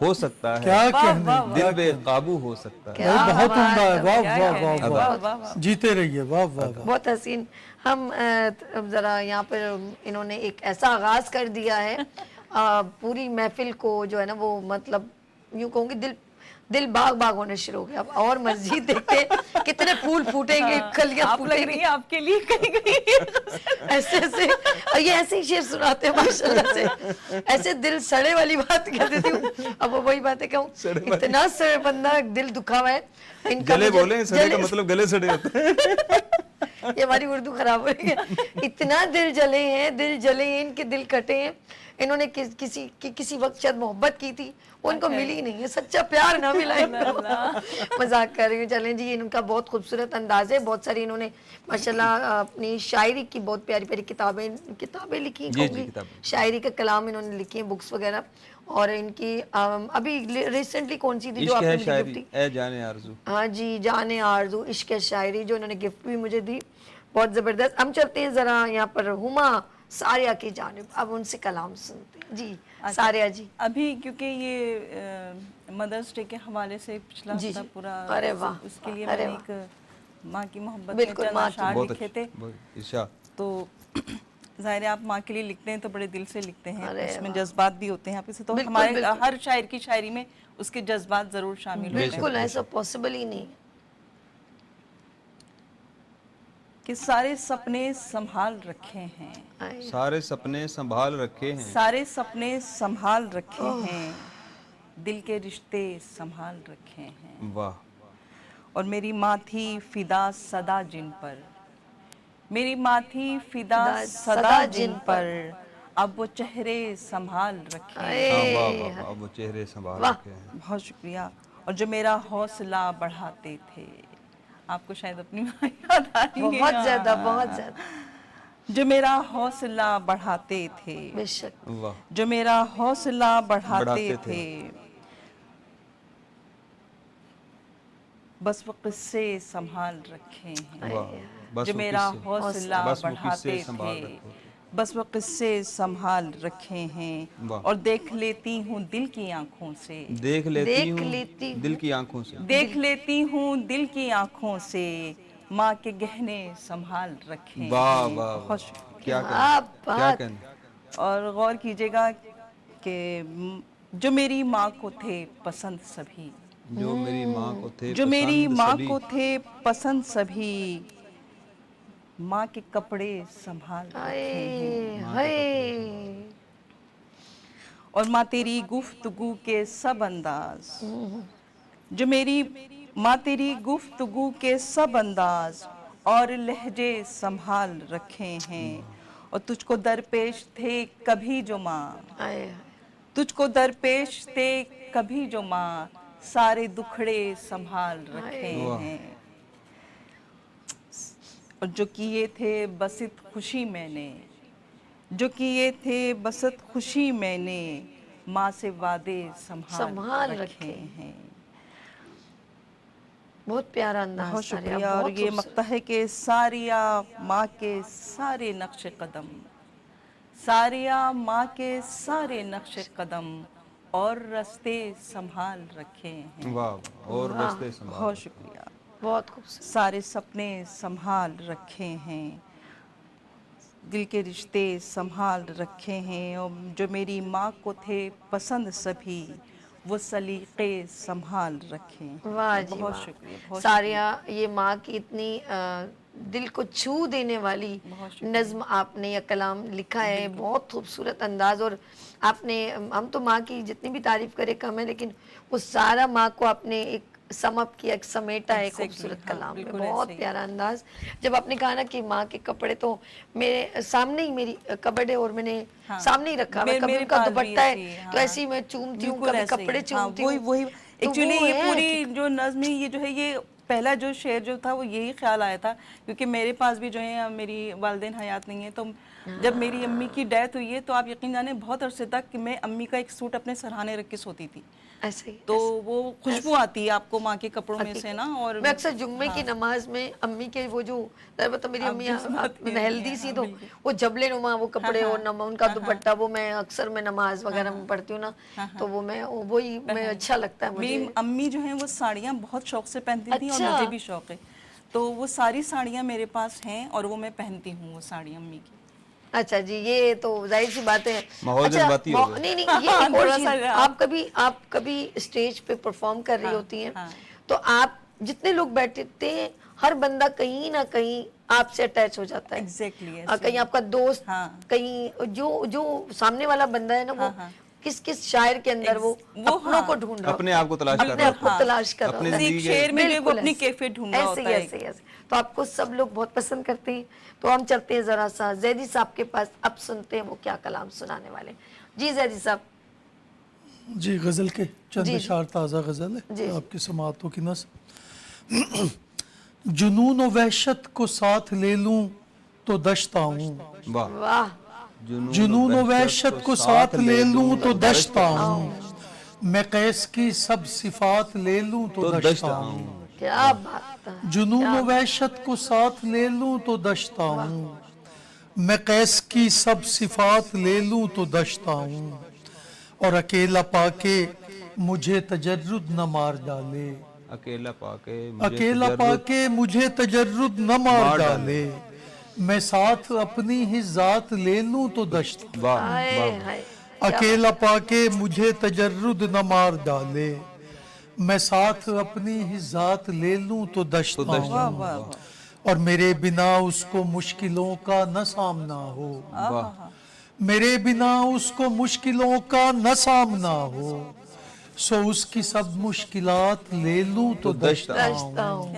C: ہو سکتا ہے،
D: کیا کہنے،
C: دل بے قابو ہو سکتا ہے۔
D: بھائی بہت عمدہ ہے، واہ واہ واہ واہ، جیتے رہیے، واہ واہ واہ،
A: بہت حسین۔ ہم اب ذرا یہاں پر انہوں نے ایک ایسا آغاز کر دیا ہے پوری محفل کو جو ہے نا وہ مطلب یوں کہوں گی دل باغ باغ ہونے شروع ہو گیا۔ اب اور مزید دیکھتے ہیں کتنے پھول پھوٹیں گے، کلیاں
E: آپ لگ
A: پھوٹیں
E: رہی
A: گی،
E: ہیں آپ کے لیے کہیں گئی
A: ایسے ایسے، اور یہ ایسے ہی شعر سناتے ہیں ماشاءاللہ سے، ایسے دل سڑے والی بات کہہ دیتی ہوں۔ اب وہ وہی باتیں کہوں، اتنا سڑے بندہ دل دکھا ہوا ہے ان کا،
C: گلے بولیں، سڑے کا مطلب گلے سڑے ہوتے ہیں۔
A: یہ ہماری اردو خراب ہو رہی ہے، اتنا دل جلے ہیں، دل جلے ہیں، ان کے دل کٹے ہیں، انہوں نے کسی وقت شاید محبت کی تھی، وہ ان کو ملی نہیں ہے، سچا پیار نہ ملا ان کو، مذاق کر رہی ہوں۔ چلیں جی، ان کا بہت خوبصورت انداز ہے، بہت ساری انہوں نے ماشاءاللہ اپنی شاعری کی بہت پیاری پیاری کتابیں لکھی،
C: جی
A: کہوں گی
C: کتابیں،
A: شاعری کا کلام انہوں نے لکھی ہیں، بکس وغیرہ، اور ان کی ابھی ریسنٹلی کون سی تھی جو
C: عشق
A: آپ
C: ہے
A: نے مجھے گفٹ
C: شاعری،
A: دی؟
C: اے جانے آرزو،
A: ہاں جی، جانے آرزو، عشق ہے شاعری، جو انہوں نے گفٹ بھی مجھے دی، بہت زبردست۔ ہم چلتے ہیں ذرا یہاں پر ہما ساریہ کی جانب، اب ان سے کلام سنتے ہیں۔ جی ساریہ جی۔
E: ابھی کیونکہ یہ مدرس ڈے کے حوالے سے پچھلا
A: جی
E: ہفتہ
A: جی،
E: پورا
A: ارے واہ،
E: اس کے لیے میں
A: ارے
E: نے
A: واہ،
E: ایک ماں کی محبت
A: بالکل،
E: میں چند
A: ماں کی
E: اشعار
C: بہت
E: لکھے تھے،
C: بہت ارشاد،
E: تو ظاہر ہے آپ ماں کے لیے لکھتے ہیں تو بڑے دل سے لکھتے ہیں،
A: ارے
E: اس میں
A: واہ،
E: جذبات بھی ہوتے ہیں آپ اسے، تو
A: بالکل،
E: ہمارے
A: بالکل،
E: ہر شاعر کی شاعری میں اس کے جذبات ضرور شامل ہوتے ہیں
A: بالکل ایسا پاسبل ہی نہیں،
E: کہ سارے سپنے سنبھال رکھے ہیں،
C: سارے سپنے سنبھال رکھے ہیں،
E: سارے سپنے سنبھال رکھے ہیں، دل کے رشتے سنبھال رکھے ہیں،
C: واہ،
E: اور میری ماں تھی فدا صدا جن پر، میری ماں تھی فدا صدا جن پر، اب وہ چہرے سنبھال رکھے
C: ہاں واہ واہ واہ، اب وہ چہرے سنبھال رکھے ہیں.
E: بہت شکریہ. اور جو میرا حوصلہ بڑھاتے تھے. آپ کو شاید اپنی ماں یاد آ رہی ہے.
A: بہت زیادہ بہت زیادہ.
E: جو میرا حوصلہ بڑھاتے تھے.
A: بے شک.
C: واہ.
E: جو میرا حوصلہ بڑھاتے تھے. بس وہ قصے سنبھال رکھے ہیں.
C: واہ. بس
E: جو
C: وہ
E: میرا
C: قصے-
E: حوصلہ
C: بس وہ قصے
E: بڑھاتے
C: سنبھال
E: تھے.
C: رکھے.
E: بس وہ قصے سنبھال رکھے ہیں.
C: واہ.
E: اور دیکھ لیتی ہوں دل کی آنکھوں سے.
C: دیکھ لیتی
A: دیکھ
C: ہوں
A: لیتی
C: دل کی آنکھوں سے.
E: دیکھ لیتی ہوں دل کی آنکھوں سے. ماں کے گہنے سنبھال رکھے
C: واہ
E: ہیں.
C: واہ
E: بہت
C: واہ.
E: شکریہ.
C: کیا
A: کیا
C: کہنا کیا
A: بات.
C: کہنا.
E: اور غور کیجیے گا کہ جو میری ماں کو تھے پسند سبھی.
C: جو میری ماں کو تھے
E: جو میری
C: پسند
E: ماں
C: سبھی.
E: کو تھے پسند سبھی. ماں کے کپڑے سنبھال رکھے ہیں.
A: ہائے.
E: اور ماں تیری گفتگو کے سب انداز. جو میری ماں تیری گفتگو کے سب انداز اور لہجے سنبھال رکھے ہیں. اور تجھ کو درپیش تھے کبھی جو ماں.
A: ہائے.
E: تجھ کو درپیش تھے کبھی جو ماں. سارے دکھڑے سنبھال رکھے
C: واہ.
E: ہیں. اور جو کیے تھے بسط خوشی میں نے. جو کیے تھے بسط خوشی میں نے. ماں سے وعدے سنبھال رکھے ہیں.
A: بہت پیارا انداز.
E: بہت
A: ساریہ،
E: شکریہ. اور
A: بہت
E: یہ
A: خوبصورت.
E: مقطع ہے کہ ساریہ ماں کے سارے نقش قدم. ساریہ ماں کے سارے نقش قدم اور رستے سنبھال رکھے ہیں.
C: واہ واہ. اور رستے سنبھال.
E: بہت شکریہ.
A: بہت خوبصورت.
E: سارے سپنے سنبھال رکھے ہیں. دل کے رشتے سنبھال رکھے ہیں. اور جو میری ماں کو تھے پسند سبھی. وہ سلیقے سنبھال رکھے ہیں.
A: واہ جی
E: بہت
A: واہ.
E: شکریہ. بہت
A: ساریہ، یہ ماں کی اتنی دل کو چھو دینے والی نظم آپ نے یا کلام لکھا ہے. بہت خوبصورت انداز. اور آپ نے، ہم تو ماں کی جتنی بھی تعریف کرے کم ہے، لیکن وہ سارا ماں کو آپ نے ایک سم اپ کیا، ایک سمیٹا ہے خوبصورت کلام میں. بہت پیارا انداز. جب آپ نے کہا نا کہ ماں کے کپڑے، تو میرے سامنے ہی میری کبڈ ہے اور میں نے سامنے ہی رکھا. میں کبھی ان کا دوپٹہ ہے تو ایسے ہی میں چومتی ہوں، کبھی کپڑے چومتی ہوں.
E: وہی ایکچولی
A: وہ
E: یہ
A: ہے
E: پوری جو نظم ہے، یہ جو ہے، یہ پہلا جو شعر جو تھا وہ یہی خیال آیا تھا. کیونکہ میرے پاس بھی جو ہے میری والدین حیات نہیں ہیں، تو جب میری امی کی ڈیتھ ہوئی ہے تو آپ یقین جانیں بہت عرصے تک کہ میں امی کا ایک سوٹ اپنے سرہانے رکھ کے سوتی تھی.
A: ایسے ہی.
E: تو وہ خوشبو آتی ہے آپ کو ماں کے کپڑوں میں سے نا. اور
A: میں اکثر جمعے کی نماز میں امی کے وہ جو میری امی ہیلدی سی، تو وہ جبلے نما وہ کپڑے اور ان کا دوپٹہ، وہ میں اکثر میں نماز وغیرہ میں پڑھتی ہوں نا، تو وہ وہی میں اچھا لگتا ہے مجھے.
E: میری امی جو ہیں وہ ساڑیاں بہت شوق سے پہنتی تھیں اور مجھے بھی شوق ہے. تو وہ ساری ساڑیاں میرے پاس ہیں اور وہ میں پہنتی ہوں وہ ساڑیاں امی کی.
A: اچھا جی، یہ تو ظاہر سی بات ہے.
C: ماحول جذباتی ہو گیا.
A: نہیں، یہ ایک اور چیز، آپ کبھی اسٹیج پہ پرفارم کر رہی ہوتی ہیں تو آپ جتنے لوگ بیٹھتے ہیں، ہر بندہ کہیں نہ کہیں آپ سے اٹیچ ہو جاتا ہے.
E: ایگزیکٹلی.
A: کہیں آپ کا دوست، کہیں جو سامنے والا بندہ ہے نا، وہ کس شاعر کے اندر وہ اپنوں کو ڈھونڈ رہا،
C: اپنے آپ کو تلاش کر رہا
A: اپنے آپ کو تلاش کر رہا ہے.
E: ایک شعر میں جو اپنی کیفیت ڈھونڈ رہا ہوتا ہے.
A: ایسے تو آپ کو سب لوگ بہت پسند کرتے ہیں. تو ہم چلتے ہیں ذرا سا زیدی صاحب کے پاس، اب سنتے ہیں وہ کیا کلام سنانے والے. جی زیدی صاحب.
D: جی، غزل کے چند اشعار، تازہ غزل ہے آپ کی سماعتوں کی نظم. جنون و وحشت کو ساتھ لے لوں تو دشتا ہوں.
A: واہ.
D: جنون و وحشت کو ساتھ لے لوں تو دشتا ہوں. میں قیس کی سب صفات لے لوں تو دشتا ہوں.
A: کیا بات ہے.
D: جنون و وحشت کو ساتھ لے لوں تو دشتا ہوں. میں قیس کی سب صفات لے لوں تو دشتا ہوں. اور اکیلا پا کے مجھے تجرد نہ مار ڈالے.
C: اکیلا پا کے
D: مجھے تجرد نہ مار ڈالے. میں ساتھ اپنی ہی ذات لے لوں تو دشتا ہوں. اکیلا پا کے مجھے تجرد نہ مار ڈالے. میں ساتھ اپنی ہی ذات لے لوں تو دشتا ہوں. اور میرے بنا اس کو مشکلوں کا نہ سامنا ہو. میرے بنا اس کو مشکلوں کا نہ سامنا ہو. سو اس کی سب مشکلات لے لوں تو دشتا ہوں.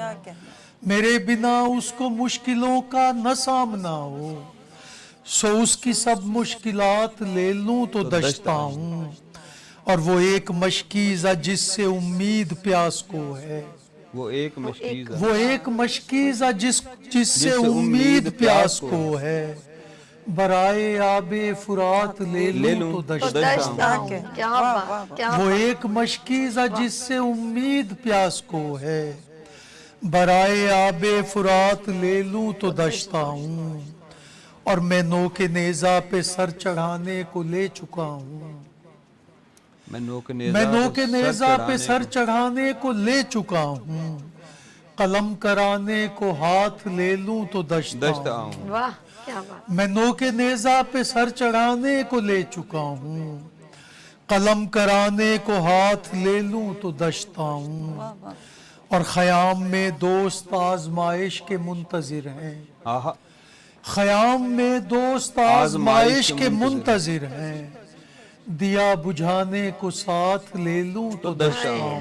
D: میرے بنا اس کو مشکلوں کا نہ سامنا ہو. सो उसकी सब मुश्किलात ले लूं तो दशता हूँ, और वो एक मशकीज़ा जिससे उम्मीद प्यास को है,
C: वो एक मशकीज़ा
D: वो एक मशकीज़ा जिससे उम्मीद प्यास को है, बराए आबे फुरात ले लूं तो
A: तो
D: दशता
A: दशता
D: हूँ।
A: हूँ। क्या बात, क्या
D: वो एक मशकीज़ा जिससे उम्मीद प्यास को है, बराए आबे फुरात ले लूं तो दशता हूँ, और मैं नो के नेज़ा पे सर चढ़ाने को ले चुका हूँ,
C: मैं नो के
D: नेज़ा पे सर चढ़ाने को ले चुका हूँ, कलम कराने को हाथ ले लूं तो दशता हूँ।
C: हूँ।
A: वाह, क्या बात।
D: मैं नो के नेज़ा पे सर चढ़ाने को ले चुका हूँ, कलम कराने को हाथ ले लूं तो दशता हूँ, और ख़याम में दोस्त आजमाइश के मुंतज़िर हैं,
C: आहा,
D: ख़याम में दोस्त आजमाइश के मुंतज़िर हैं, दिया बुझाने को साथ ले लूं तो दशता हूँ।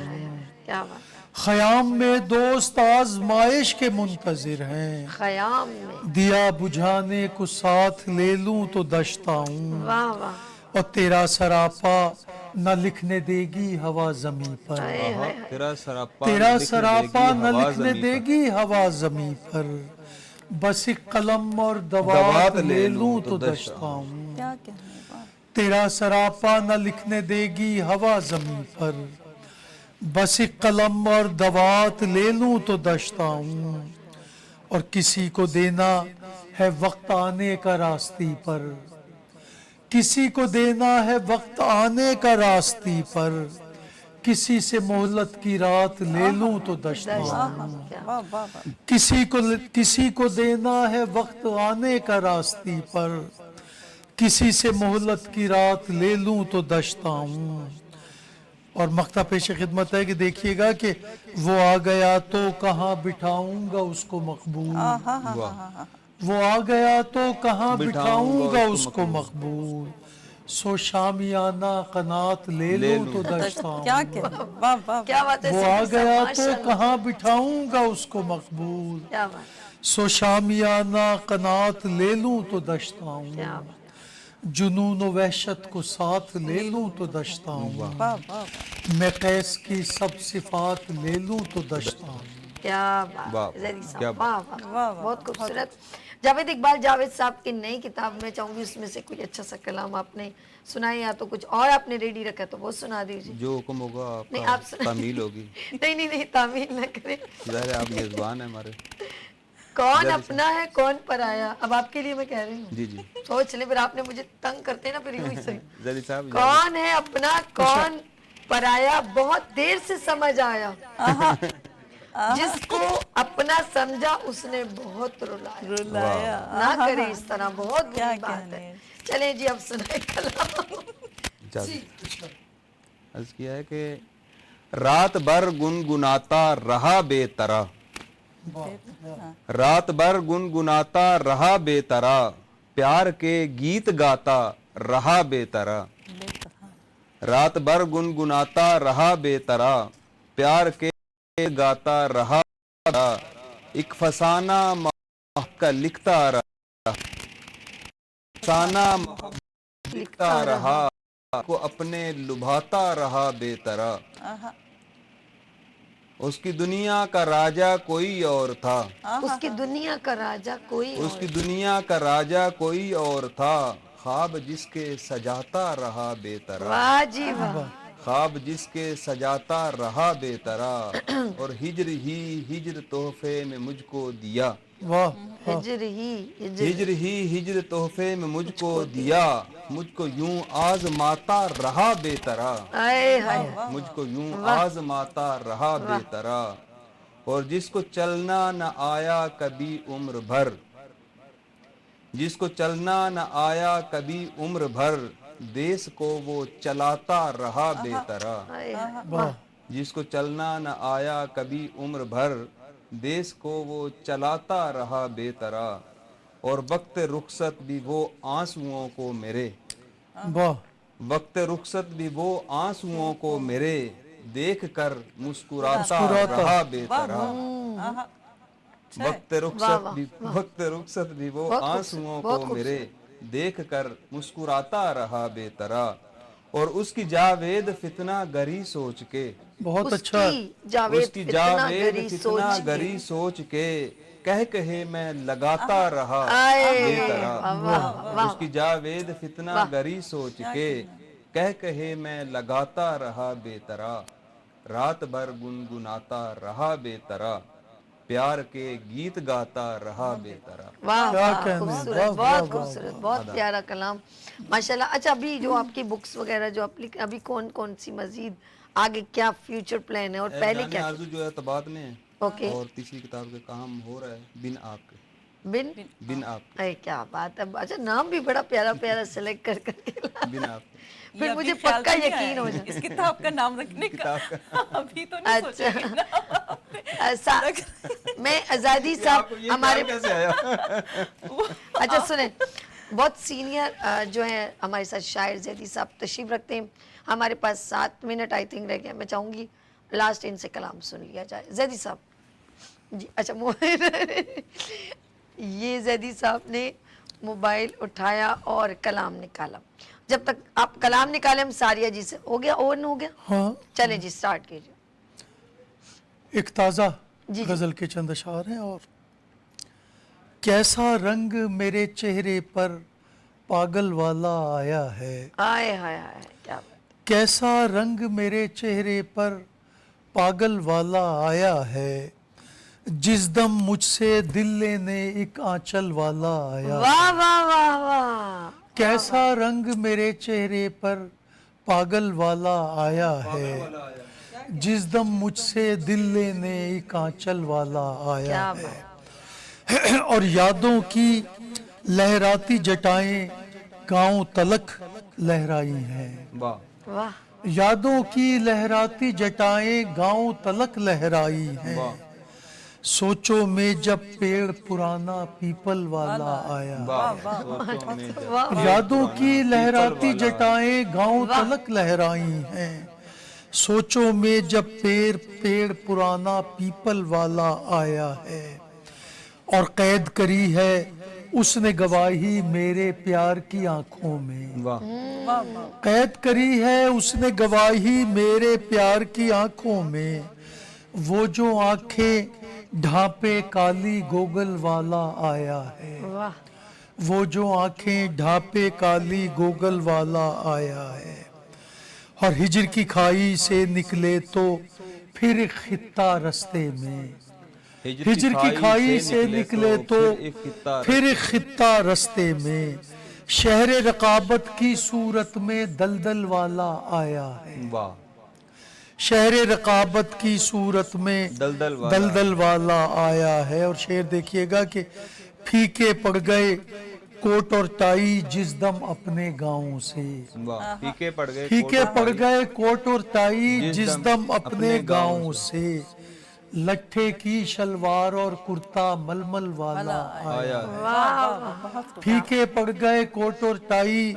A: क्या बात।
D: ख़याम में दोस्त आजमाइश के मुंतज़िर हैं,
A: ख़याम में।
D: दिया बुझाने को साथ ले लूं तो दशता हूँ,
A: वाह वाह।
D: और तेरा सरापा न लिखने देगी हवा ज़मीं पर,
C: तेरा
D: सरापा न लिखने देगी हवा ज़मीं पर, बस एक कलम और दवात ले लूं तो दशता हूँ।
E: क्या कहने, वाह।
D: तेरा सरापा न लिखने देगी हवा ज़मीं पर, बस एक कलम और दवात ले लूं तो दशता हूँ, और किसी को देना है वक्त आने का रास्ती पर, किसी को देना है वक्त आने का रास्ती पर, किसी से मोहलत की रात ले लूं तो दशता हूँ,
E: वाह वाह वाह।
D: किसी को देना है वक्त आने का रास्ती पर, किसी से मोहलत की रात ले लूं तो दशता हूँ। और मख्ता पेश खिदमत है कि देखिएगा कि वो आ गया तो कहाँ बिठाऊंगा उसको मकबूल, वो आ गया तो कहाँ बिठाऊंगा उसको मकबूल, सो शामियाना कनात ले लूं तो दशता हूँ।
E: क्या कहने, वाह वाह।
A: क्या बात है।
D: वो आ
A: सिद्धि साहब,
D: गया तो
A: माशाल्लाह।
D: कहाँ बिठाऊंगा उसको मकबूल,
A: क्या बात,
D: सो शामियाना कनात ले लूं तो दशता हूँ,
A: क्या बात।
D: जुनून व वहशत को साथ ले लूं तो दशता हूँ,
E: वाह वाह वाह।
D: मैं कैस की सब सिफात ले लूं तो दशता हूँ।
A: क्या
C: वाह,
A: बात, ज़री साहब,
C: क्या
A: वाह
C: बात।
A: वाह, बहुत खूबसूरत। जावेद इकबाल जावेद साहब की नई किताब में चाहूंगी उसमें से कोई अच्छा सा कलाम आपने सुनाए, या तो कुछ और आपने रेडी रखा तो वो सुना दीजिए।
C: जो हुक्म होगा
A: नहीं,
C: आपका
A: आप सुना-
C: तामील होगी।
A: नहीं नहीं नहीं, तामील ना करें।
C: ज़ाहिर है आप मेज़बान हैं हमारे।
A: कौन अपना है कौन पराया, अब आपके लिए मैं कह रही हूँ।
C: जी जी,
A: सोच ले, फिर आपने मुझे तंग करते हैं ना, फिर यूं ही सही।
C: ज़री साहब
A: कौन है अपना कौन पराया, बहुत देर से समझ आया, जिसको अपना समझा उसने बहुत रुलाया।
E: रुलाया।
A: ना करे इस तरह, बहुत बुरी
E: क्या
A: बात
E: कहने।
A: है। चले जी, अब सुनाए कलाम।
C: अर्ज़ किया है कि रात भर गुनगुनाता रहा बेतरा, रात भर गुनगुनाता रहा बेतरा, प्यार के गीत गाता रहा बेतरा, रात भर गुनगुनाता रहा बेतरा, प्यार के गाता रहा, एक फसाना का लिखता रहा, फसाना लिखता रहा, को अपने लुभाता रहा बेतरा, उसकी दुनिया का राजा कोई और था,
A: उसकी दुनिया का राजा कोई और।
C: उसकी दुनिया का राजा कोई और था, ख्वाब जिसके सजाता रहा बेतरा,
A: वाह जी वाह।
C: ख्वाब जिसके सजाता रहा बेतरा, और हिज्र तोहफे में मुझको दिया,
D: वाह,
A: हिज्र ही
C: हिज्र तोहफे में मुझको दिया, मुझको यूं आजमाता रहा बेतरा,
A: आए हाय।
C: मुझको यूं आजमाता रहा बेतरा, और जिसको चलना न आया कभी उम्र भर, जिसको चलना न आया कभी उम्र भर, देश को वो चलाता रहा बेतरा,
A: आए हाय।
D: वाह,
C: जिसको चलना न आया कभी उम्र भर, देश को वो चलाता रहा बेतरा, और वक्त रुखसत भी वो आंसुओं को मेरे,
D: वाह,
C: वक्त रुखसत भी वो आंसुओं को मेरे, देख कर मुस्कुराता रहा बेतरा, वक्त रुखसत भी वो आंसुओं को मेरे, دیکھ کر مسکراتا رہا بے طرح، اور اس کی جاوید فتنہ گری سوچ کے،
D: بہت اچھا ہے.
C: اس کی جاوید فتنہ گری سوچ کے، کہے میں لگاتا رہا بے طرح، اس کی جاوید فتنہ گری سوچ کے، کہے میں لگاتا رہا بے طرح، رات بھر گنگناتا رہا بے طرح، پیار کے گیت گاتا رہا بے طرح.
A: واہ
D: کیا
A: واہ،
D: کہنے،
A: خوبصورت،
D: واہ،
A: بہت
D: واہ،
A: خوبصورت، بہت پیارا کلام ماشاءاللہ. اچھا ابھی جو آپ کی بکس وغیرہ جو آپ لکھ، ابھی کون کون سی مزید آگے کیا فیوچر پلان ہے اور پہلے
C: جان
A: کیا؟
C: آرزو جو ہے تباد میں ہے،
A: اوکے.
C: اور تیسری کتاب کا کام ہو رہا ہے بن آپ کے.
A: بن
C: بن آپ کے.
A: اے کیا بات ہے. اچھا نام بھی بڑا پیارا پیارا سلیکٹ کر کر کے
C: بن آپ کے.
A: پھر مجھے پکا یقین ہو جائے.
E: اس کتاب کا نام رکھنے کا ابھی تو نہیں سوچا
A: اچھا میں آزادی صاحب ہمارے
C: کیسے آیا؟
A: اچھا سنیں، بہت سینئر جو ہیں ہمارے ساتھ شاعر زیدی صاحب تشریف رکھتے ہیں. ہمارے پاس 7 منٹ آئی تھنک رہ گئے. میں چاہوں گی لاسٹ ان سے کلام سن لیا جائے. زیدی صاحب جی. اچھا یہ زیدی صاحب نے موبائل اٹھایا اور کلام نکالا. جب تک آپ کلام نکالے ہم ساریہ جی سے ہو گیا، اون ہو گیا.
D: ہاں
A: چلیں جی سٹارٹ کیجئے.
D: ایک تازہ
A: جی.
D: غزل کے چند اشعار ہیں. اور کیسا رنگ میرے چہرے پر پاگل والا آیا ہے،
A: آئے ہائے ہائے کیا بات.
D: کیسا رنگ میرے چہرے پر پاگل والا آیا ہے، جس دم مجھ سے دل لینے ایک آنچل والا آیا.
A: واہ واہ واہ واہ.
D: کیسا رنگ میرے چہرے پر پاگل والا آیا ہے، جس دم مجھ سے دل لینے ایک آنچل والا آیا
A: کیا
D: ہے.
A: بات.
D: اور یادوں کی لہراتی جٹائیں گاؤں تلک لہرائی ہیں،
C: واہ.
A: واہ.
D: یادوں کی لہراتی جٹائیں گاؤں تلک لہرائی ہیں. سوچو میں جب پیڑ پرانا پیپل والا آیا. یادوں کی لہراتی جٹائیں گاؤں تلک لہرائی ہیں، سوچو میں جب پیڑ پرانا پیپل والا آیا ہے. اور قید کری ہے اس نے گواہی میرے پیار کی آنکھوں میں، قید کری ہے اس نے گواہی میرے پیار کی آنکھوں میں. وہ جو آنکھیں ڈھانپے کالی گوگل والا آیا ہے،
A: واہ.
D: وہ جو آنکھیں ڈھانپے کالی گوگل والا آیا ہے. اور ہجر کی کھائی سے نکلے تو پھر ایک خطہ رستے میں، ہجر کی کھائی سے نکلے تو پھر ایک خطہ رستے میں، شہر رقابت کی صورت میں دلدل والا آیا ہے.
C: واہ.
D: شہر رقابت کی صورت میں دلدل والا آیا ہے. اور شعر دیکھیے گا کہ پھیکے پڑ گئے کوٹ اور ٹائی جس دم اپنے گاؤں سے، پھیکے پڑ گئے کوٹ اور ٹائی جس دم اپنے گاؤں سے، لٹھے کی شلوار اور کرتا ململ والا آیا ہے. پھیکے پڑ گئے کوٹ اور ٹائی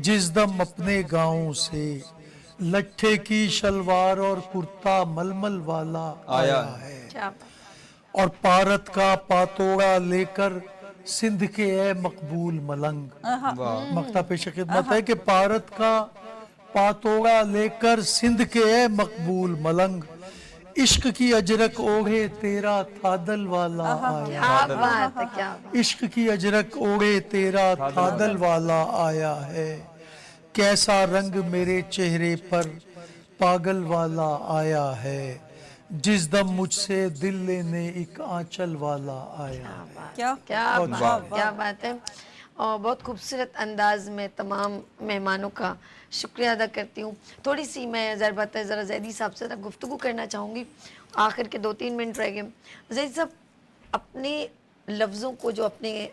D: جس دم اپنے گاؤں سے، لٹھے کی شلوار اور کرتا ململ والا آیا ہے. اور پارت کا پاتوڑا لے کر سندھ کے اے مقبول ملنگ، مقطع پیش خدمت ہے کہ پارت کا پاتوڑا لے کر سندھ کے اے مقبول ملنگ، عشق کی اجرک اوڑھے تیرا تھادل والا آیا.
A: کیا بات ہے. کیا بات.
D: عشق کی اجرک اوڑھے تیرا تھادل والا آیا ہے. کیسا رنگ میرے چہرے پر پاگل والا آیا ہے، جس دم مجھ سے دل لینے ایک آنچل والا آیا ہے.
A: کیا بات ہے. اور بہت خوبصورت انداز میں تمام مہمانوں کا شکریہ ادا کرتی ہوں. تھوڑی سی میں ضربت ہے ذرا زیدی صاحب سے گفتگو کرنا چاہوں گی. آخر کے 2-3 منٹ رہ گئے. زیدی صاحب اپنے لفظوں کو جو اپنے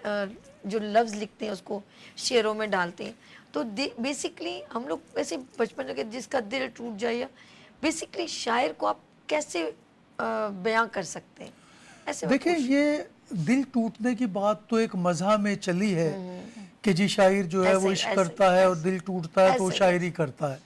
A: جو لفظ لکھتے ہیں اس کو شعروں میں ڈالتے ہیں تو بیسکلی ہم لوگ ویسے بچپن میں جس کا دل ٹوٹ جائے، بیسکلی شاعر کو آپ کیسے بیان کر سکتے ہیں ایسے؟
D: دیکھیں یہ دل ٹوٹنے کی بات تو ایک مزاح میں چلی ہے کہ جی شاعر جو ہے وہ عشق کرتا ہے اور دل ٹوٹتا ہے تو شاعری کرتا ہے.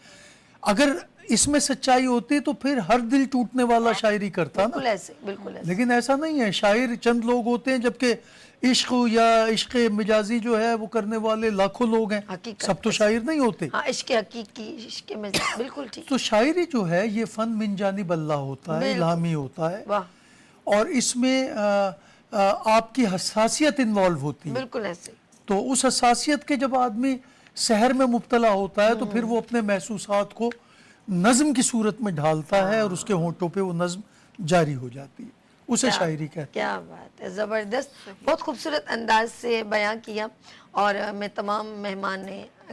D: اگر اس میں سچائی ہوتی تو پھر ہر دل ٹوٹنے والا شاعری کرتا نا.
A: بالکل ایسے بالکل ایسے.
D: لیکن ایسا نہیں ہے. شاعر چند لوگ ہوتے ہیں جبکہ عشق یا عشق مجازی جو ہے وہ کرنے والے لاکھوں لوگ ہیں.
A: حقیقت
D: سب تو شاعر نہیں ہوتے.
A: ہاں عشق حقیقی عشق میں بالکل ٹھیک.
D: تو شاعری جو ہے یہ فن من جانب اللہ ہوتا ہے, الہامی ہوتا ہے,
A: واہ
D: اور اس میں آپ کی حساسیت انوالو ہوتی ہے.
A: بالکل ایسے.
D: تو اس حساسیت کے جب آدمی سحر میں مبتلا ہوتا ہے تو پھر وہ اپنے محسوسات کو نظم کی صورت میں ڈھالتا ہے اور اس کے ہونٹوں پہ وہ نظم جاری ہو جاتی ہے. اسے شاعری کہتے ہیں.
A: کیا بات ہے, زبردست, بہت خوبصورت انداز سے بیان کیا. اور میں تمام مہمان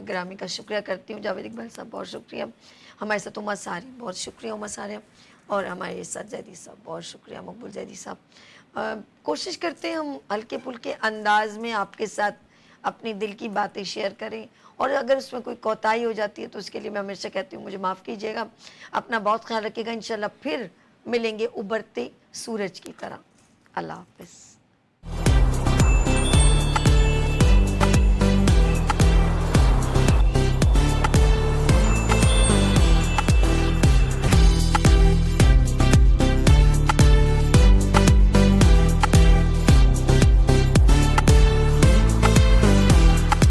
A: گرامی کا شکریہ کرتی ہوں. جاوید اقبال صاحب بہت شکریہ, ہمارے ساتھ عمر ساری بہت شکریہ عمر سارے, اور ہمارے ساتھ زیدی صاحب بہت شکریہ مقبول زیدی صاحب. کوشش کرتے ہیں ہم ہلکے پھلکے انداز میں آپ کے ساتھ اپنی دل کی باتیں شیئر کریں, اور اگر اس میں کوئی کوتاہی ہو جاتی ہے تو اس کے لیے میں ہمیشہ کہتی ہوں مجھے معاف کیجیے گا. اپنا بہت خیال رکھیے گا. انشاءاللہ پھر ملیں گے ابھرتے سورج کی طرح. اللہ حافظ.